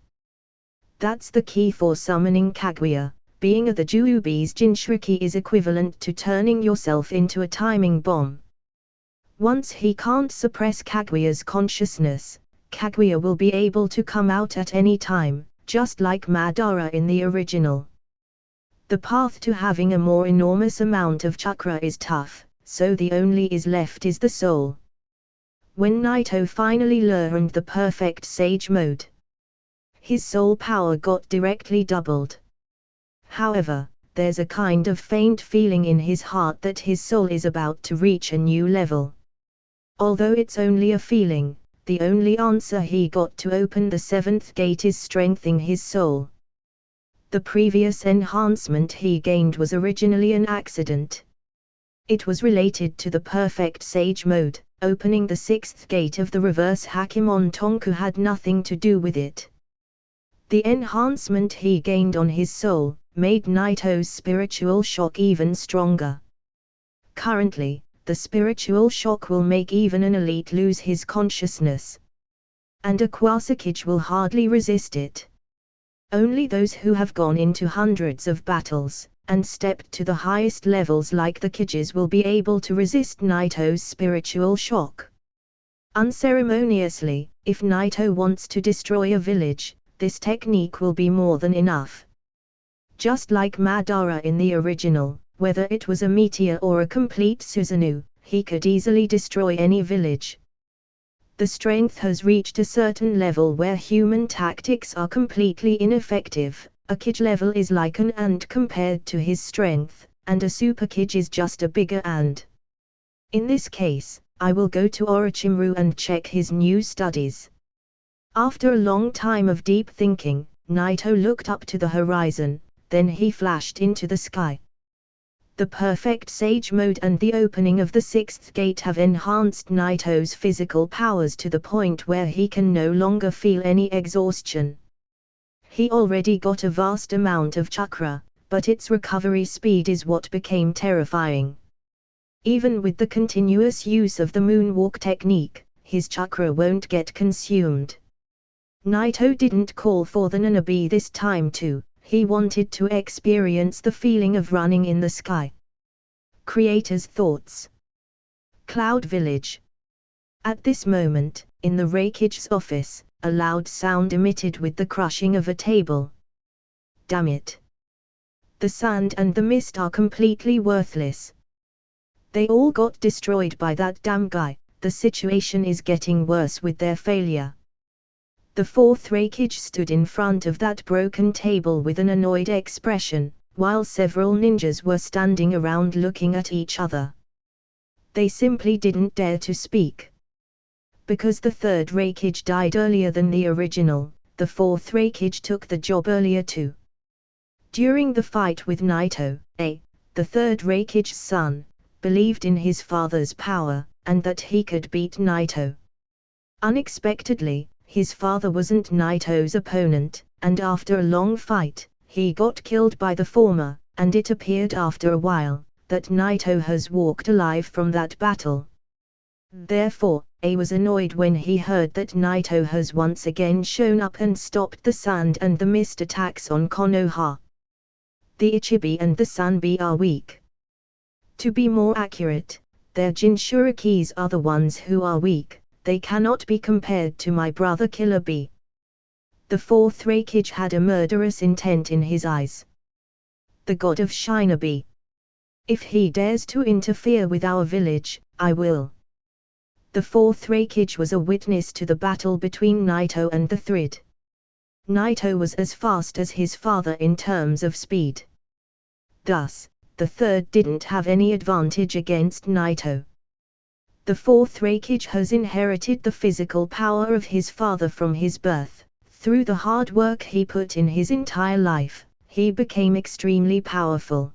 That's the key for summoning Kaguya. Being the Juubi's Jinchuriki is equivalent to turning yourself into a timing bomb. Once he can't suppress Kaguya's consciousness, Kaguya will be able to come out at any time, just like Madara in the original. The path to having a more enormous amount of chakra is tough, so the only is left is the soul. When Naruto finally learned the perfect sage mode, his soul power got directly doubled. However, there's a kind of faint feeling in his heart that his soul is about to reach a new level. Although it's only a feeling, the only answer he got to open the 7th gate is strengthening his soul. The previous enhancement he gained was originally an accident. It was related to the perfect sage mode. Opening the 6th gate of the reverse Hakimon Tonku had nothing to do with it. The enhancement he gained on his soul made Naito's spiritual shock even stronger. Currently, the spiritual shock will make even an elite lose his consciousness. And a Kwasakage will hardly resist it. Only those who have gone into hundreds of battles, and stepped to the highest levels like the Kages will be able to resist Naito's spiritual shock. Unceremoniously, if Naito wants to destroy a village, this technique will be more than enough. Just like Madara in the original, whether it was a meteor or a complete Susanoo, he could easily destroy any village. The strength has reached a certain level where human tactics are completely ineffective. A Kage level is like an ant compared to his strength, and a Super Kage is just a bigger ant. In this case, I will go to Orochimaru and check his new studies. After a long time of deep thinking, Naito looked up to the horizon, then he flashed into the sky. The perfect sage mode and the opening of the 6th gate have enhanced Naito's physical powers to the point where he can no longer feel any exhaustion. He already got a vast amount of chakra, but its recovery speed is what became terrifying. Even with the continuous use of the moonwalk technique, his chakra won't get consumed. Naito didn't call for the Nanabi this time too. He wanted to experience the feeling of running in the sky. Creator's thoughts. Cloud Village. At this moment, in the Raikage's office, a loud sound emitted with the crushing of a table. Damn it. The sand and the mist are completely worthless. They all got destroyed by that damn guy. The situation is getting worse with their failure. The 4th Raikage stood in front of that broken table with an annoyed expression, while several ninjas were standing around looking at each other. They simply didn't dare to speak. Because the 3rd Raikage died earlier than the original, the 4th Raikage took the job earlier too. During the fight with Naito, the 3rd Raikage's son, believed in his father's power, and that he could beat Naito. Unexpectedly, his father wasn't Naito's opponent, and after a long fight, he got killed by the former, and it appeared after a while, that Naito has walked alive from that battle. Therefore, A was annoyed when he heard that Naito has once again shown up and stopped the sand and the mist attacks on Konoha. The Ichibi and the Sanbi are weak. To be more accurate, their Jinchurikis are the ones who are weak. They cannot be compared to my brother Killer B. The 4th Raikage had a murderous intent in his eyes. The god of Shinobi. If he dares to interfere with our village, I will. The 4th Raikage was a witness to the battle between Naito and the Thrid. Naito was as fast as his father in terms of speed. Thus, the 3rd didn't have any advantage against Naito. The 4th Raikage has inherited the physical power of his father from his birth. Through the hard work he put in his entire life, he became extremely powerful.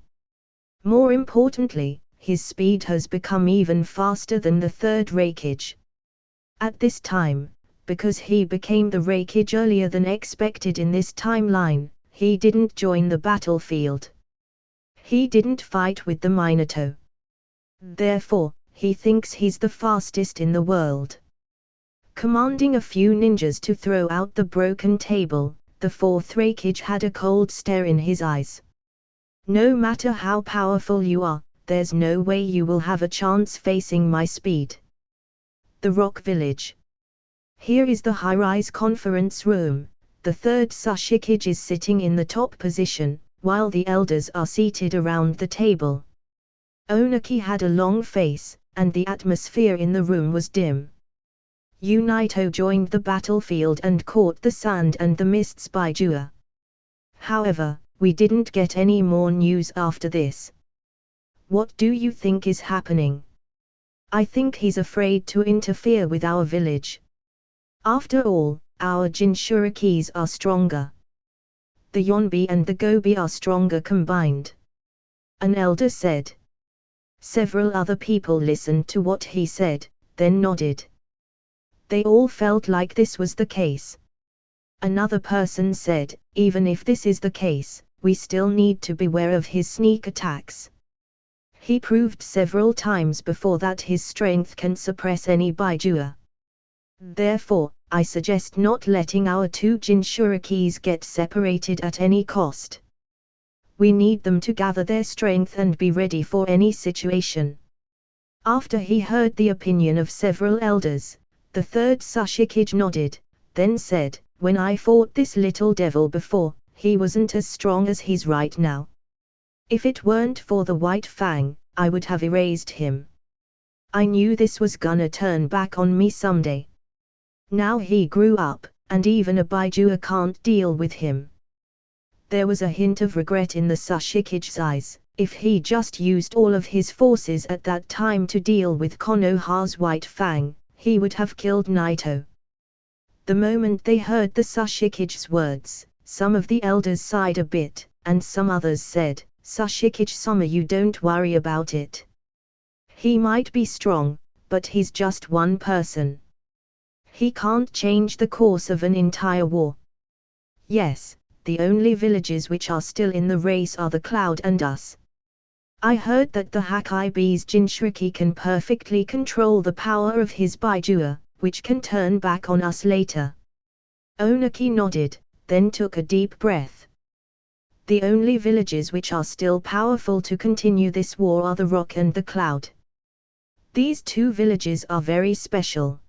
More importantly, his speed has become even faster than the 3rd Raikage. At this time, because he became the Raikage earlier than expected in this timeline, he didn't join the battlefield. He didn't fight with the Minato. Therefore, he thinks he's the fastest in the world. Commanding a few ninjas to throw out the broken table, the 4th Raikage had a cold stare in his eyes. No matter how powerful you are, there's no way you will have a chance facing my speed. The Rock Village. Here is the high-rise conference room. The 3rd Sashikage is sitting in the top position, while the elders are seated around the table. Onaki had a long face, and the atmosphere in the room was dim. Naito joined the battlefield and caught the sand and the mists by Jua. However, we didn't get any more news after this. What do you think is happening? I think he's afraid to interfere with our village. After all, our Jinchurikis are stronger. The Yonbi and the Gobi are stronger combined. An elder said. Several other people listened to what he said, then nodded. They all felt like this was the case. Another person said, even if this is the case, we still need to beware of his sneak attacks. He proved several times before that his strength can suppress any Baijua. Therefore, I suggest not letting our two Jinchurikis get separated at any cost. We need them to gather their strength and be ready for any situation. After he heard the opinion of several elders, the third Sashikage nodded, then said, when I fought this little devil before, he wasn't as strong as he's right now. If it weren't for the White Fang, I would have erased him. I knew this was gonna turn back on me someday. Now he grew up, and even a Baijua can't deal with him. There was a hint of regret in the Sashikage's eyes. If he just used all of his forces at that time to deal with Konoha's White Fang, he would have killed Naito. The moment they heard the Sashikage's words, some of the elders sighed a bit, and some others said, Sashikage-sama, you don't worry about it. He might be strong, but he's just one person. He can't change the course of an entire war. Yes, the only villages which are still in the race are the Cloud and us. I heard that the Hakkaibe's Jinchuriki can perfectly control the power of his Baijua, which can turn back on us later. Onaki nodded, then took a deep breath. The only villages which are still powerful to continue this war are the Rock and the Cloud. These two villages are very special.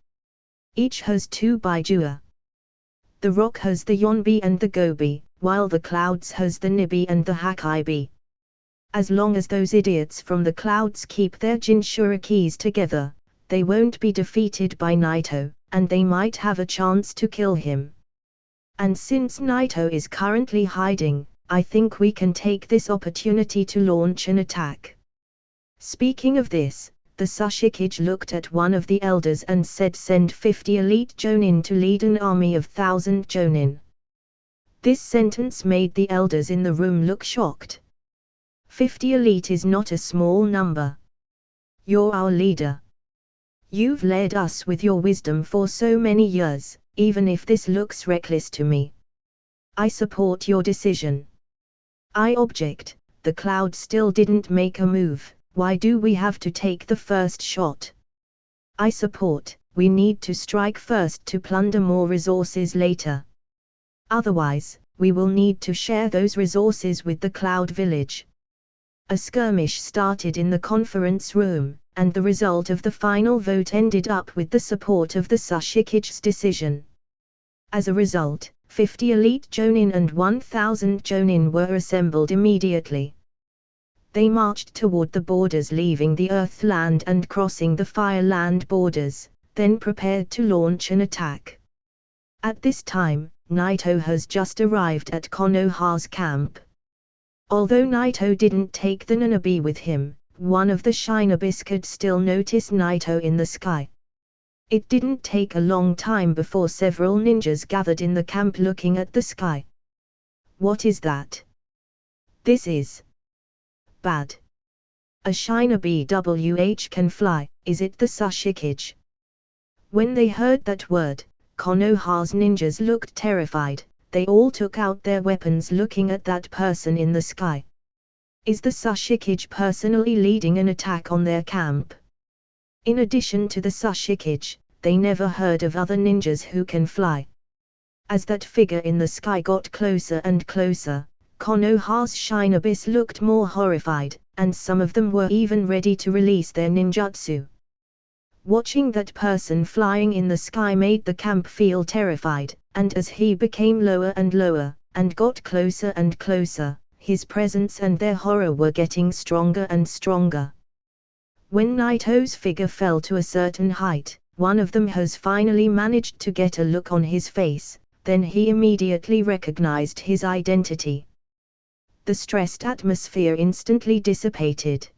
Each has two Baijua. The Rock has the Yonbi and the Gobi, while the Clouds has the Nibi and the Hakkaibe. As long as those idiots from the Clouds keep their Jinchurikis together, they won't be defeated by Naito, and they might have a chance to kill him. And since Naito is currently hiding, I think we can take this opportunity to launch an attack. Speaking of this, the Sashikage looked at one of the elders and said, send 50 elite Jonin to lead an army of 1,000 Jonin. This sentence made the elders in the room look shocked. 50 elite is not a small number. You're our leader. You've led us with your wisdom for so many years, even if this looks reckless to me. I support your decision. I object, the Cloud still didn't make a move. Why do we have to take the first shot? I support, we need to strike first to plunder more resources later. Otherwise, we will need to share those resources with the Cloud village. A skirmish started in the conference room, and the result of the final vote ended up with the support of the Sashikage's decision. As a result, 50 elite Jonin and 1,000 Jonin were assembled immediately. They marched toward the borders, leaving the Earthland and crossing the Fireland borders, then prepared to launch an attack. At this time, Naito has just arrived at Konoha's camp. Although Naito didn't take the Nanabi with him, one of the Shinobis could still notice Naito in the sky. It didn't take a long time before several ninjas gathered in the camp looking at the sky. What is that? This is bad. A Shinobi can fly, is it the Sashikage? When they heard that word, Konoha's ninjas looked terrified. They all took out their weapons looking at that person in the sky. Is the Sashikage personally leading an attack on their camp? In addition to the Sashikage, they never heard of other ninjas who can fly. As that figure in the sky got closer and closer, Konoha's Shinobis looked more horrified, and some of them were even ready to release their ninjutsu. Watching that person flying in the sky made the camp feel terrified, and as he became lower and lower, and got closer and closer, his presence and their horror were getting stronger and stronger. When Naito's figure fell to a certain height, one of them has finally managed to get a look on his face, then he immediately recognized his identity. The stressed atmosphere instantly dissipated.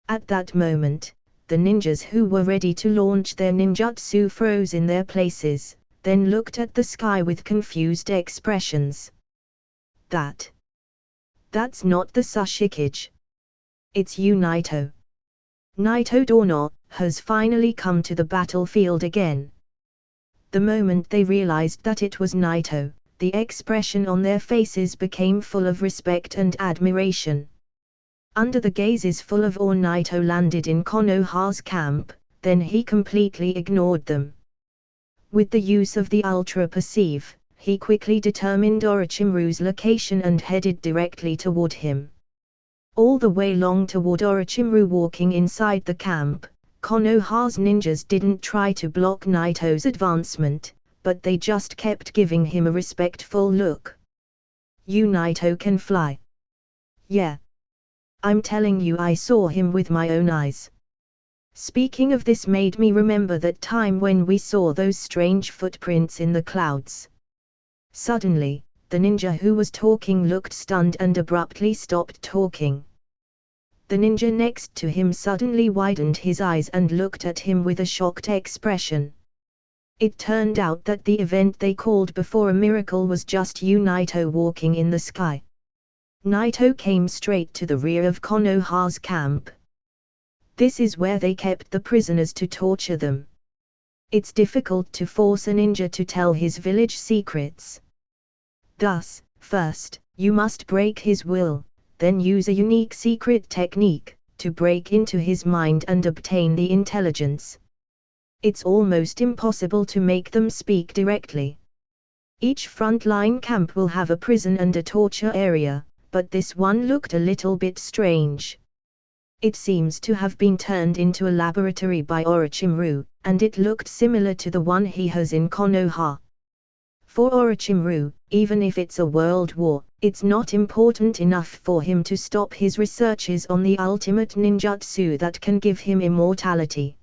At that moment, the ninjas who were ready to launch their ninjutsu froze in their places, then looked at the sky with confused expressions. That's not the Hokage. It's you, Naito. Naito Dorno has finally come to the battlefield again. The moment they realized that it was Naito, the expression on their faces became full of respect and admiration. Under the gazes full of awe, Naito landed in Konoha's camp, then he completely ignored them. With the use of the Ultra Perceive, he quickly determined Orochimaru's location and headed directly toward him. All the way long toward Orochimaru walking inside the camp, Konoha's ninjas didn't try to block Naito's advancement, but they just kept giving him a respectful look. You Naito can fly. Yeah. I'm telling you, I saw him with my own eyes. Speaking of this made me remember that time when we saw those strange footprints in the clouds. Suddenly, the ninja who was talking looked stunned and abruptly stopped talking. The ninja next to him suddenly widened his eyes and looked at him with a shocked expression. It turned out that the event they called before a miracle was just Naito walking in the sky. Naito came straight to the rear of Konoha's camp. This is where they kept the prisoners to torture them. It's difficult to force a ninja to tell his village secrets. Thus, first, you must break his will, then use a unique secret technique to break into his mind and obtain the intelligence. It's almost impossible to make them speak directly. Each frontline camp will have a prison and a torture area, but this one looked a little bit strange. It seems to have been turned into a laboratory by Orochimaru, and it looked similar to the one he has in Konoha. For Orochimaru, even if it's a world war, it's not important enough for him to stop his researches on the ultimate ninjutsu that can give him immortality.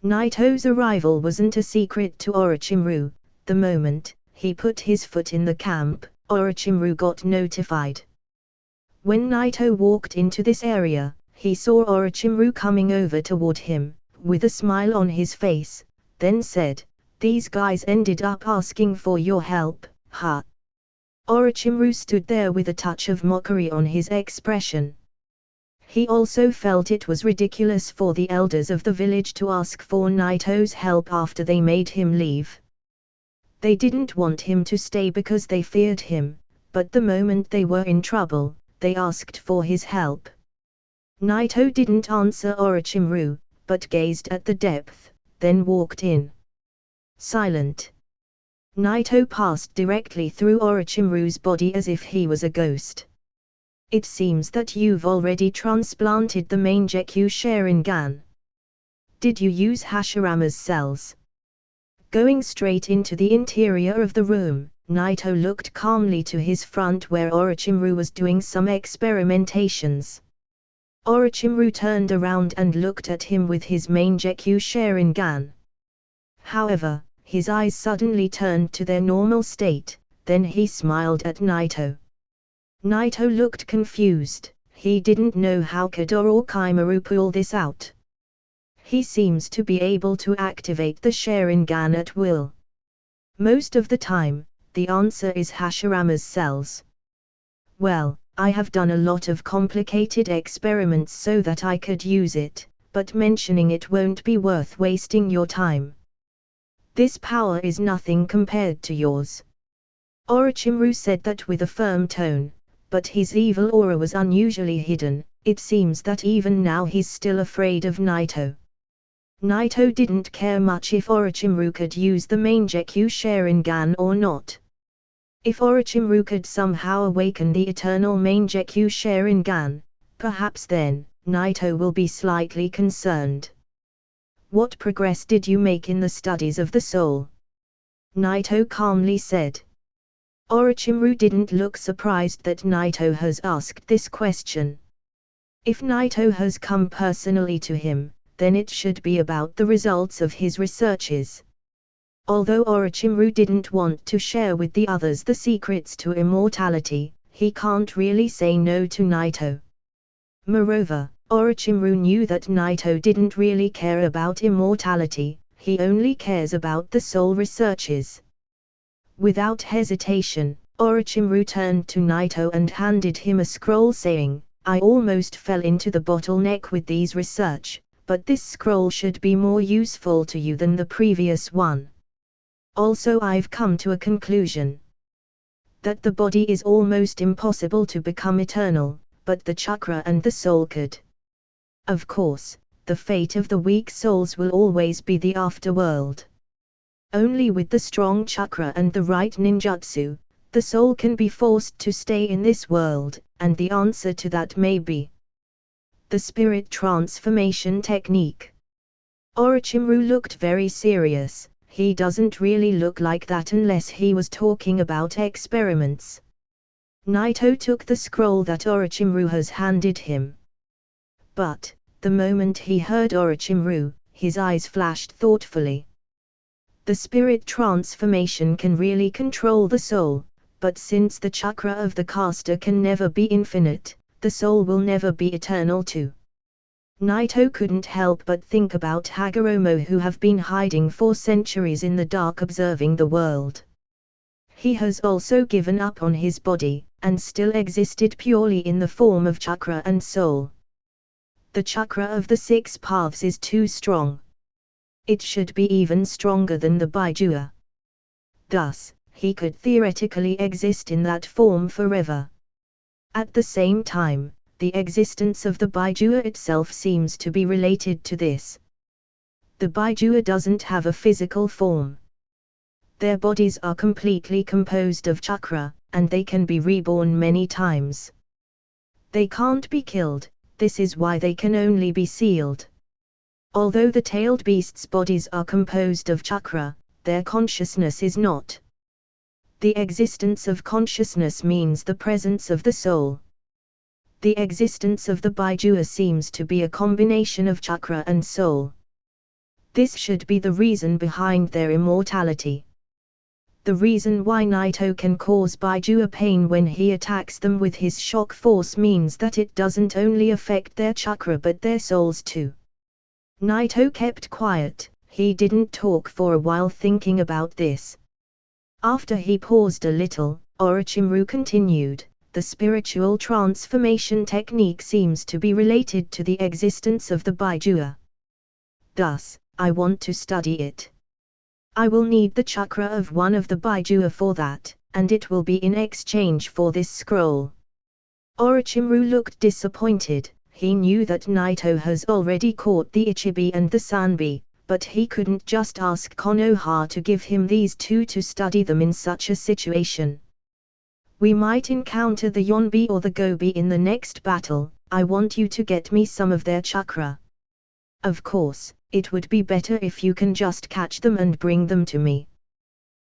Naito's arrival wasn't a secret to Orochimaru. The moment he put his foot in the camp, Orochimaru got notified. When Naito walked into this area, he saw Orochimaru coming over toward him, with a smile on his face, then said, "These guys ended up asking for your help, huh?" Orochimaru stood there with a touch of mockery on his expression. He also felt it was ridiculous for the elders of the village to ask for Naito's help after they made him leave. They didn't want him to stay because they feared him, but the moment they were in trouble, they asked for his help. Naito didn't answer Orochimaru, but gazed at the depth, then walked in. Silent. Naito passed directly through Orochimaru's body as if he was a ghost. It seems that you've already transplanted the Mangekyou Sharingan. Did you use Hashirama's cells? Going straight into the interior of the room, Naito looked calmly to his front where Orochimaru was doing some experimentations. Orochimaru turned around and looked at him with his Mangekyou Sharingan. However, his eyes suddenly turned to their normal state, then he smiled at Naito. Naito looked confused. He didn't know how could Orochimaru pull this out. He seems to be able to activate the Sharingan at will. Most of the time, the answer is Hashirama's cells. Well, I have done a lot of complicated experiments so that I could use it, but mentioning it won't be worth wasting your time. This power is nothing compared to yours. Orochimaru said that with a firm tone, but his evil aura was unusually hidden. It seems that even now he's still afraid of Naito. Naito didn't care much if Orochimaru could use the Mangekyou Sharingan or not. If Orochimaru could somehow awaken the eternal Mangekyou Sharingan, perhaps then, Naito will be slightly concerned. What progress did you make in the studies of the soul? Naito calmly said. Orochimaru didn't look surprised that Naito has asked this question. If Naito has come personally to him, then it should be about the results of his researches. Although Orochimaru didn't want to share with the others the secrets to immortality, he can't really say no to Naito. Moreover, Orochimaru knew that Naito didn't really care about immortality. he only cares about the soul researches. Without hesitation, Orochimaru turned to Naito and handed him a scroll saying, "I almost fell into the bottleneck with these research, but this scroll should be more useful to you than the previous one. Also I've come to a conclusion. That the body is almost impossible to become eternal, but the chakra and the soul could. Of course, the fate of the weak souls will always be the afterworld. Only with the strong chakra and the right ninjutsu, the soul can be forced to stay in this world, and the answer to that may be the spirit transformation technique." Orochimaru looked very serious. He doesn't really look like that unless he was talking about experiments. Naito took the scroll that Orochimaru has handed him. But, the moment he heard Orochimaru, his eyes flashed thoughtfully. The spirit transformation can really control the soul, but since the chakra of the caster can never be infinite, the soul will never be eternal too. Naito couldn't help but think about Hagoromo, who have been hiding for centuries in the dark observing the world. He has also given up on his body, and still existed purely in the form of chakra and soul. The chakra of the 6 paths is too strong. It should be even stronger than the Baijua. Thus, he could theoretically exist in that form forever. At the same time, the existence of the Baijua itself seems to be related to this. The Baijua doesn't have a physical form. Their bodies are completely composed of chakra, and they can be reborn many times. They can't be killed, this is why they can only be sealed. Although the tailed beasts' bodies are composed of chakra, their consciousness is not. The existence of consciousness means the presence of the soul. The existence of the Baijua seems to be a combination of chakra and soul. This should be the reason behind their immortality. The reason why Naito can cause Baijua pain when he attacks them with his shock force means that it doesn't only affect their chakra but their souls too. Naito kept quiet, he didn't talk for a while thinking about this. After he paused a little, Orochimaru continued, "The spiritual transformation technique seems to be related to the existence of the Baijua. Thus, I want to study it. I will need the chakra of one of the Baijua for that, and it will be in exchange for this scroll." Orochimaru looked disappointed. He knew that Naito has already caught the Ichibi and the Sanbi, but he couldn't just ask Konoha to give him these two to study them in such a situation. "We might encounter the Yonbi or the Gobi in the next battle, I want you to get me some of their chakra. Of course, it would be better if you can just catch them and bring them to me."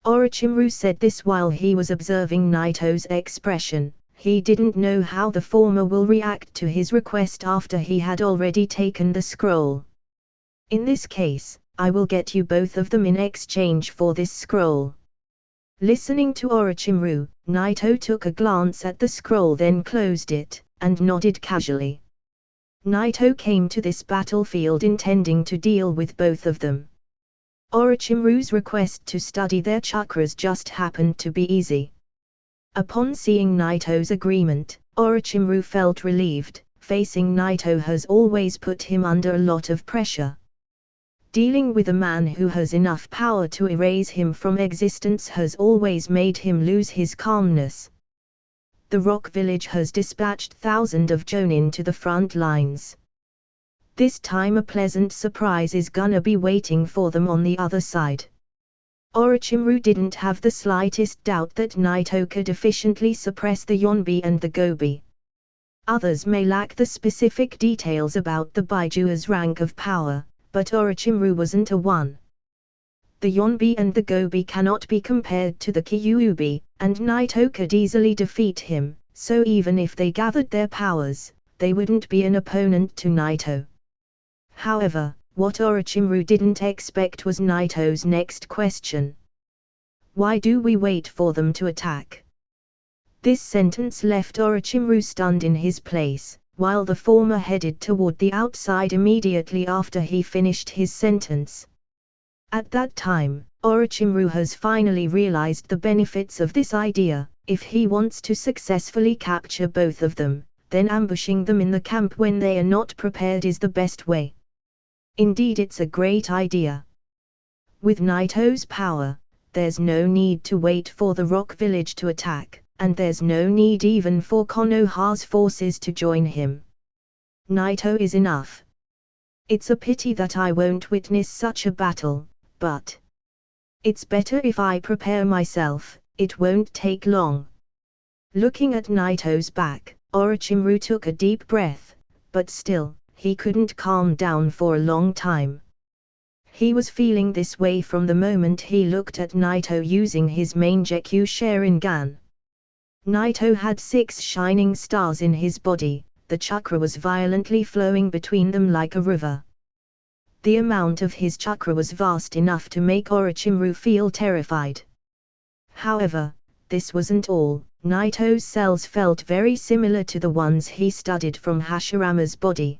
Orochimaru said this while he was observing Naito's expression. He didn't know how the former will react to his request after he had already taken the scroll. "In this case, I will get you both of them in exchange for this scroll." Listening to Orochimaru, Naito took a glance at the scroll, then closed it, and nodded casually. Naito came to this battlefield intending to deal with both of them. Orochimaru's request to study their chakras just happened to be easy. Upon seeing Naito's agreement, Orochimaru felt relieved. Facing Naito has always put him under a lot of pressure. Dealing with a man who has enough power to erase him from existence has always made him lose his calmness. The Rock Village has dispatched thousands of Jonin to the front lines. This time a pleasant surprise is gonna be waiting for them on the other side. Orochimaru didn't have the slightest doubt that Naito could efficiently suppress the Yonbi and the Gobi. Others may lack the specific details about the Baijua's rank of power, but Orochimaru wasn't a one. The Yonbi and the Gobi cannot be compared to the Kyuubi, and Naito could easily defeat him, so even if they gathered their powers, they wouldn't be an opponent to Naito. However, what Orochimaru didn't expect was Naito's next question. "Why do we wait for them to attack?" This sentence left Orochimaru stunned in his place, while the former headed toward the outside immediately after he finished his sentence. At that time, Orochimaru has finally realized the benefits of this idea. If he wants to successfully capture both of them, then ambushing them in the camp when they are not prepared is the best way. Indeed, it's a great idea. With Naito's power, there's no need to wait for the rock village to attack, and there's no need even for Konoha's forces to join him. Naito is enough. It's a pity that I won't witness such a battle, but it's better if I prepare myself, it won't take long. Looking at Naito's back, Orochimaru took a deep breath, but still, he couldn't calm down for a long time. He was feeling this way from the moment he looked at Naito using his Mangekyou Sharingan. Naito had 6 shining stars in his body, the chakra was violently flowing between them like a river. The amount of his chakra was vast enough to make Orochimaru feel terrified. However, this wasn't all. Naito's cells felt very similar to the ones he studied from Hashirama's body.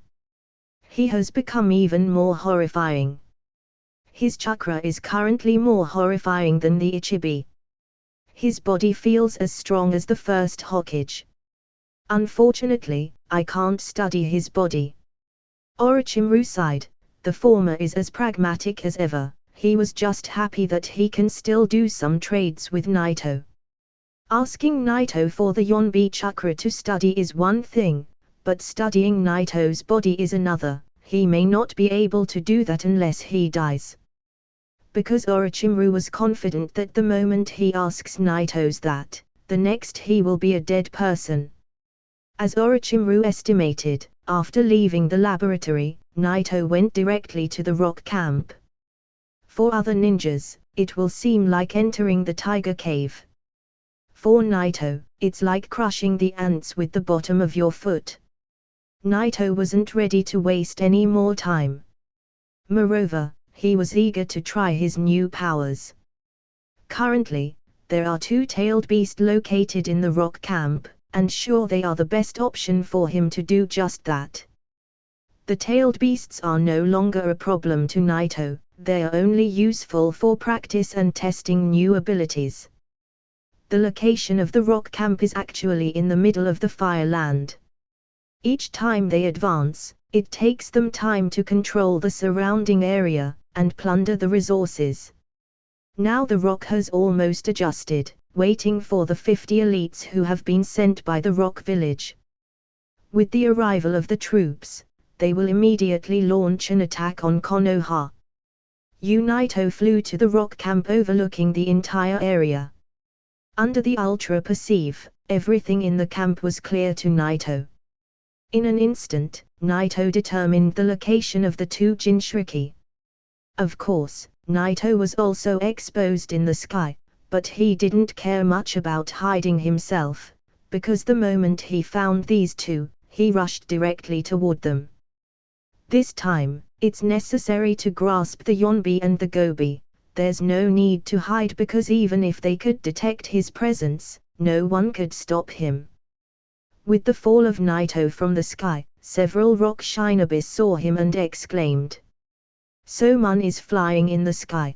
He has become even more horrifying. His chakra is currently more horrifying than the Ichibi. His body feels as strong as the first Hokage. Unfortunately, I can't study his body. Orochimaru sighed. The former is as pragmatic as ever, he was just happy that he can still do some trades with Naito. Asking Naito for the Yonbi chakra to study is one thing, but studying Naito's body is another. He may not be able to do that unless he dies. Because Orochimaru was confident that the moment he asks Naito's that, the next he will be a dead person. As Orochimaru estimated, after leaving the laboratory, Naito went directly to the rock camp. For other ninjas, it will seem like entering the tiger cave. For Naito, it's like crushing the ants with the bottom of your foot. Naito wasn't ready to waste any more time. Moreover, he was eager to try his new powers. Currently, there are 2 tailed beasts located in the rock camp, and sure they are the best option for him to do just that. The tailed beasts are no longer a problem to Naito, they are only useful for practice and testing new abilities. The location of the rock camp is actually in the middle of the Fire Land. Each time they advance, it takes them time to control the surrounding area, and plunder the resources. Now the rock has almost adjusted, waiting for the 50 elites who have been sent by the rock village. With the arrival of the troops, they will immediately launch an attack on Konoha. Naito flew to the rock camp overlooking the entire area. Under the Ultra Perceive, everything in the camp was clear to Naito. In an instant, Naito determined the location of the 2 Jinchuriki. Of course, Naito was also exposed in the sky, but he didn't care much about hiding himself, because the moment he found these 2, he rushed directly toward them. This time, it's necessary to grasp the Yonbi and the Gobi. There's no need to hide because even if they could detect his presence, no one could stop him. With the fall of Naito from the sky, several rock shinobis saw him and exclaimed, "Someone is flying in the sky.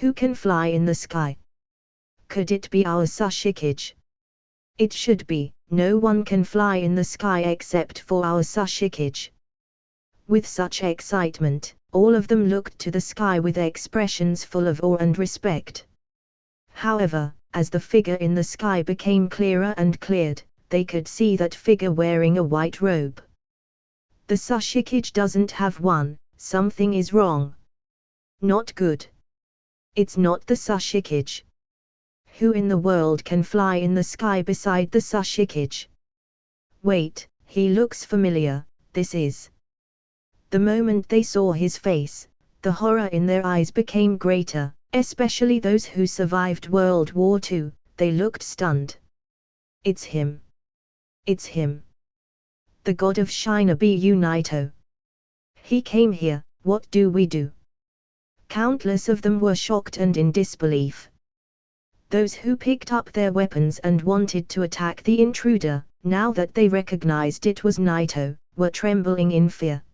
Who can fly in the sky? Could it be our Sashikage? It should be, no one can fly in the sky except for our Sashikage." With such excitement, all of them looked to the sky with expressions full of awe and respect. However, as the figure in the sky became clearer and cleared, they could see that figure wearing a white robe. The Sashikage doesn't have one, something is wrong. Not good. It's not the Sashikage. Who in the world can fly in the sky beside the Sashikage? Wait, he looks familiar, this is. The moment they saw his face, the horror in their eyes became greater, especially those who survived World War II, they looked stunned. It's him. It's him. The god of Shinobi Naito. He came here, what do we do? Countless of them were shocked and in disbelief. Those who picked up their weapons and wanted to attack the intruder, now that they recognized it was Naito, were trembling in fear.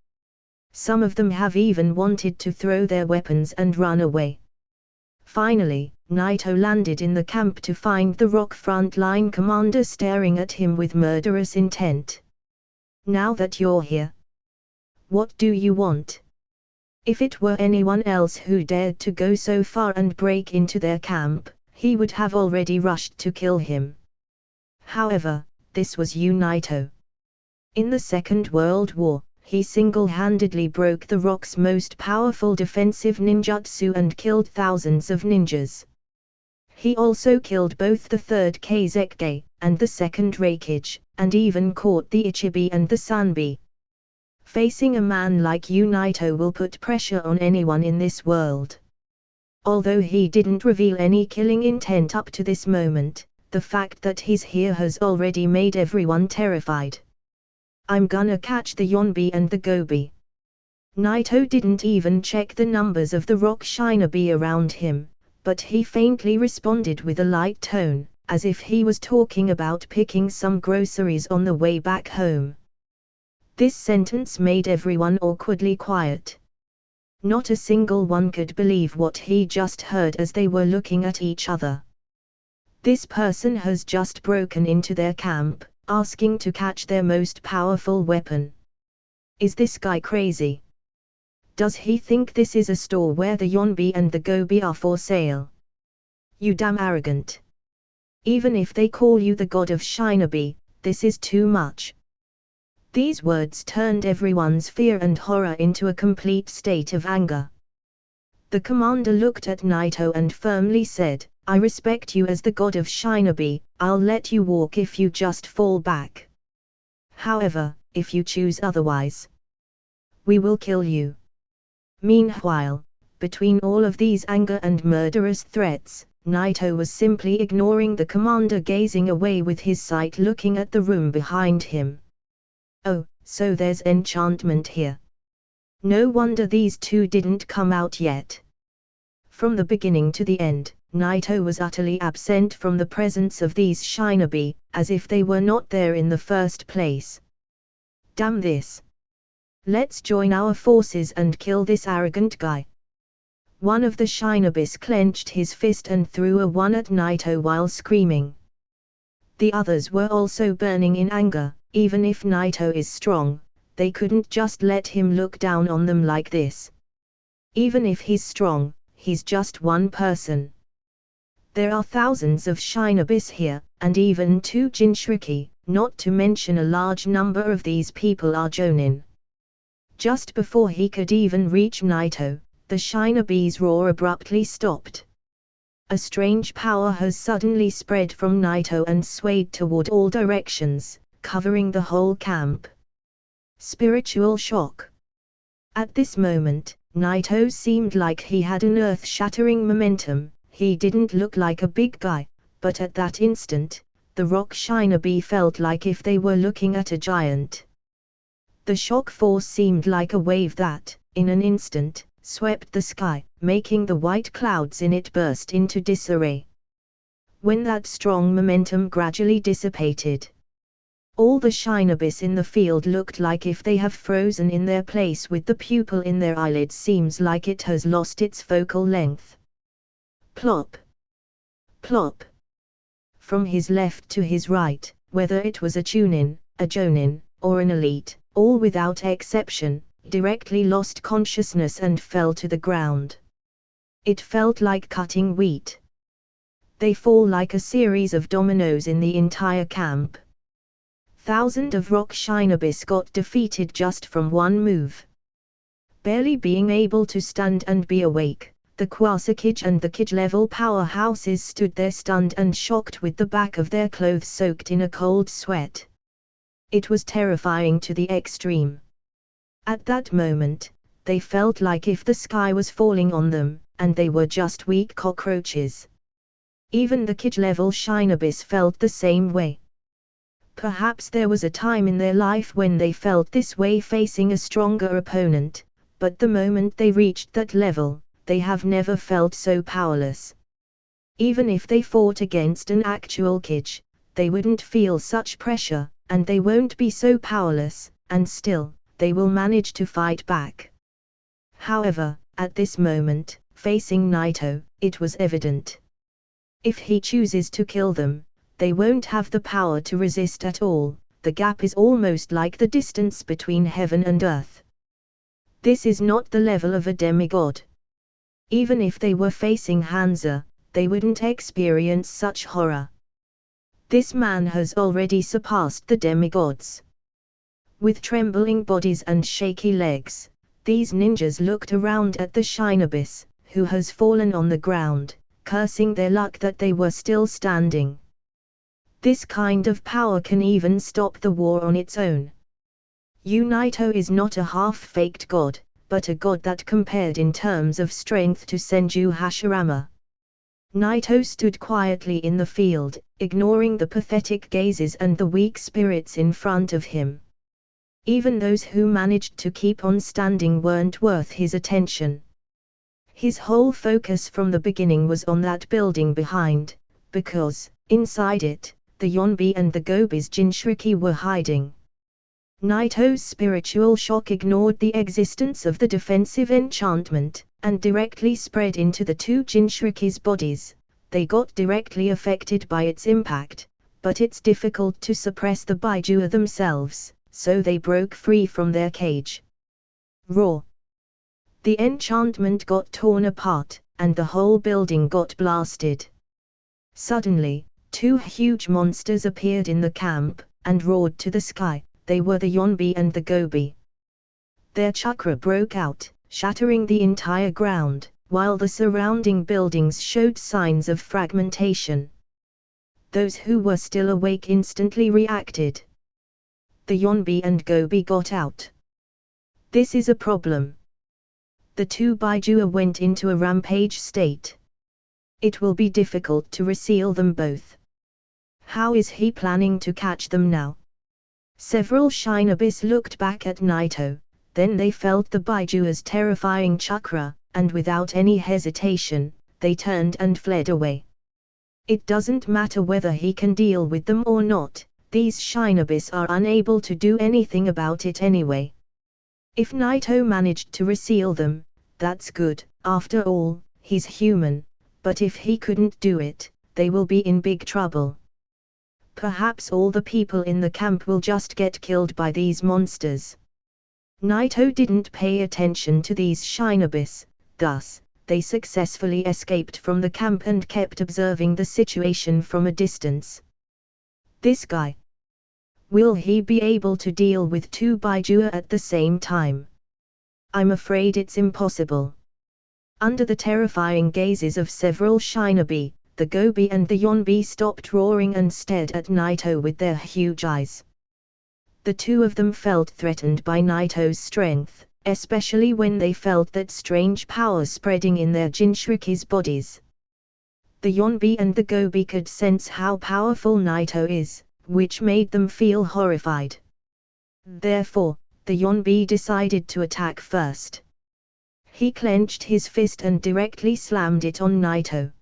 Some of them have even wanted to throw their weapons and run away. Finally, Naito landed in the camp to find the rock frontline commander staring at him with murderous intent. Now that you're here, what do you want? If it were anyone else who dared to go so far and break into their camp, he would have already rushed to kill him. However, this was you, Naito. In the Second World War, he single-handedly broke the Rock's most powerful defensive ninjutsu and killed thousands of ninjas. He also killed both the third Kazekage and the second Raikage, and even caught the Ichibi and the Sanbi. Facing a man like you, Naito will put pressure on anyone in this world. Although he didn't reveal any killing intent up to this moment, the fact that he's here has already made everyone terrified. I'm gonna catch the Yonbi and the Gobi. Naito didn't even check the numbers of the rock shinobi around him, but he faintly responded with a light tone, as if he was talking about picking some groceries on the way back home. This sentence made everyone awkwardly quiet. Not a single one could believe what he just heard as they were looking at each other. This person has just broken into their camp, asking to catch their most powerful weapon. Is this guy crazy? Does he think this is a store where the Yonbi and the Gobi are for sale? You damn arrogant. Even if they call you the god of shinobi, this is too much. These words turned everyone's fear and horror into a complete state of anger. The commander looked at Naito and firmly said, I respect you as the god of shinobi, I'll let you walk if you just fall back. However, if you choose otherwise, we will kill you. Meanwhile, between all of these anger and murderous threats, Naito was simply ignoring the commander, gazing away with his sight looking at the room behind him. Oh, so there's enchantment here. No wonder these two didn't come out yet. From the beginning to the end, Naito was utterly absent from the presence of these shinobi, as if they were not there in the first place. Damn this. Let's join our forces and kill this arrogant guy. One of the shinobis clenched his fist and threw a one at Naito while screaming. The others were also burning in anger. Even if Naito is strong, they couldn't just let him look down on them like this. Even if he's strong, he's just one person. There are thousands of shinobis here, and even 2 Jinchuriki, not to mention a large number of these people are jonin. Just before he could even reach Naito, the shinobi's roar abruptly stopped. A strange power has suddenly spread from Naito and swayed toward all directions, covering the whole camp. Spiritual shock. At this moment, Naito seemed like he had an earth-shattering momentum. He didn't look like a big guy, but at that instant, the rock shinobi felt like if they were looking at a giant. The shock force seemed like a wave that, in an instant, swept the sky, making the white clouds in it burst into disarray. When that strong momentum gradually dissipated, all the shinobis in the field looked like if they have frozen in their place, with the pupil in their eyelid seems like it has lost its focal length. Plop! Plop! From his left to his right, whether it was a chunin, a jonin, or an elite, all without exception, directly lost consciousness and fell to the ground. It felt like cutting wheat. They fall like a series of dominoes in the entire camp. Thousands of rock shinobis got defeated just from one move. Barely being able to stand and be awake, the Kwasakage and the Kage-level powerhouses stood there stunned and shocked, with the back of their clothes soaked in a cold sweat. It was terrifying to the extreme. At that moment, they felt like if the sky was falling on them, and they were just weak cockroaches. Even the Kage-level shinobis felt the same way. Perhaps there was a time in their life when they felt this way facing a stronger opponent, but the moment they reached that level, they have never felt so powerless. Even if they fought against an actual Kage, they wouldn't feel such pressure, and they won't be so powerless, and still, they will manage to fight back. However, at this moment, facing Naito, it was evident. If he chooses to kill them, they won't have the power to resist at all. The gap is almost like the distance between heaven and earth. This is not the level of a demigod. Even if they were facing Hanzo, they wouldn't experience such horror. This man has already surpassed the demigods. With trembling bodies and shaky legs, these ninjas looked around at the Shinobi, who has fallen on the ground, cursing their luck that they were still standing. This kind of power can even stop the war on its own. Naito is not a half-faked god, but a god that compared in terms of strength to Senju Hashirama. Naito stood quietly in the field, ignoring the pathetic gazes and the weak spirits in front of him. Even those who managed to keep on standing weren't worth his attention. His whole focus from the beginning was on that building behind, because, inside it, the Yonbi and the Gobi's Jinchuriki were hiding. Naito's spiritual shock ignored the existence of the defensive enchantment, and directly spread into the two Jinchuriki's bodies. They got directly affected by its impact, but it's difficult to suppress the Baijua themselves, so they broke free from their cage. Roar! The enchantment got torn apart, and the whole building got blasted. Suddenly, two huge monsters appeared in the camp, and roared to the sky. They were the Yonbi and the Gobi. Their chakra broke out, shattering the entire ground, while the surrounding buildings showed signs of fragmentation. Those who were still awake instantly reacted. The Yonbi and Gobi got out. This is a problem. The two Baijua went into a rampage state. It will be difficult to reseal them both. How is he planning to catch them now? Several Shinobis looked back at Naito, then they felt the Baijua's terrifying chakra, and without any hesitation, they turned and fled away. It doesn't matter whether he can deal with them or not, these Shinobis are unable to do anything about it anyway. If Naito managed to reseal them, that's good, after all, he's human, but if he couldn't do it, they will be in big trouble. Perhaps all the people in the camp will just get killed by these monsters. Naito didn't pay attention to these Shinobis, thus, they successfully escaped from the camp and kept observing the situation from a distance. This guy. Will he be able to deal with two Baijua at the same time? I'm afraid it's impossible. Under the terrifying gazes of several Shinobi, the Gobi and the Yonbi stopped roaring and stared at Naito with their huge eyes. The two of them felt threatened by Naito's strength, especially when they felt that strange power spreading in their Jinchuriki's bodies. The Yonbi and the Gobi could sense how powerful Naito is, which made them feel horrified. Therefore, the Yonbi decided to attack first. He clenched his fist and directly slammed it on Naito.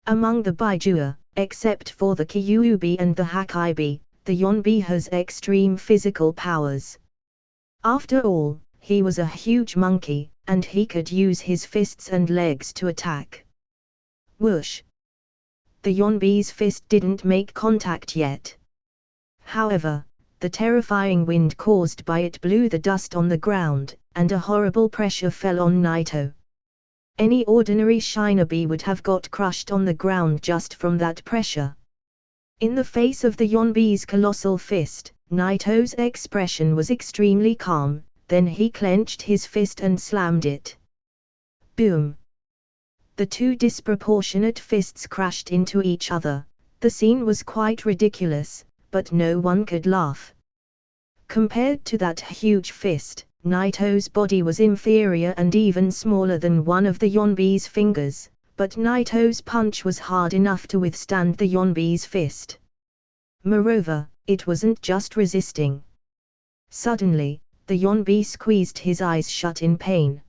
Among the Baijua, except for the Kyuubi and the Hakkaibi, the Yonbi has extreme physical powers. After all, he was a huge monkey, and he could use his fists and legs to attack. Whoosh! The Yonbi's fist didn't make contact yet. However, the terrifying wind caused by it blew the dust on the ground, and a horrible pressure fell on Naito. Any ordinary Shinobi would have got crushed on the ground just from that pressure. In the face of the Yonbi's colossal fist, Naito's expression was extremely calm, then he clenched his fist and slammed it. Boom! The two disproportionate fists crashed into each other. The scene was quite ridiculous, but no one could laugh. Compared to that huge fist, Naito's body was inferior and even smaller than one of the Yonbi's fingers, but Naito's punch was hard enough to withstand the Yonbi's fist. Moreover, it wasn't just resisting. Suddenly, the Yonbi squeezed his eyes shut in pain.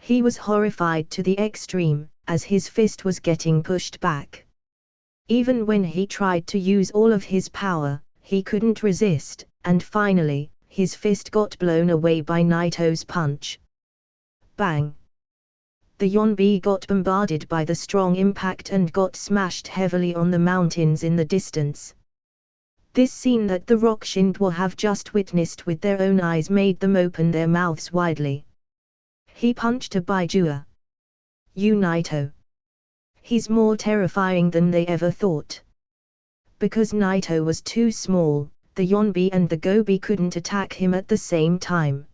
He was horrified to the extreme, as his fist was getting pushed back. Even when he tried to use all of his power, he couldn't resist, and finally, his fist got blown away by Naito's punch. Bang! The Yonbi got bombarded by the strong impact and got smashed heavily on the mountains in the distance. This scene that the rock Shindwa have just witnessed with their own eyes made them open their mouths widely. He punched a Baijua. You Naito. He's more terrifying than they ever thought. Because Naito was too small, the Yonbi and the Gobi couldn't attack him at the same time.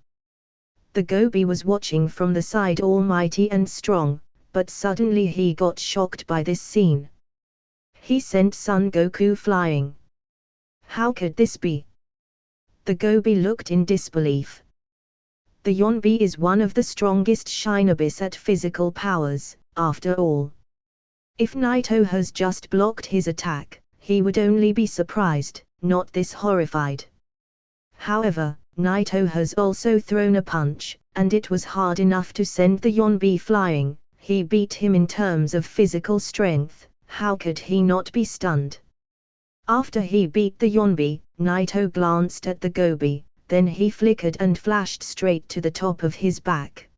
The Gobi was watching from the side almighty and strong, but suddenly he got shocked by this scene. He sent Son Goku flying. How could this be? The Gobi looked in disbelief. The Yonbi is one of the strongest shinobis at physical powers, after all. If Naito has just blocked his attack, he would only be surprised, not this horrified. However, Naito has also thrown a punch, and it was hard enough to send the Yonbi flying. He beat him in terms of physical strength, how could he not be stunned? After he beat the Yonbi, Naito glanced at the Gobi, then he flickered and flashed straight to the top of his back.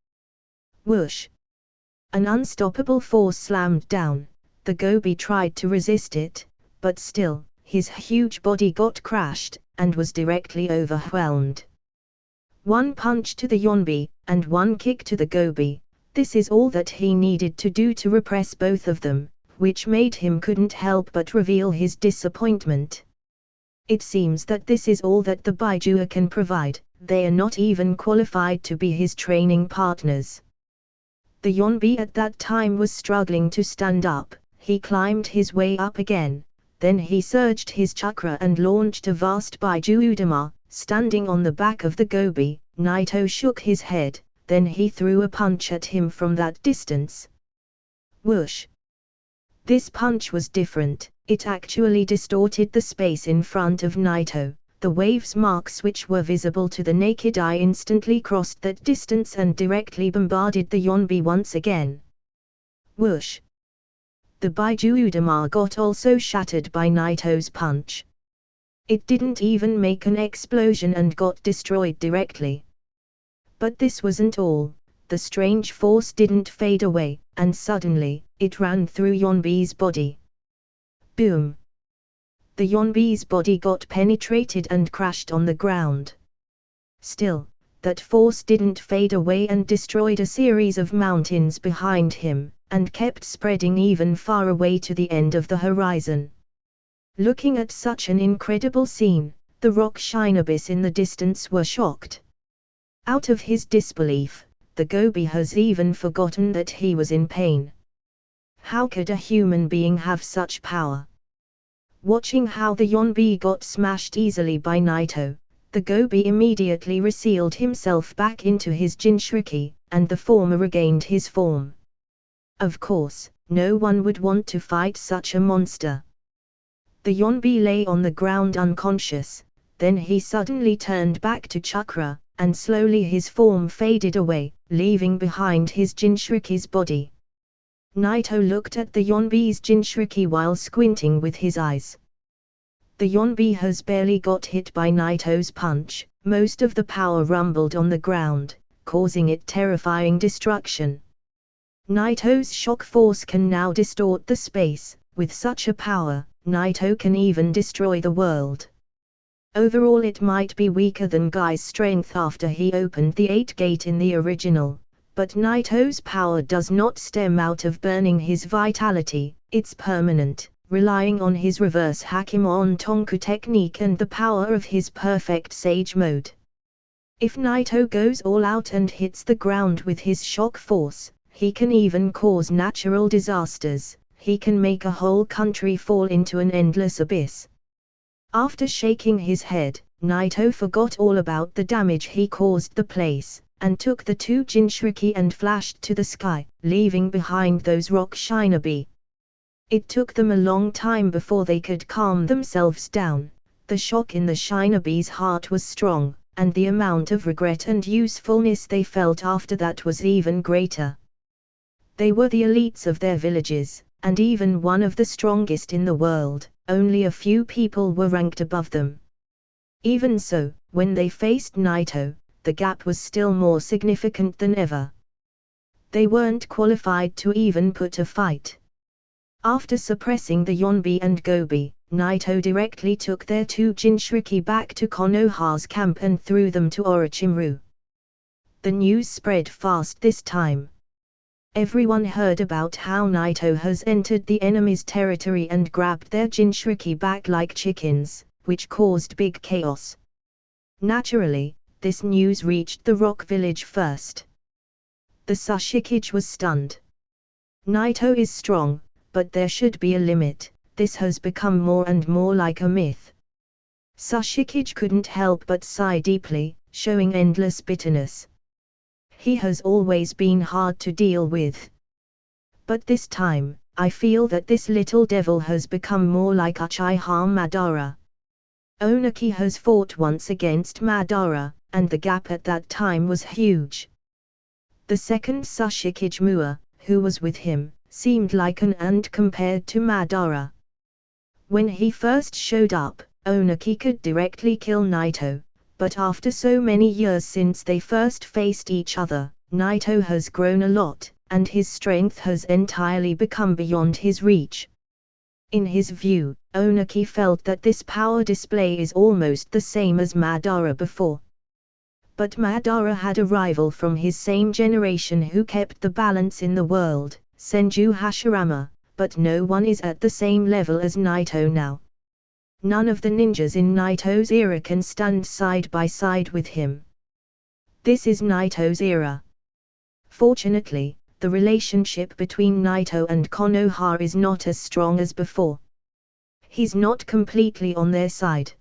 Whoosh! An unstoppable force slammed down. The Gobi tried to resist it, but still, his huge body got crushed, and was directly overwhelmed. One punch to the Yonbi, and one kick to the Gobi. This is all that he needed to do to repress both of them, which made him couldn't help but reveal his disappointment. It seems that this is all that the Baijua can provide, they are not even qualified to be his training partners. The Yonbi at that time was struggling to stand up. He climbed his way up again, then he surged his chakra and launched a vast Baiju Udama, standing on the back of the Gobi. Naito shook his head, then he threw a punch at him from that distance. Whoosh! This punch was different, it actually distorted the space in front of Naito. The waves marks which were visible to the naked eye instantly crossed that distance and directly bombarded the Yonbi once again. Whoosh! The Baiju Udama got also shattered by Naito's punch. It didn't even make an explosion and got destroyed directly. But this wasn't all, the strange force didn't fade away, and suddenly, it ran through Yonbi's body. Boom! The Yonbi's body got penetrated and crashed on the ground. Still, that force didn't fade away and destroyed a series of mountains behind him, and kept spreading even far away to the end of the horizon. Looking at such an incredible scene, the rock shinobis in the distance were shocked. Out of his disbelief, the Gobi has even forgotten that he was in pain. How could a human being have such power? Watching how the Yonbi got smashed easily by Naito, the Gobi immediately resealed himself back into his Jinchuriki, and the former regained his form. Of course, no one would want to fight such a monster. The Yonbi lay on the ground unconscious, then he suddenly turned back to chakra, and slowly his form faded away, leaving behind his Jinchuriki's body. Naito looked at the Yonbi's Jinchuriki while squinting with his eyes. The Yonbi has barely got hit by Naito's punch, most of the power rumbled on the ground, causing it terrifying destruction. Naito's shock force can now distort the space. With such a power, Naito can even destroy the world. Overall it might be weaker than Guy's strength after he opened the 8 gate in the original, but Naito's power does not stem out of burning his vitality, it's permanent, relying on his reverse Hakimon Tonku technique and the power of his perfect Sage mode. If Naito goes all out and hits the ground with his shock force, he can even cause natural disasters, he can make a whole country fall into an endless abyss. After shaking his head, Naito forgot all about the damage he caused the place, and took the 2 Jinchuriki and flashed to the sky, leaving behind those rock shinobi. It took them a long time before they could calm themselves down. The shock in the shinobi's heart was strong, and the amount of regret and usefulness they felt after that was even greater. They were the elites of their villages, and even one of the strongest in the world. Only a few people were ranked above them. Even so, when they faced Naito, the gap was still more significant than ever. They weren't qualified to even put a fight. After suppressing the Yonbi and Gobi, Naito directly took their two Jinchuriki back to Konoha's camp and threw them to Orochimaru. The news spread fast this time. Everyone heard about how Naito has entered the enemy's territory and grabbed their Jinchuriki back like chickens, which caused big chaos. Naturally, this news reached the Rock Village first. The Sashikage was stunned. Naito is strong, but there should be a limit. This has become more and more like a myth. Sashikage couldn't help but sigh deeply, showing endless bitterness. He has always been hard to deal with. But this time, I feel that this little devil has become more like Uchiha Madara. Oniki has fought once against Madara, and the gap at that time was huge. The second Sashikage Mua, who was with him, seemed like an ant compared to Madara. When he first showed up, Oniki could directly kill Naito, but after so many years since they first faced each other, Naito has grown a lot, and his strength has entirely become beyond his reach. In his view, Oniki felt that this power display is almost the same as Madara before. But Madara had a rival from his same generation who kept the balance in the world, Senju Hashirama, but no one is at the same level as Naito now. None of the ninjas in Naito's era can stand side by side with him. This is Naito's era. Fortunately, the relationship between Naito and Konoha is not as strong as before. He's not completely on their side.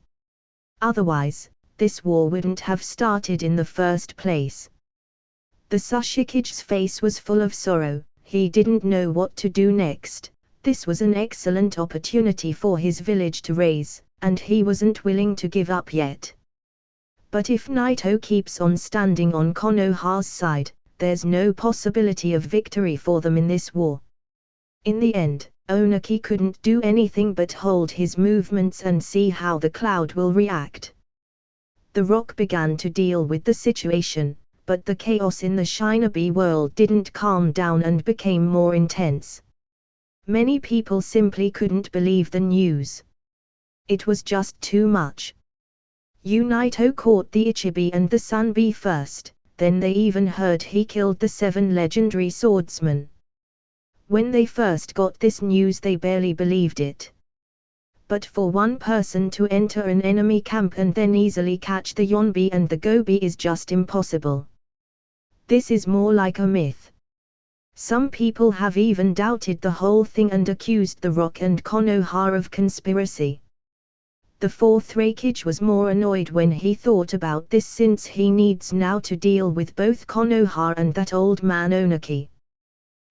Otherwise, this war wouldn't have started in the first place. The Sashikage's face was full of sorrow. He didn't know what to do next. This was an excellent opportunity for his village to raise, and he wasn't willing to give up yet. But if Naito keeps on standing on Konoha's side, there's no possibility of victory for them in this war. In the end, Oniki couldn't do anything but hold his movements and see how the cloud will react. The Rock began to deal with the situation, but the chaos in the Shinobi world didn't calm down and became more intense. Many people simply couldn't believe the news. It was just too much. Naito caught the Ichibi and the Sanbi first, then they even heard he killed the 7 legendary swordsmen. When they first got this news they barely believed it. But for one person to enter an enemy camp and then easily catch the Yonbi and the Gobi is just impossible. This is more like a myth. Some people have even doubted the whole thing and accused the Rock and Konoha of conspiracy. The fourth Raikage was more annoyed when he thought about this since he needs now to deal with both Konoha and that old man Oniki.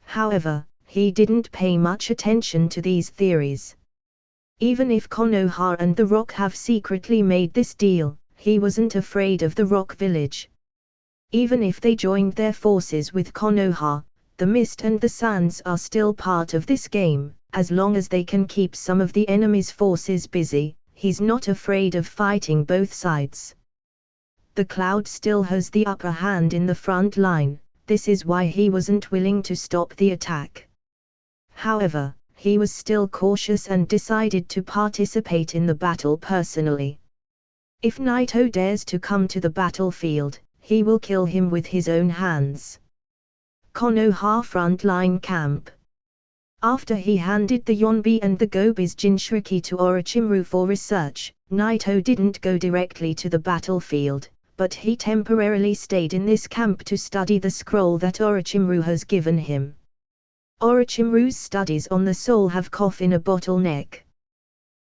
However, he didn't pay much attention to these theories. Even if Konoha and the Rock have secretly made this deal, he wasn't afraid of the Rock Village. Even if they joined their forces with Konoha, the mist and the sands are still part of this game. As long as they can keep some of the enemy's forces busy, he's not afraid of fighting both sides. The cloud still has the upper hand in the front line, this is why he wasn't willing to stop the attack. However, he was still cautious and decided to participate in the battle personally. If Naito dares to come to the battlefield, he will kill him with his own hands. Konoha frontline camp. After he handed the Yonbi and the Gobi's Jinchuriki to Orochimaru for research, Naito didn't go directly to the battlefield, but he temporarily stayed in this camp to study the scroll that Orochimaru has given him. Orochimaru's studies on the soul have cough in a bottleneck.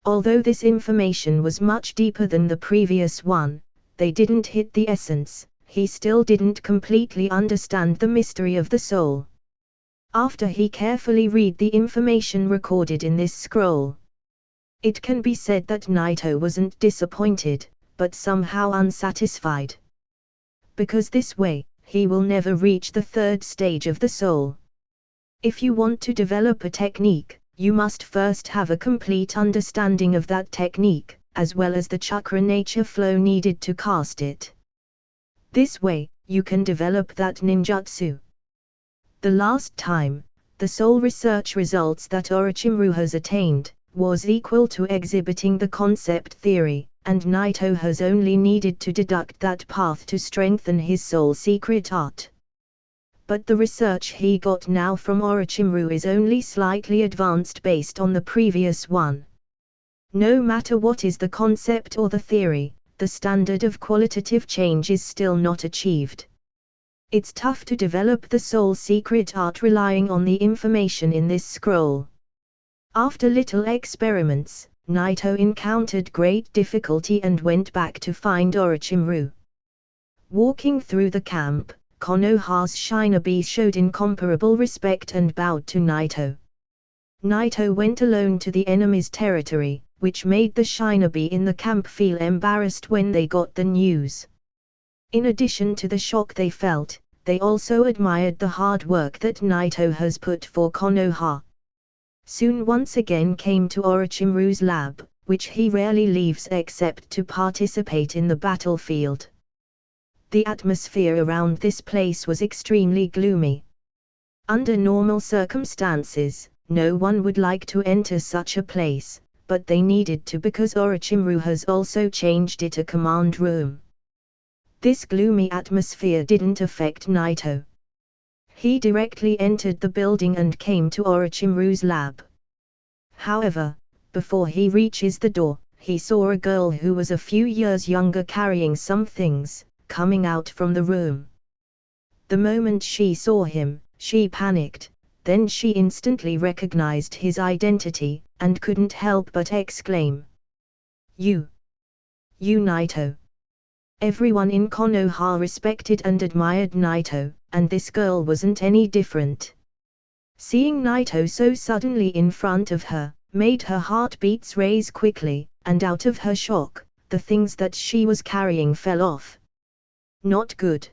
Although this information was much deeper than the previous one, they didn't hit the essence. He still didn't completely understand the mystery of the soul. After he carefully read the information recorded in this scroll, it can be said that Naito wasn't disappointed, but somehow unsatisfied. Because this way, he will never reach the 3rd stage of the soul. If you want to develop a technique, you must first have a complete understanding of that technique, as well as the chakra nature flow needed to cast it. This way, you can develop that ninjutsu. The last time, the sole research results that Orochimaru has attained, was equal to exhibiting the concept theory, and Naito has only needed to deduct that path to strengthen his soul secret art. But the research he got now from Orochimaru is only slightly advanced based on the previous one. No matter what is the concept or the theory, the standard of qualitative change is still not achieved. It's tough to develop the soul secret art relying on the information in this scroll. After little experiments, Naito encountered great difficulty and went back to find Orochimaru. Walking through the camp, Konoha's shinobi showed incomparable respect and bowed to Naito. Naito went alone to the enemy's territory, which made the shinobi in the camp feel embarrassed when they got the news. In addition to the shock they felt, they also admired the hard work that Naito has put for Konoha. Soon once again came to Orochimaru's lab, which he rarely leaves except to participate in the battlefield. The atmosphere around this place was extremely gloomy. Under normal circumstances, no one would like to enter such a place, but they needed to because Orochimaru has also changed it a command room. This gloomy atmosphere didn't affect Naito. He directly entered the building and came to Orochimaru's lab. However, before he reaches the door, he saw a girl who was a few years younger carrying some things, coming out from the room. The moment she saw him, she panicked, then she instantly recognized his identity, and couldn't help but exclaim. You Naito. Everyone in Konoha respected and admired Naito, and this girl wasn't any different. Seeing Naito so suddenly in front of her, made her heartbeats race quickly, and out of her shock, the things that she was carrying fell off. Not good.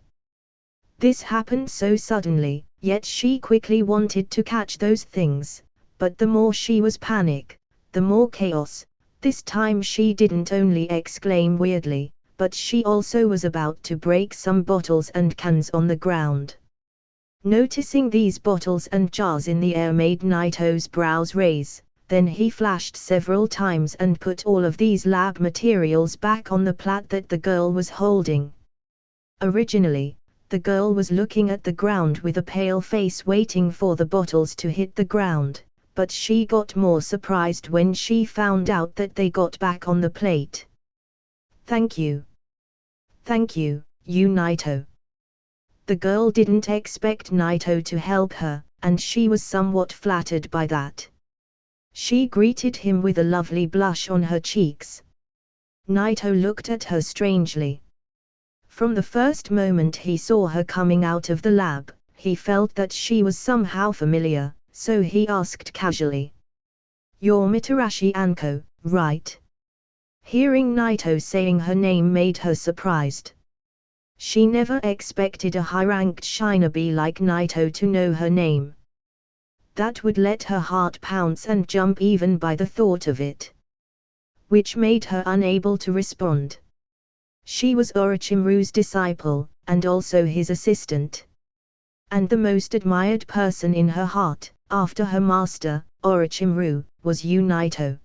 This happened so suddenly, yet she quickly wanted to catch those things, but the more she was panic, the more chaos. This time she didn't only exclaim weirdly, but she also was about to break some bottles and cans on the ground. Noticing these bottles and jars in the air made Naito's brows raise, then he flashed several times and put all of these lab materials back on the plate that the girl was holding. Originally, the girl was looking at the ground with a pale face waiting for the bottles to hit the ground, but she got more surprised when she found out that they got back on the plate. Thank you. Thank you, Naito. The girl didn't expect Naito to help her, and she was somewhat flattered by that. She greeted him with a lovely blush on her cheeks. Naito looked at her strangely. From the first moment he saw her coming out of the lab, he felt that she was somehow familiar, so he asked casually. You're Mitarashi Anko, right? Hearing Naito saying her name made her surprised. She never expected a high-ranked shinobi like Naito to know her name. That would let her heart pounce and jump even by the thought of it. Which made her unable to respond. She was Orochimaru's disciple, and also his assistant. And the most admired person in her heart, after her master, Orochimaru, was Naito.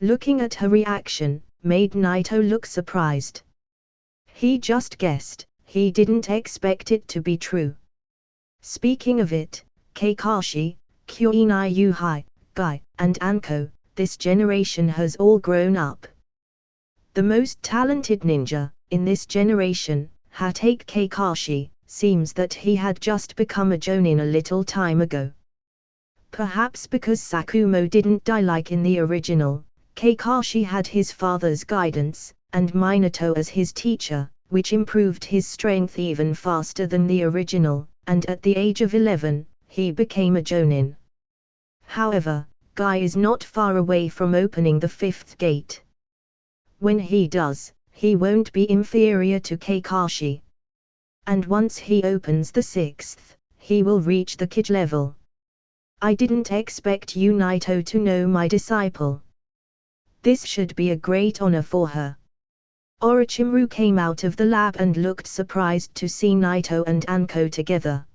Looking at her reaction, made Naito look surprised. He just guessed, he didn't expect it to be true. Speaking of it, Kakashi, HolyOniiSama, and Anko, this generation has all grown up. The most talented ninja, in this generation, Hatake Kakashi, seems that he had just become a jonin a little time ago. Perhaps because Sakumo didn't die like in the original, Kakashi had his father's guidance, and Minato as his teacher, which improved his strength even faster than the original, and at the age of 11, he became a jonin. However, Guy is not far away from opening the 5th gate. When he does, he won't be inferior to Kakashi. And once he opens the 6th, he will reach the Kage level. I didn't expect Naito to know my disciple. This should be a great honor for her. Orochimaru came out of the lab and looked surprised to see Naito and Anko together.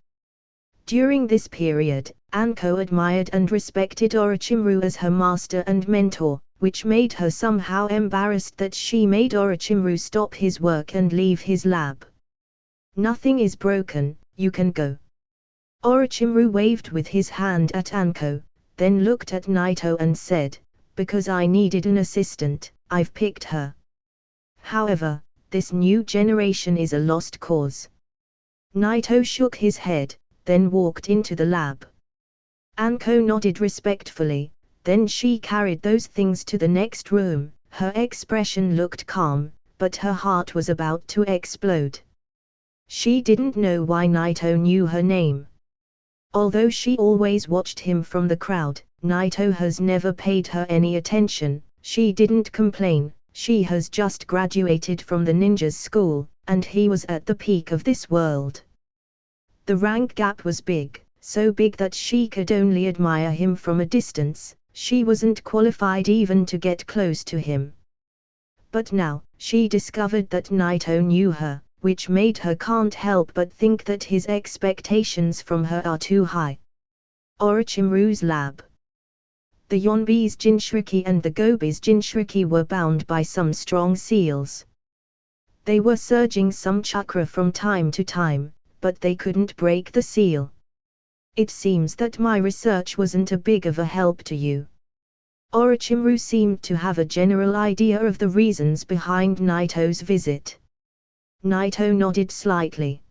During this period, Anko admired and respected Orochimaru as her master and mentor, which made her somehow embarrassed that she made Orochimaru stop his work and leave his lab. Nothing is broken, you can go. Orochimaru waved with his hand at Anko, then looked at Naito and said, because I needed an assistant, I've picked her. However, this new generation is a lost cause. Naito shook his head, then walked into the lab. Anko nodded respectfully, then she carried those things to the next room. Her expression looked calm, but her heart was about to explode. She didn't know why Naito knew her name. Although she always watched him from the crowd, Naito has never paid her any attention. She didn't complain. She has just graduated from the ninja's school, and he was at the peak of this world. The rank gap was big, so big that she could only admire him from a distance. She wasn't qualified even to get close to him. But now, she discovered that Naito knew her, which made her can't help but think that his expectations from her are too high. Orochimaru's lab. The Yonbi's Jinchuriki and the Gobi's Jinchuriki were bound by some strong seals. They were surging some chakra from time to time, but they couldn't break the seal. It seems that my research wasn't a big of a help to you. Orochimaru seemed to have a general idea of the reasons behind Naito's visit. Naito nodded slightly.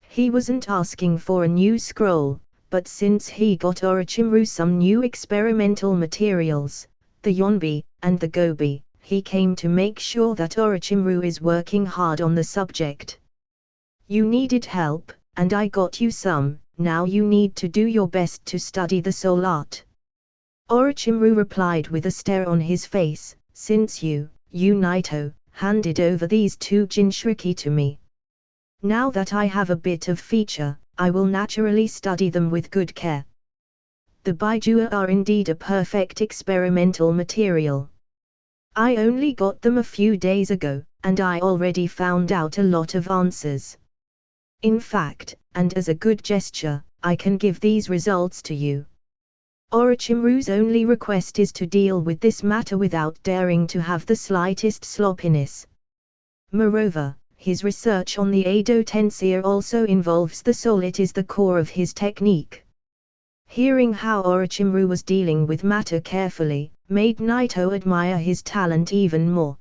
He wasn't asking for a new scroll, but since he got Orochimaru some new experimental materials, the Yonbi, and the Gobi, he came to make sure that Orochimaru is working hard on the subject. You needed help, and I got you some, now you need to do your best to study the soul art. Orochimaru replied with a stare on his face, since you, Naito, handed over these two Jinchuriki to me. Now that I have a bit of feature, I will naturally study them with good care. The Baijua are indeed a perfect experimental material. I only got them a few days ago, and I already found out a lot of answers. In fact, and as a good gesture, I can give these results to you. Orochimaru's only request is to deal with this matter without daring to have the slightest sloppiness. Moreover, his research on the Edo Tensei also involves the soul. It is the core of his technique. Hearing how Orochimaru was dealing with matter carefully, made Naito admire his talent even more.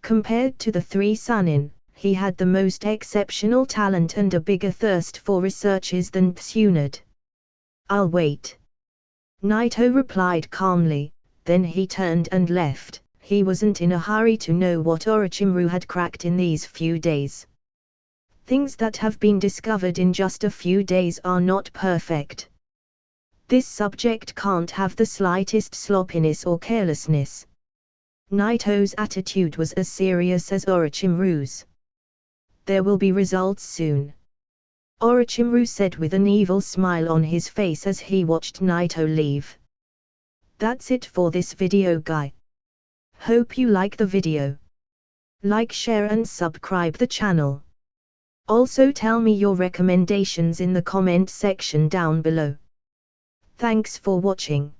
Compared to the three Sannin, he had the most exceptional talent and a bigger thirst for researches than Tsunade. I'll wait. Naito replied calmly, then he turned and left. He wasn't in a hurry to know what Orochimaru had cracked in these few days. Things that have been discovered in just a few days are not perfect. This subject can't have the slightest sloppiness or carelessness. Naito's attitude was as serious as Orochimaru's. There will be results soon. Orochimaru said with an evil smile on his face as he watched Naito leave. That's it for this video, guy. Hope you like the video. Like, share and subscribe the channel. Also tell me your recommendations in the comment section down below. Thanks for watching.